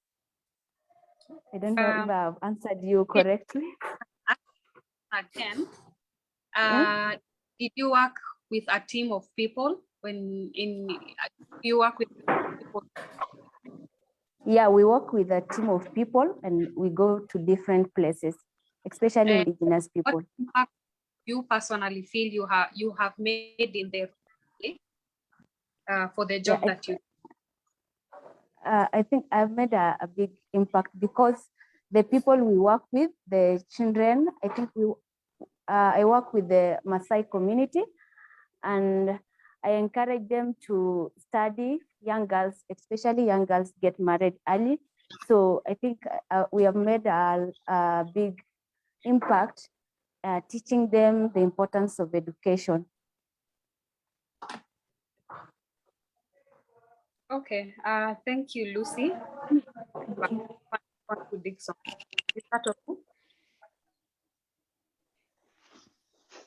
I don't know if I've answered you correctly. Again, did you work with a team of people you work with people? Yeah, we work with a team of people and we go to different places, especially indigenous people. What impact you personally feel you have made in the for the job that you? I think I've made a big impact because the people we work with, the children, I think I work with the Maasai community, and I encourage them to study. Young girls, especially young girls, get married early. So I think we have made a big impact teaching them the importance of education. Okay, thank you, Lucy.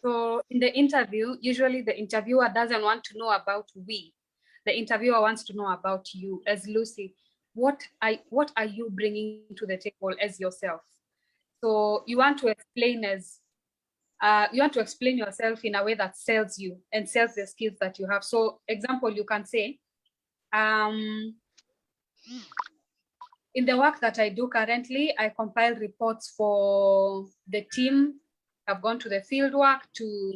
So in the interview, usually the interviewer doesn't want to know about we. The interviewer wants to know about you as Lucy. What are you bringing to the table as yourself? So you want to explain yourself in a way that sells you and sells the skills that you have. So example, you can say, in the work that I do currently, I compile reports for the team. I've gone to the field work to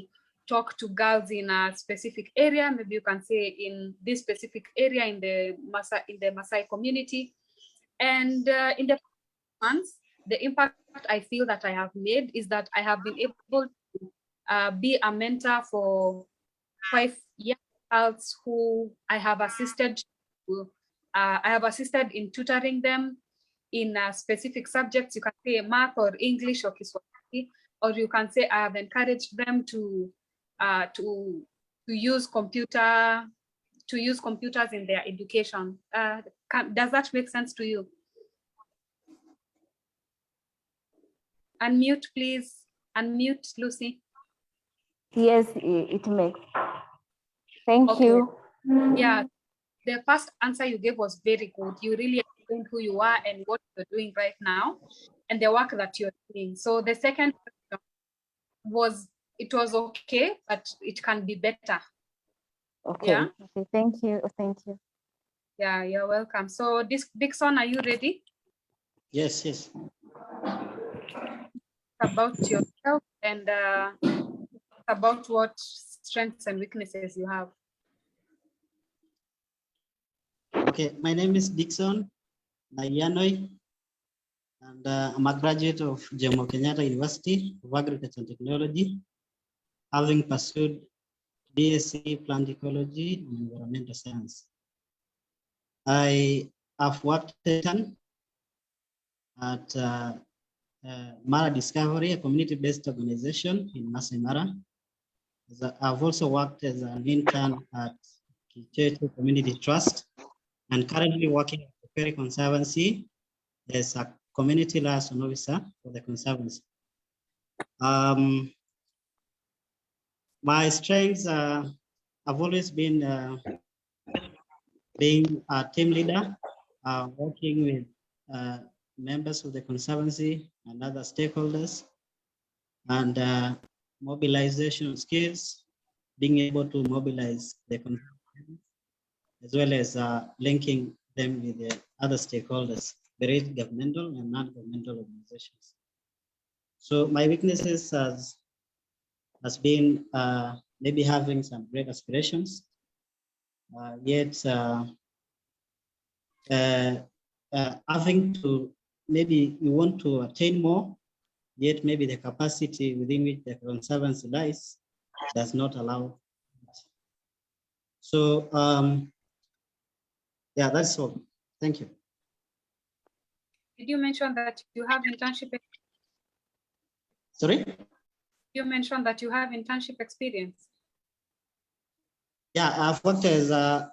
talk to girls in a specific area. Maybe you can say in this specific area in the Maasai community. And in the months, the impact I feel that I have made is that I have been able to be a mentor for 5 young girls who I have assisted in tutoring them in specific subjects. You can say math or English or Kiswahili, or you can say I have encouraged them to use computers in their education. Does that make sense to you? Unmute, please. Unmute, Lucy. Yes, it makes. Thank you. Yeah, the first answer you gave was very good. You really explained who you are and what you're doing right now and the work that you're doing. So the second question was, it was okay, but it can be better. Okay. Yeah. Okay. Thank you. Thank you. Yeah, you're welcome. So Dixon, are you ready? Yes, yes. About yourself and about what strengths and weaknesses you have. Okay, my name is Dixon Nayanoi, and I'm a graduate of Jomo Kenyatta University of Agriculture and Technology, having pursued BSc Plant Ecology and Environmental Science. I have worked at Mara Discovery, a community-based organization in Masai Mara. I've also worked as an intern at Kicheche Community Trust, and currently working at the Perry Conservancy as a community liaison officer for the Conservancy. My strengths have always been being a team leader, working with members of the Conservancy and other stakeholders, and mobilization skills, being able to mobilize the community, as well as linking them with the other stakeholders, various governmental and non-governmental organizations. So my weaknesses has been maybe having some great aspirations, yet having to, maybe you want to attain more, yet maybe the capacity within which the conservancy lies does not allow. So yeah, that's all. Thank you. Did you mention that you have internship? Sorry? You mentioned that you have internship experience. Yeah, I've worked as an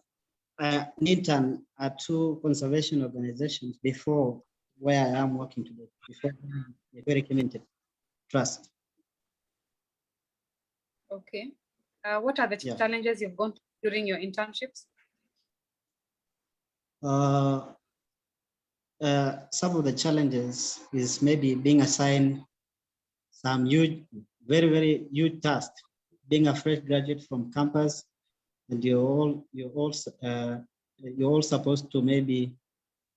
intern at 2 conservation organizations before where I am working today, before the very community trust. Okay. What are the challenges you've gone through during your internships? Some of the challenges is maybe being assigned some huge, very huge task. Being a fresh graduate from campus, and you're all supposed to maybe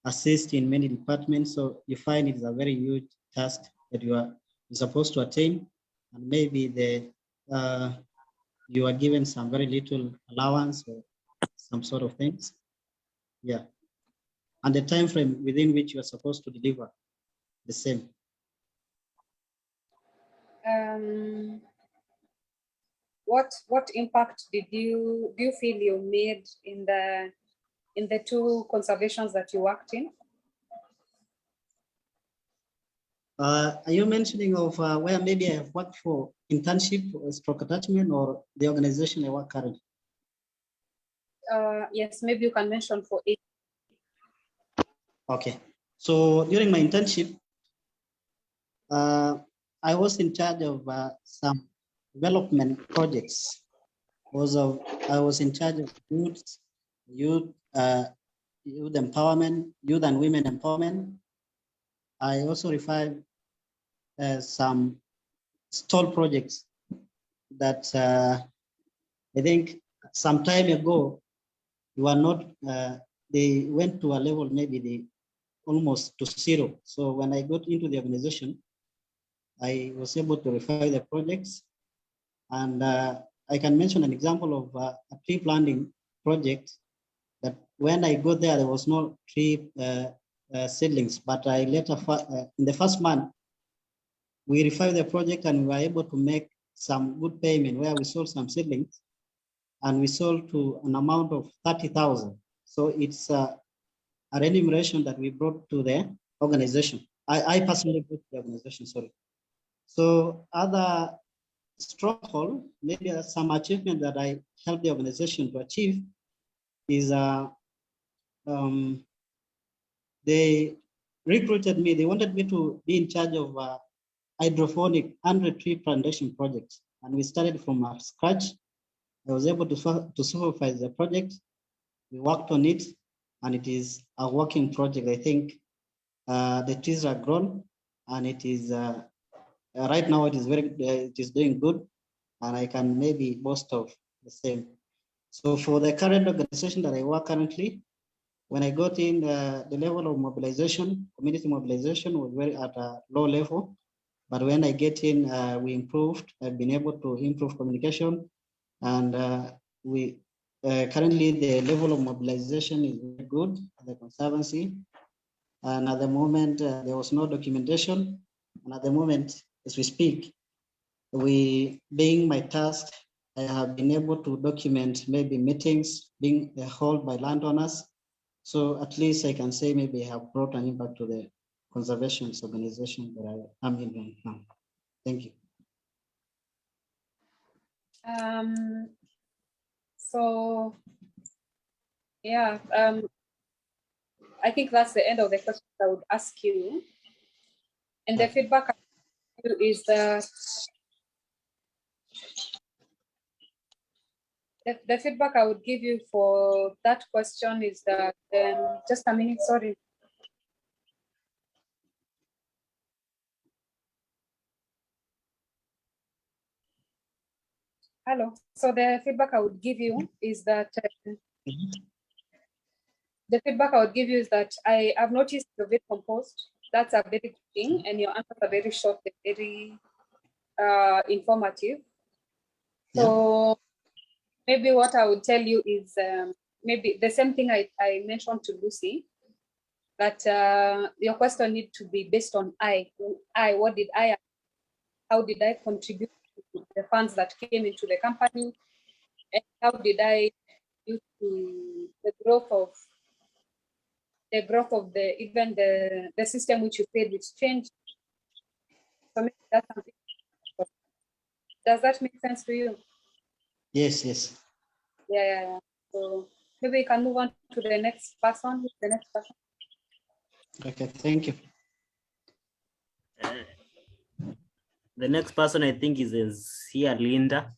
assist in many departments. So you find it's a very huge task that you're supposed to attain, and maybe you are given some very little allowance or some sort of things. Yeah. And the time frame within which you are supposed to deliver the same. What impact do you feel you made in the 2 conservations that you worked in? Are you mentioning of where maybe I have worked for internship or stroke attachment, or the organization I work currently? Yes, maybe you can mention for each. Okay. So during my internship, I was in charge of some development projects. I was in charge of youth empowerment, youth and women empowerment. I also revived some stall projects that I think some time ago they went to a level maybe almost to 0. So when I got into the organization, I was able to revive the projects. And I can mention an example of a tree planting project that when I got there was no tree seedlings, but I later, in the first month, we revived the project and we were able to make some good payment where we sold some seedlings, and we sold to an amount of 30,000. So it's a remuneration that we brought to the organization. I personally brought to the organization, sorry. So other struggle, maybe some achievement that I helped the organization to achieve is they recruited me. They wanted me to be in charge of hydroponic 100 tree plantation projects. And we started from scratch. I was able to supervise the project. We worked on it, and it is a working project. I think the trees are grown, and it is right now it is doing good, and I can maybe boast of the same. So for the current organization that I work currently, when I got in, the level of mobilization, community mobilization was very at a low level. But when I get in, we improved. I've been able to improve communication, and we currently the level of mobilization is very good at the conservancy. And at the moment, there was no documentation. And at the moment, as we speak, being my task, I have been able to document maybe meetings being held by landowners. So at least I can say maybe I have brought an impact to the conservation organization that I am in right now. Thank you. So yeah, I think that's the end of the questions I would ask you. And the feedback I give you is that the feedback I would give you for that question is that, just a minute, sorry. Hello. So the feedback I would give you is that I have noticed you're very composed. That's a very good thing, and your answers are very short and very informative. So maybe what I would tell you is maybe the same thing I mentioned to Lucy, that your question need to be based on what did I, how did I contribute to the funds that came into the company, and how did I contribute to the growth of the system which you paid, which changed. So maybe that's something. Does that make sense to you? Yes, yes. Yeah. So maybe we can move on to the next person. The next person. Okay, thank you. The next person I think is here, Linda.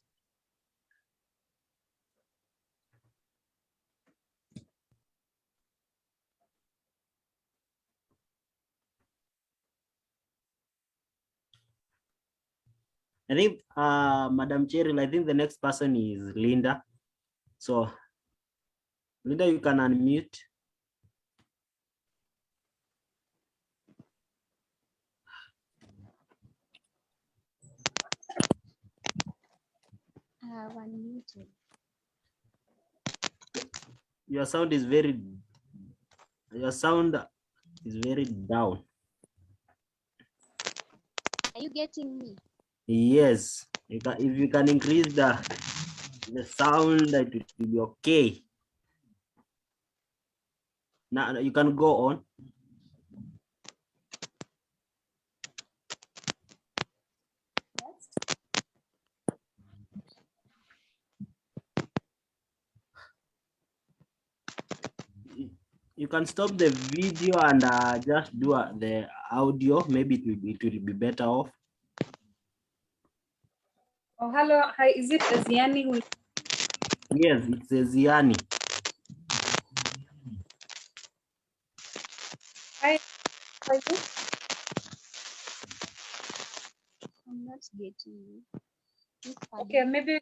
I think, Madam Cheryl, I think the next person is Linda. So, Linda, you can unmute. Unmuted. Your sound is very down. Are you getting me? Yes, if you can increase the sound, it will be okay. Now you can go on. You can stop the video and just do the audio. Maybe it will be better off. Oh, hello. Hi, is it Ziani? Yes, it's a Ziani. Hi, how are you? I'm not getting you. Okay, maybe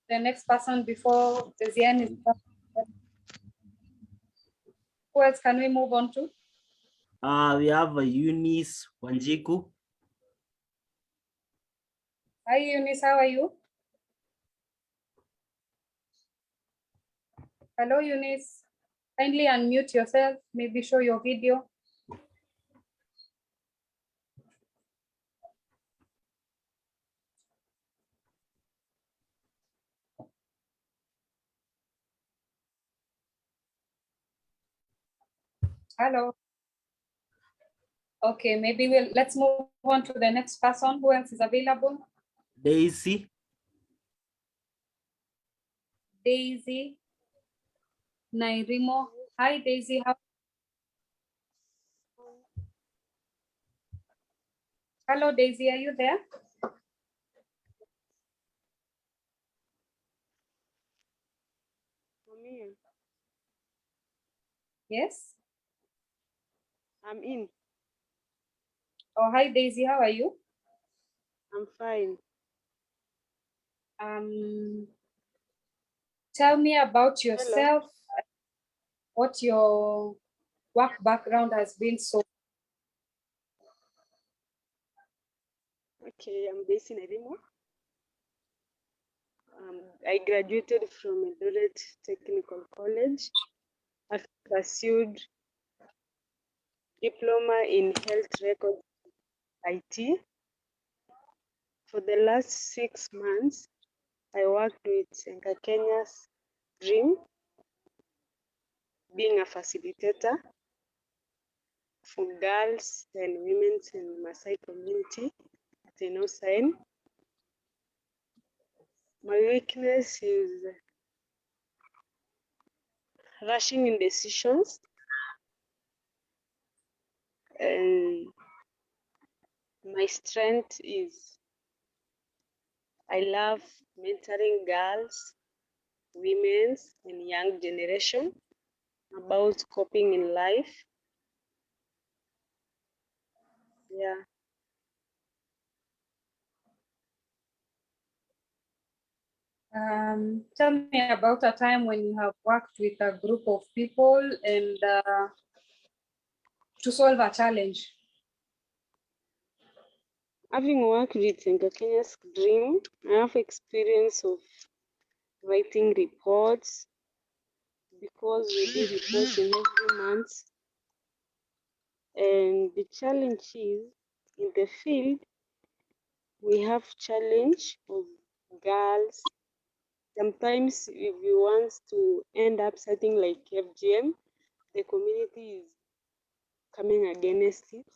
the next person before the Ziani. Who else can we move on to? We have Eunice Wanjiku. Hi, Eunice, how are you? Hello, Eunice. Kindly unmute yourself, maybe show your video. Hello. Okay, maybe let's move on to the next person. Who else is available? Daisy. Daisy Nairimo. Hi, Daisy. Hello, Daisy. Are you there? I'm in. Yes. I'm in. Oh, hi, Daisy. How are you? I'm fine. Tell me about yourself. What your work background has been so. Okay, I'm based in Edinburgh. I graduated from Eldoret Technical College. I've pursued diploma in health record IT. For the last 6 months, I worked with Jenga Kenya's Dream, being a facilitator for girls and women in Maasai community at Enosign. My weakness is rushing in decisions, and my strength is I love mentoring girls, women, and young generation about coping in life. Yeah. Tell me about a time when you have worked with a group of people and to solve a challenge. Having worked with Kenya's Dream, I have experience of writing reports because we do reports in every month. And the challenge is in the field, we have challenge of girls. Sometimes if we want to end up something like FGM, the community is coming against it.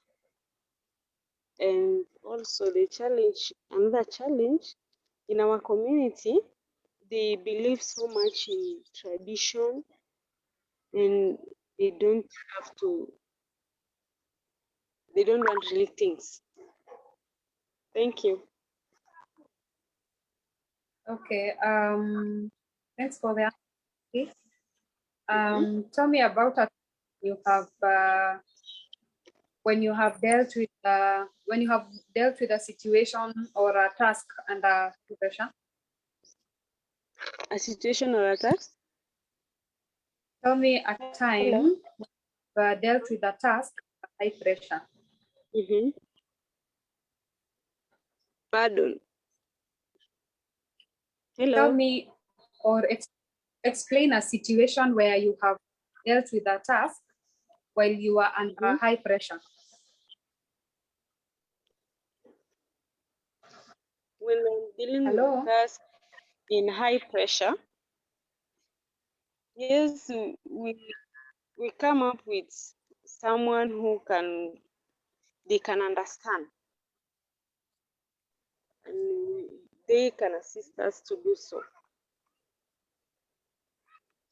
And also the challenge, another challenge in our community, they believe so much in tradition and they don't want real things. Thank you. Okay, thanks for the answer. Tell me about a you have when you have dealt with a situation or a task under pressure. A situation or a task? Tell me a time dealt with a task under high pressure. Pardon. Hello. Tell me or explain a situation where you have dealt with a task while you are under high pressure. When I'm dealing with a task in high pressure, yes, we come up with someone who they can understand. And they can assist us to do so.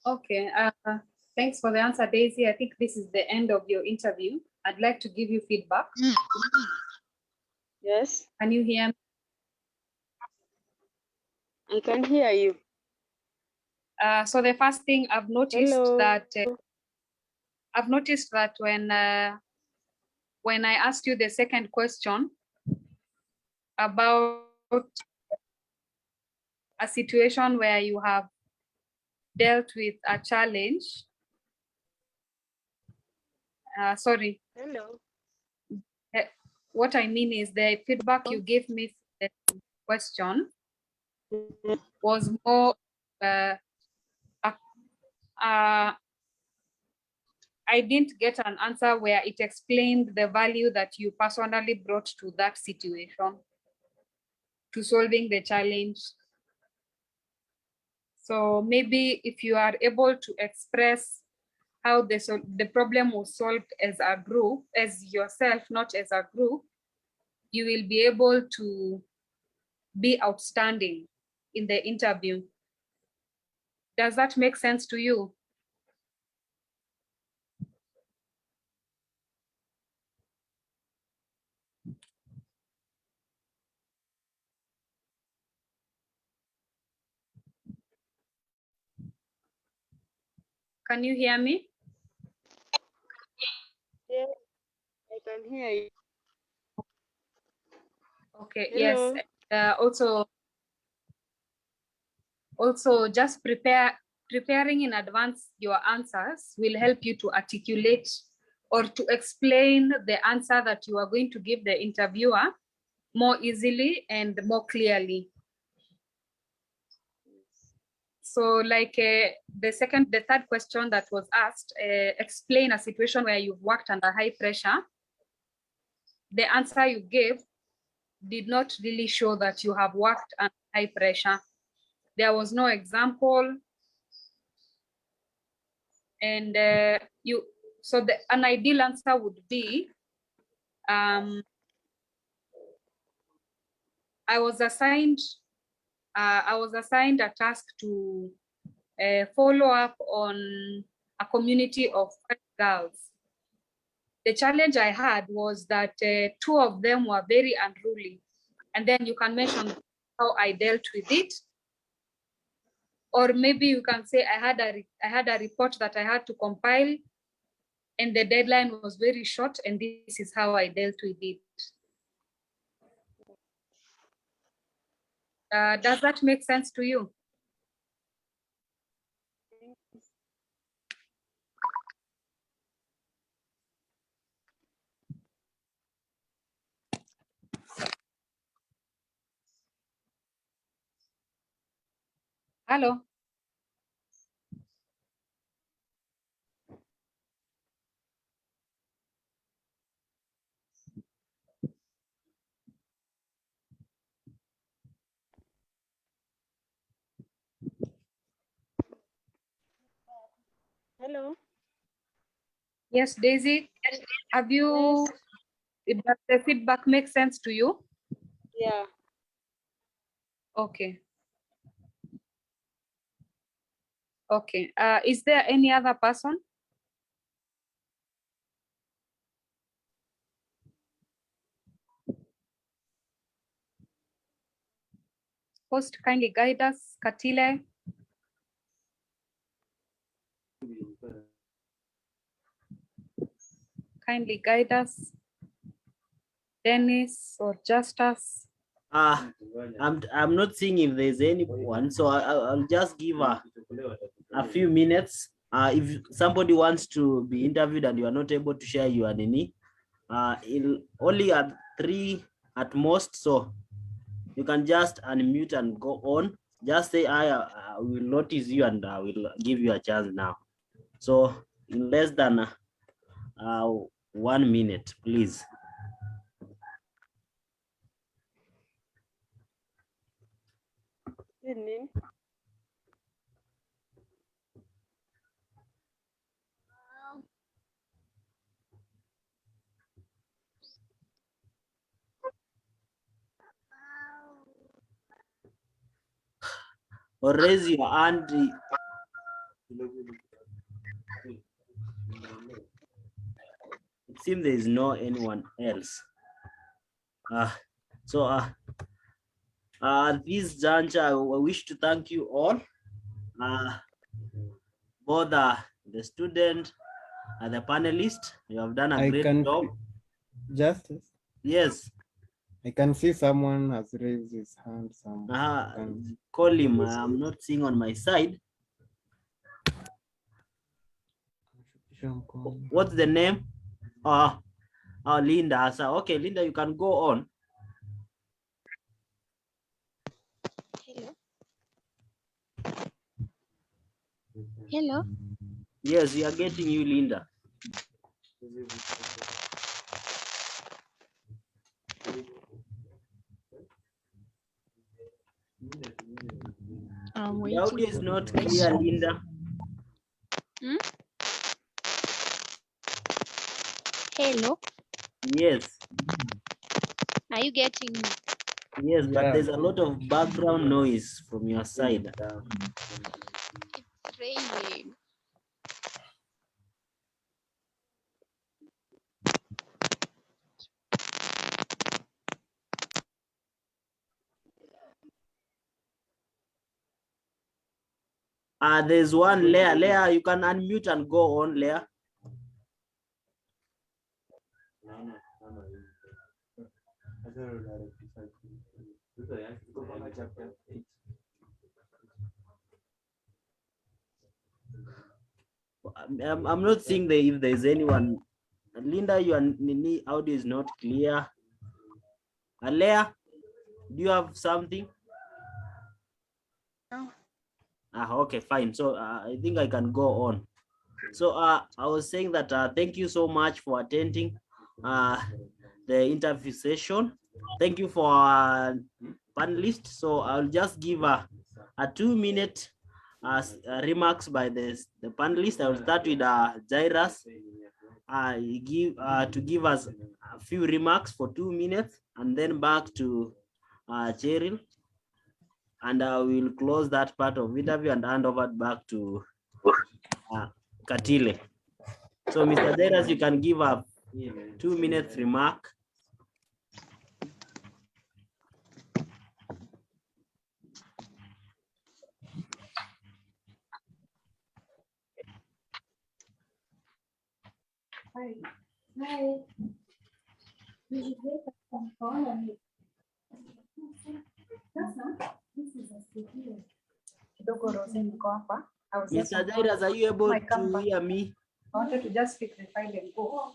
Okay, thanks for the answer, Daisy. I think this is the end of your interview. I'd like to give you feedback. Yes. Can you hear me? I can hear you. So the first thing I've noticed that when I asked you the second question about a situation where you have dealt with a challenge. Sorry. Hello. What I mean is the feedback you gave me for the question was more I didn't get an answer where it explained the value that you personally brought to that situation, to solving the challenge. So maybe if you are able to express how the problem was solved as a group, as yourself, not as a group, you will be able to be outstanding in the interview. Does that make sense to you? Can you hear me? Yeah, I can hear you. Okay, Hello. yes. Also just preparing in advance your answers will help you to articulate or to explain the answer that you are going to give the interviewer more easily and more clearly. So like the third question that was asked, explain a situation where you've worked under high pressure. The answer you gave did not really show that you have worked under high pressure. There was no example. And so an ideal answer would be, I was assigned a task to follow up on a community of 5 girls. The challenge I had was that 2 of them were very unruly. And then you can mention how I dealt with it. Or maybe you can say I had a report that I had to compile and the deadline was very short and this is how I dealt with it. Does that make sense to you? Hello. Hello. Yes, Daisy. Have you? Does the feedback make sense to you? Yeah. Okay. Okay. Is there any other person? Host, kindly guide us. Katile. Kindly guide us. Dennis or Justus. I'm not seeing if there's anyone, so I'll just give a few minutes. If somebody wants to be interviewed and you are not able to share your nini, it'll only at 3 at most, so you can just unmute and go on. Just say I will notice you and I will give you a chance now. So in less than 1 minute, please. Evening. Or raise your hand. It seems there is no anyone else. This juncture, I wish to thank you all, both the student and the panelists. You have done a great job. Justice. Yes. I can see someone has raised his hand. Call him. I'm not seeing on my side. What's the name? Linda. Okay, Linda, you can go on. Hello. Hello. Yes, we are getting you, Linda. The audio is not clear, Linda. Hmm? Hello. Yes. Are you getting me? Yes, but there's a lot of background noise from your side. It's raining. There's one Leah. Leah, you can unmute and go on, Leah. I'm not seeing if there's anyone. Linda, your audio is not clear. Leah, do you have something? No. Okay, fine. So I think I can go on. So I was saying that thank you so much for attending the interview session. Thank you for panelists. So I'll just give a 2-minute remarks by the panelists. I will start with Jairus. To give us a few remarks for 2 minutes, and then back to Cheryl, and I will close that part of interview and hand over back to Katile. So Mr. Jairus, you can give a 2 minutes remark. Hi. Mr. Jairus, are you able to hear me? I wanted to just pick the file and go.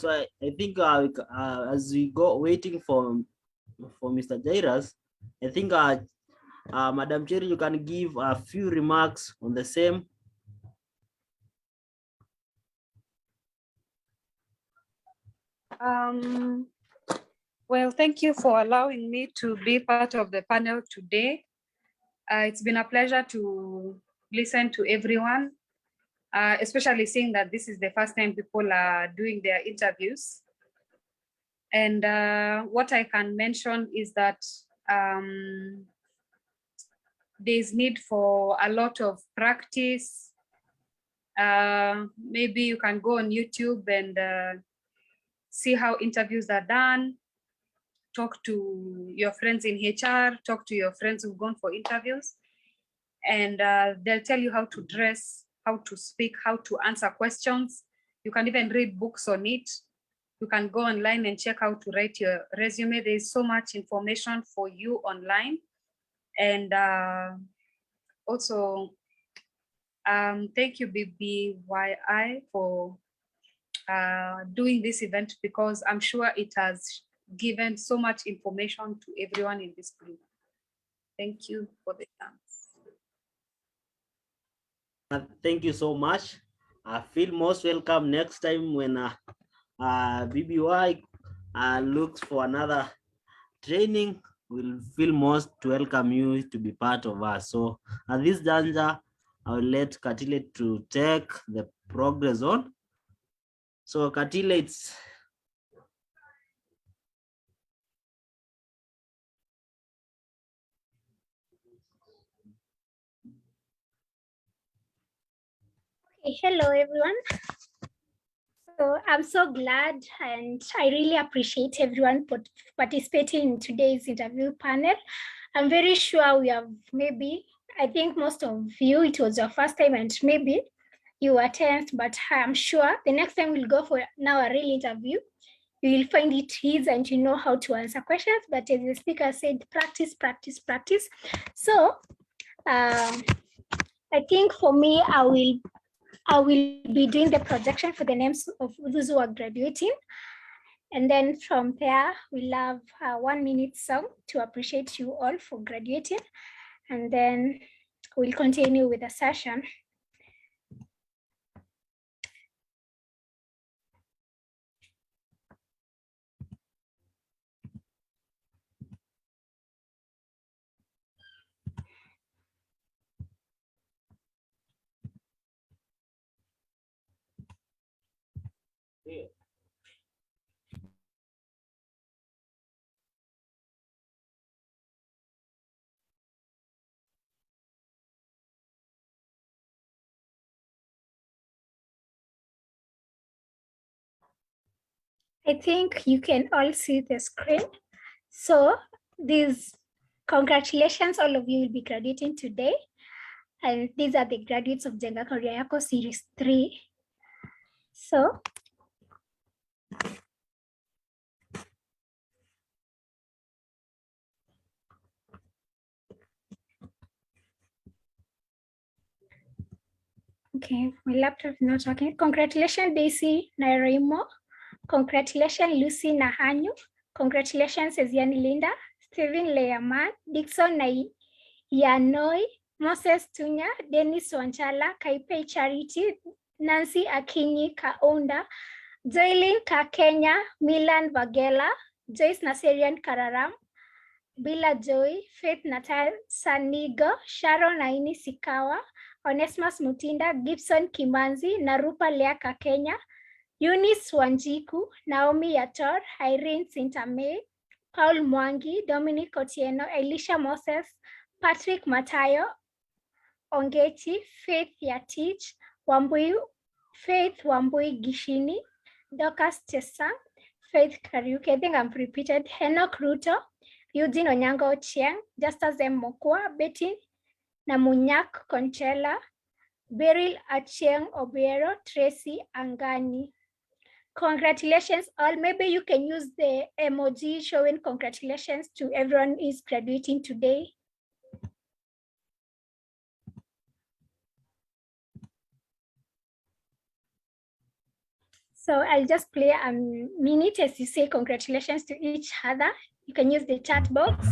so I think as we go waiting for Mr. Jairus, I think Madam Chair, you can give a few remarks on the same. Well, thank you for allowing me to be part of the panel today. It's been a pleasure to listen to everyone, especially seeing that this is the first time people are doing their interviews. And what I can mention is that there's need for a lot of practice. Maybe you can go on YouTube and see how interviews are done. Talk to your friends in HR, talk to your friends who've gone for interviews, and they'll tell you how to dress, how to speak, how to answer questions. You can even read books on it. You can go online and check how to write your resume. There's so much information for you online. And also, thank you, BBYI, for doing this event, because I'm sure it has given so much information to everyone in this group. Thank you for the chance. Thank you so much. I feel most welcome next time when BBY looks for another training. We'll feel most to welcome you to be part of us. So at this juncture, I'll let Katile to take the progress on. So Katile, it's Hello, everyone. So I'm so glad, and I really appreciate everyone participating in today's interview panel. I'm very sure we have I think most of you, it was your first time, and maybe you were tense, but I'm sure the next time we'll go for now a real interview, you will find it easy and you know how to answer questions. But as the speaker said, practice, practice, practice. So I think for me, I will be doing the projection for the names of those who are graduating. And then from there, we'll have a 1 minute song to appreciate you all for graduating. And then we'll continue with the session. yeah. I think you can all see the screen. So congratulations, all of you will be graduating today. And these are the graduates of Jenga Yako Series 3. So okay, my laptop is not working. Congratulations, Daisy Nairimo. Congratulations, Lucy Nahanyu. Congratulations, Eziani Linda, Stephen Leaman, Dixon Yanoi, Moses Tunya, Dennis Wanchala, Kaipei Charity, Nancy Akinyi Kaunda, Joylin Kakenya, Milan Vagela, Joyce Naserian Kararam, Bila Joy, Faith Natal Sanigo, Sharon Aini Sikawa, Onesmus Mutinda, Gibson Kimanzi, Narupa Lea Kakenya, Eunice Wanjiku, Naomi Yator, Irene Sintame, Paul Mwangi, Dominic Otieno, Elisha Moses, Patrick Matayo, Ongechi, Faith Yatich, Faith Wambui Gishini, Dorcas Chesang, Faith Kariuki, I think I've repeated, Henok Ruto, Eugene Onyango Ochieng, Justus M. Mokua, Betty Namunyak Conchela, Beryl Achieng Obiero, Tracy Angani. Congratulations all. Maybe you can use the emoji showing congratulations to everyone who is graduating today. So I'll just play a minute as you say congratulations to each other. You can use the chat box.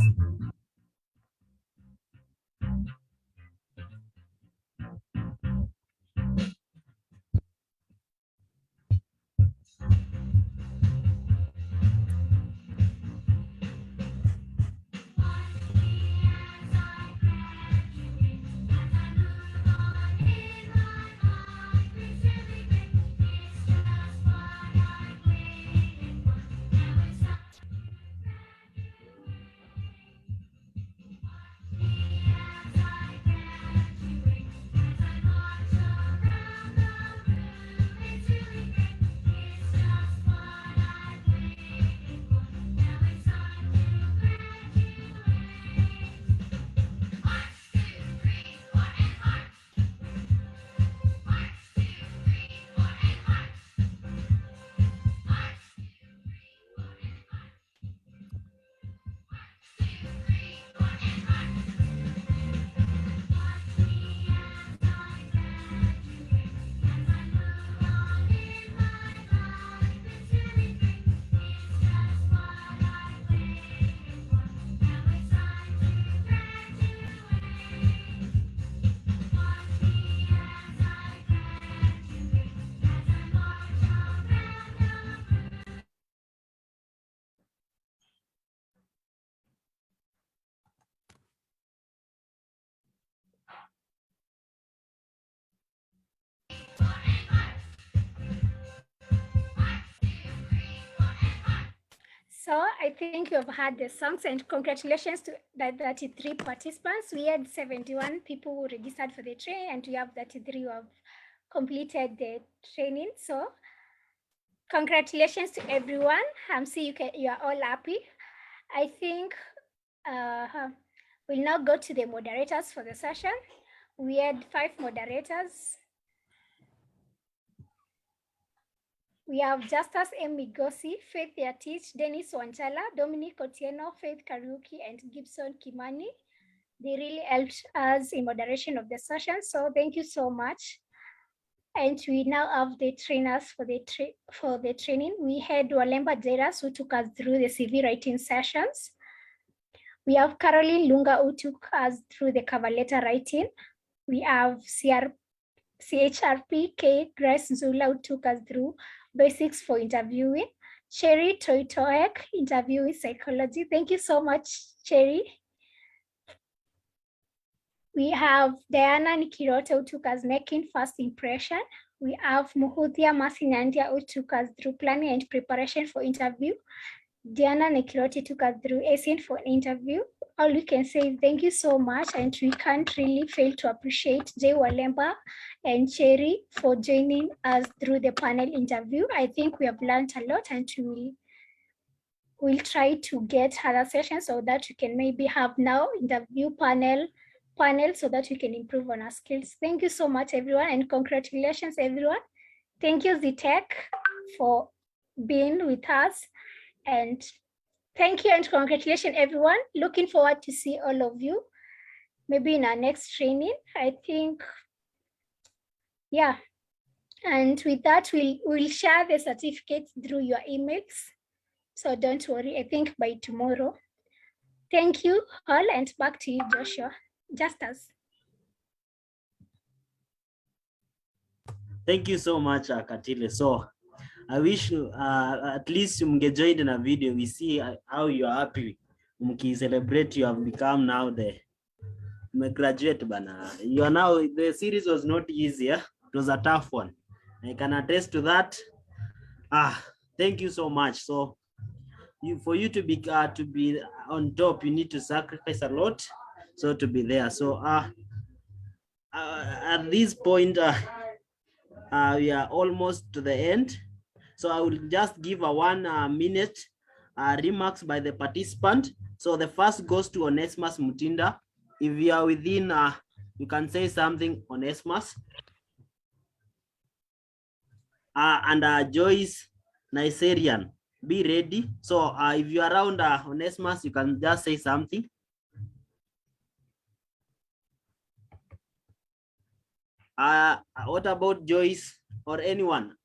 So I think you have had the songs, and congratulations to the 33 participants. We had 71 people who registered for the training, and we have 33 who have completed the training. So congratulations to everyone. I'm seeing you are all happy. I think we'll now go to the moderators for the session. We had 5 moderators. We have Justus M. Migosi, Faith Yatich, Dennis Wanchala, Dominic Otieno, Faith Kariuki, and Gibson Kimani. They really helped us in moderation of the session, so thank you so much. And we now have the trainers for the training. We had Walemba Jeras, who took us through the CV writing sessions. We have Caroline Lunga, who took us through the cover letter writing. We have CHRP K Grace Zula, who took us through basics for interviewing. Cherry Toitoek, interviewing psychology. Thank you so much, Cherry. We have Diana Nikirote, who took us making first impression. We have Muhuthia Masinandia, who took us through planning and preparation for interview. Diana Nikirote took us through ASIN for an interview. All we can say is thank you so much, and we can't really fail to appreciate Jay Walemba and Cherry for joining us through the panel interview. I think we have learned a lot, and we'll try to get other sessions so that we can maybe have now interview panel so that we can improve on our skills. Thank you so much, everyone, and congratulations, everyone. Thank you, ZTech, for being with us. And thank you and congratulations, everyone. Looking forward to see all of you, maybe in our next training, I think. Yeah. And with that, we'll share the certificates through your emails. So don't worry, I think by tomorrow. Thank you all, and back to you, Joshua. Justus. Thank you so much, Katile. So I wish at least mngejoin in a video. We see how you are happy. Celebrate, you have become now the graduate bana. You are now, the series was not easy. It was a tough one. I can attest to that. Thank you so much. So for you to be on top, you need to sacrifice a lot. So to be there. So at this point, we are almost to the end. So I will just give a 1 minute remarks by the participant. So the first goes to Onesmus Mutinda. If you are within, you can say something, Onesmus. And Joyce Nigerian, be ready. So if you are around Onesmus, you can just say something. What about Joyce or anyone?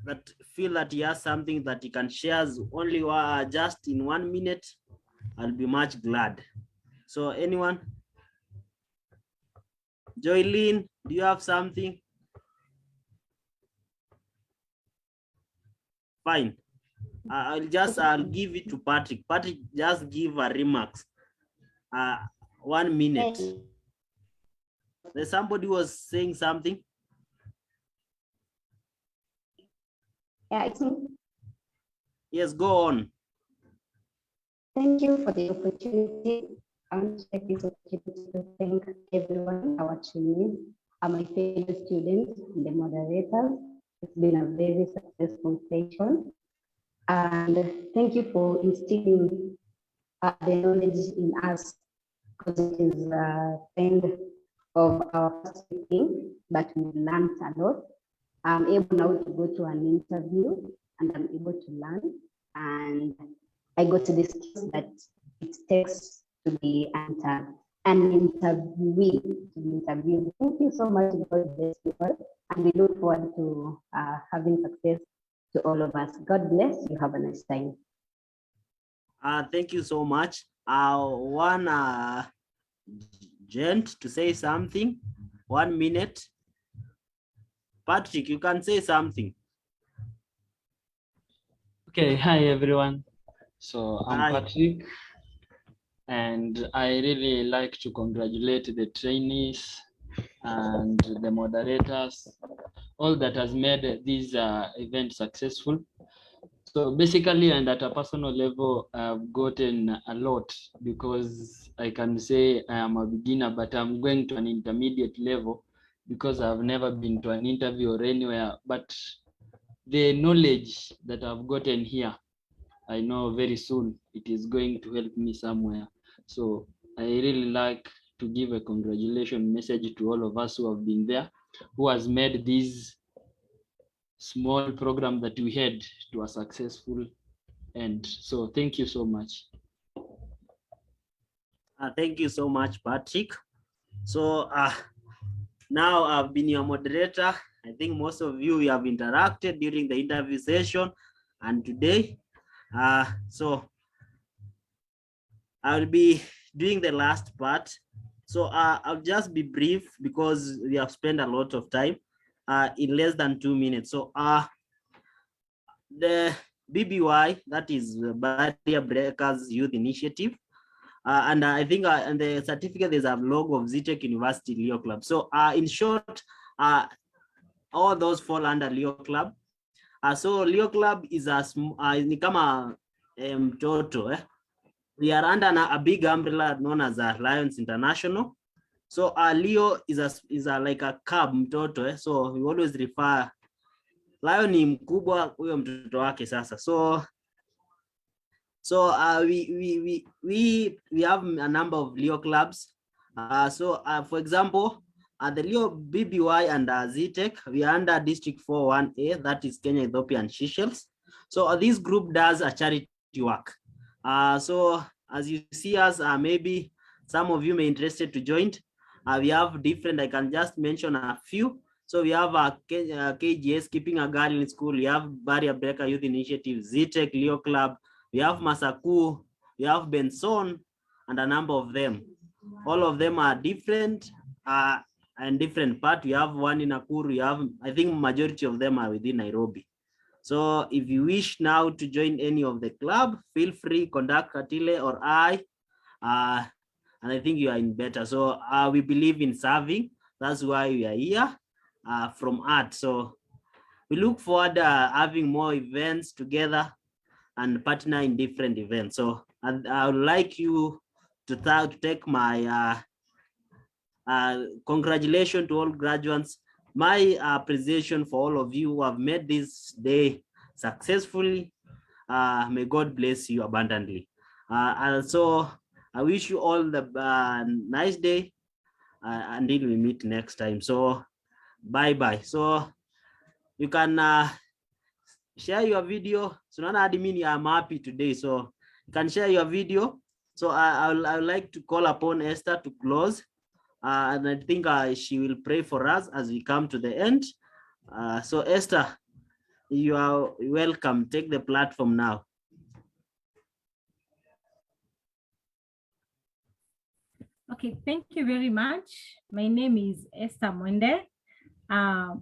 that feel that he has something that he can share only just in 1 minute, I'll be much glad. So anyone? Joylene, do you have something? Fine. I'll give it to Patrick. Patrick, just give a remarks. 1 minute. There's somebody was saying something. Yeah, it's me. Yes, go on. Thank you for the opportunity. I want to take this opportunity to thank everyone, our trainees, and my fellow students, and the moderators. It's been a very successful session. And thank you for instilling the knowledge in us, because it is the end of our first meeting, but we learned a lot. I'm able now to go to an interview and I'm able to learn. And I got to this that it takes to be an interviewee. Thank you so much, God bless you all. And we look forward to having success to all of us. God bless you. Have a nice time. Thank you so much. One gent to say something. 1 minute. Patrick, you can say something. Okay, hi everyone. So I'm Hi. Patrick, and I really like to congratulate the trainees and the moderators, all that has made this event successful. So basically, and at a personal level, I've gotten a lot, because I can say I am a beginner, but I'm going to an intermediate level because I've never been to an interview or anywhere. But the knowledge that I've gotten here, I know very soon it is going to help me somewhere. So I really like to give a congratulations message to all of us who have been there, who has made this small program that we had to a successful end. So thank you so much. Thank you so much, Patrick. So now I've been your moderator. I think most of you have interacted during the interview session and today. So I'll be doing the last part. So I'll just be brief because we have spent a lot of time in less than 2 minutes. So the BBY, that is Barrier Breakers Youth Initiative. And I think and the certificate is a logo of ZTech University Leo Club. So in short, all those fall under Leo Club. So Leo Club is a ni kama mtoto. We are under a big umbrella known as Lions International. So Leo is a like a cub mtoto. So we always refer Lion ni mkubwa, huyo mtoto wake sasa. So we have a number of Leo clubs. For example, the Leo BBY and ZTech, we are under District 41A, that is Kenya, Ethiopia, and Seychelles. So this group does a charity work. So as you see us, maybe some of you may be interested to join. We have different, I can just mention a few. So we have KGS, Keeping a Girl in School. We have Barrier Breaker Youth Initiative, ZTech, Leo Club. We have Masaku, we have Benson, and a number of them. All of them are different and different part. We have one in Nakuru. We have, I think majority of them are within Nairobi. So if you wish now to join any of the club, feel free, contact Katile or I, and I think you are in better. So we believe in serving. That's why we are here from art. So we look forward having more events together and partner in different events. So I would like you to take my congratulations to all graduates. My appreciation for all of you who have made this day successfully. May God bless you abundantly. And so I wish you all the nice day until we meet next time. So bye-bye. So you can share your video. So not admin, I'm happy today. So you can share your video. So I would like to call upon Esther to close. And I think she will pray for us as we come to the end. So Esther, You are welcome. Take the platform now. Okay, thank you very much. My name is Esther Mwende,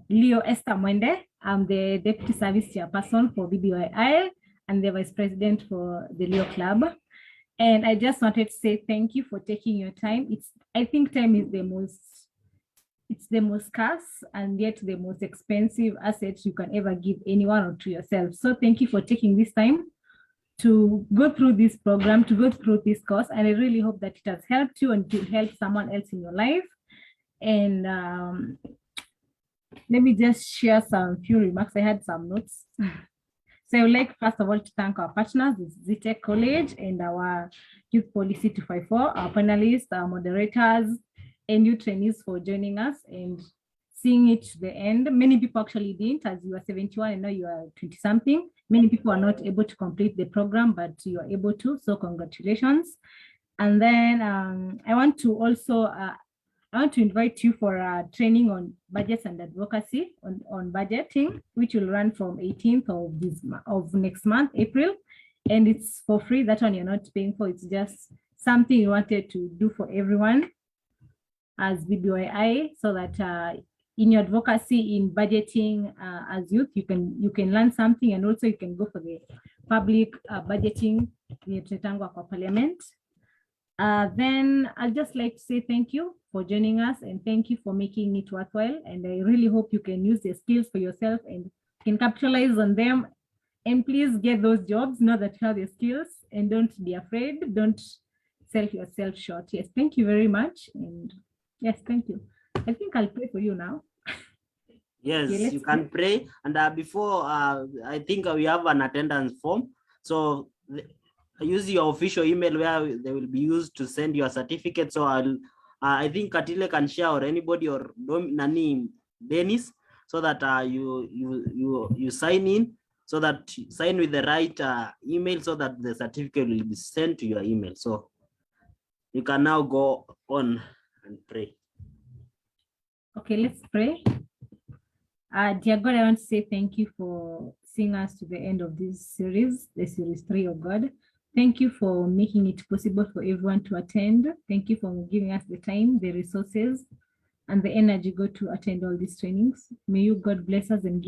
Leo Esther Mwende. I'm the Deputy Service Chairperson for BBYI and the Vice President for the Leo Club. And I just wanted to say thank you for taking your time. I think time is the most scarce and yet the most expensive asset you can ever give anyone or to yourself. So thank you for taking this time to go through this program, to go through this course. And I really hope that it has helped you and to help someone else in your life. And let me just share some few remarks. I had some notes. So I would like, first of all, to thank our partners, the Tech College and our Youth Policy 254, our panelists, our moderators, and you trainees for joining us and seeing it to the end. Many people actually didn't, as you are 71 and now you are 20-something. Many people are not able to complete the program, but you are able to, so congratulations. And then I want to also, I want to invite you for a training on budgets and advocacy on budgeting, which will run from 18th of next month, April. And it's for free. That one you're not paying for. It's just something you wanted to do for everyone as BBYI, so that in your advocacy in budgeting as youth, you can learn something, and also you can go for the public budgeting in parliament. Then I'd just like to say thank you for joining us and thank you for making it worthwhile. And I really hope you can use the skills for yourself and can capitalize on them. And please get those jobs, know that you have the skills, and don't be afraid. Don't sell yourself short. Yes, thank you very much. And yes, thank you. I think I'll pray for you now. Yes, Okay, you can pray. And before, I think we have an attendance form. So use your official email where they will be used to send your certificate. So I think Katile can share, or anybody, or Nani Dennis, so that you sign in, so that sign with the right email, so that the certificate will be sent to your email. So you can now go on and pray. Okay, let's pray. Dear God, I want to say thank you for seeing us to the end of this series, the series 3, of God. Thank you for making it possible for everyone to attend. Thank you for giving us the time, the resources, and the energy, God, to attend all these trainings. May you, God, bless us and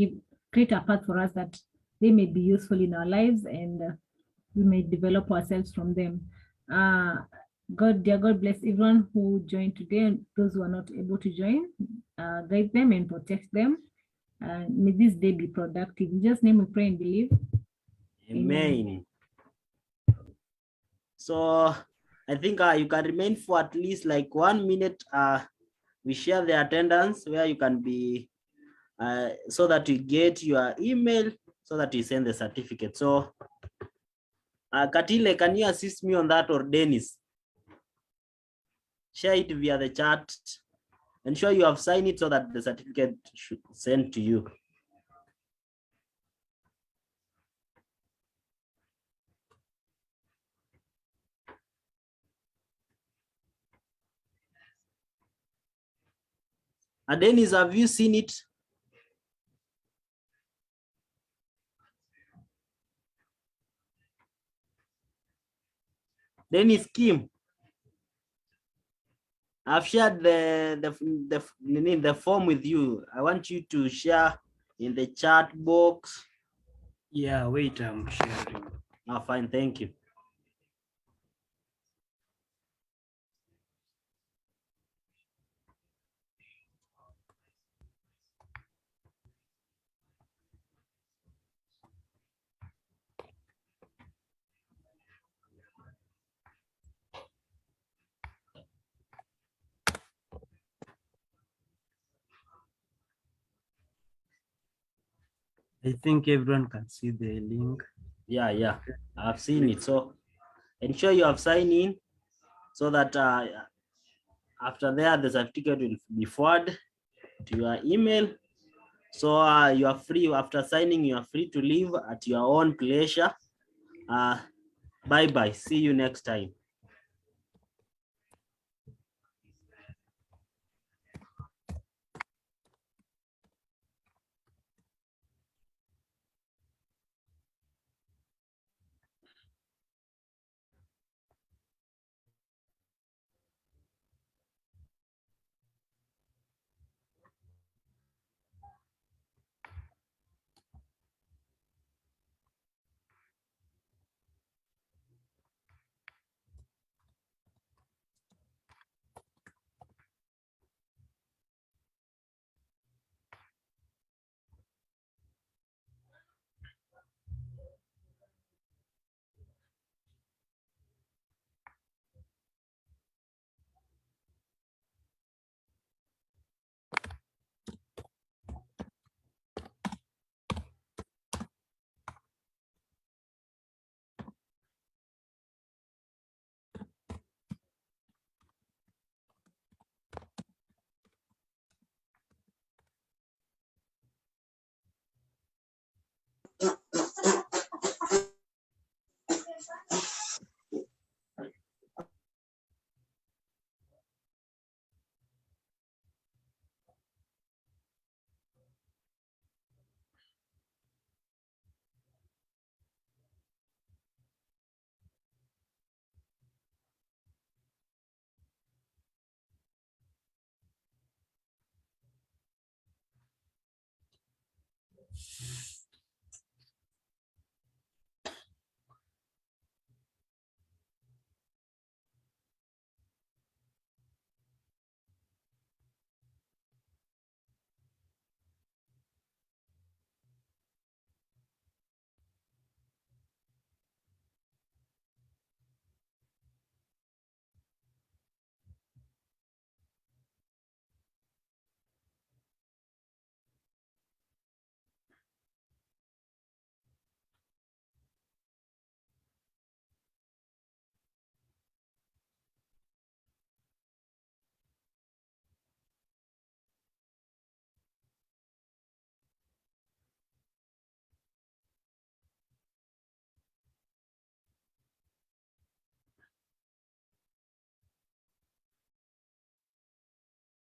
create a path for us that they may be useful in our lives, and we may develop ourselves from them. God, dear God, bless everyone who joined today and those who are not able to join. Guide them and protect them. May this day be productive. In Jesus' name we pray and believe. Amen. So I think you can remain for at least like 1 minute. We share the attendance where you can be, so that you get your email, so that you send the certificate. So Katile, can you assist me on that, or Dennis? Share it via the chat. Ensure you have signed it so that the certificate should send to you. Dennis, have you seen it? Dennis Kim, I've shared the form with you. I want you to share in the chat box. Yeah, wait, I'm sharing. Fine, thank you. I think everyone can see the link. Yeah, I've seen it. So ensure you have signed in, so that after there, the certificate will be forwarded to your email. So you are free. After signing, you are free to leave at your own pleasure. Bye-bye. See you next time.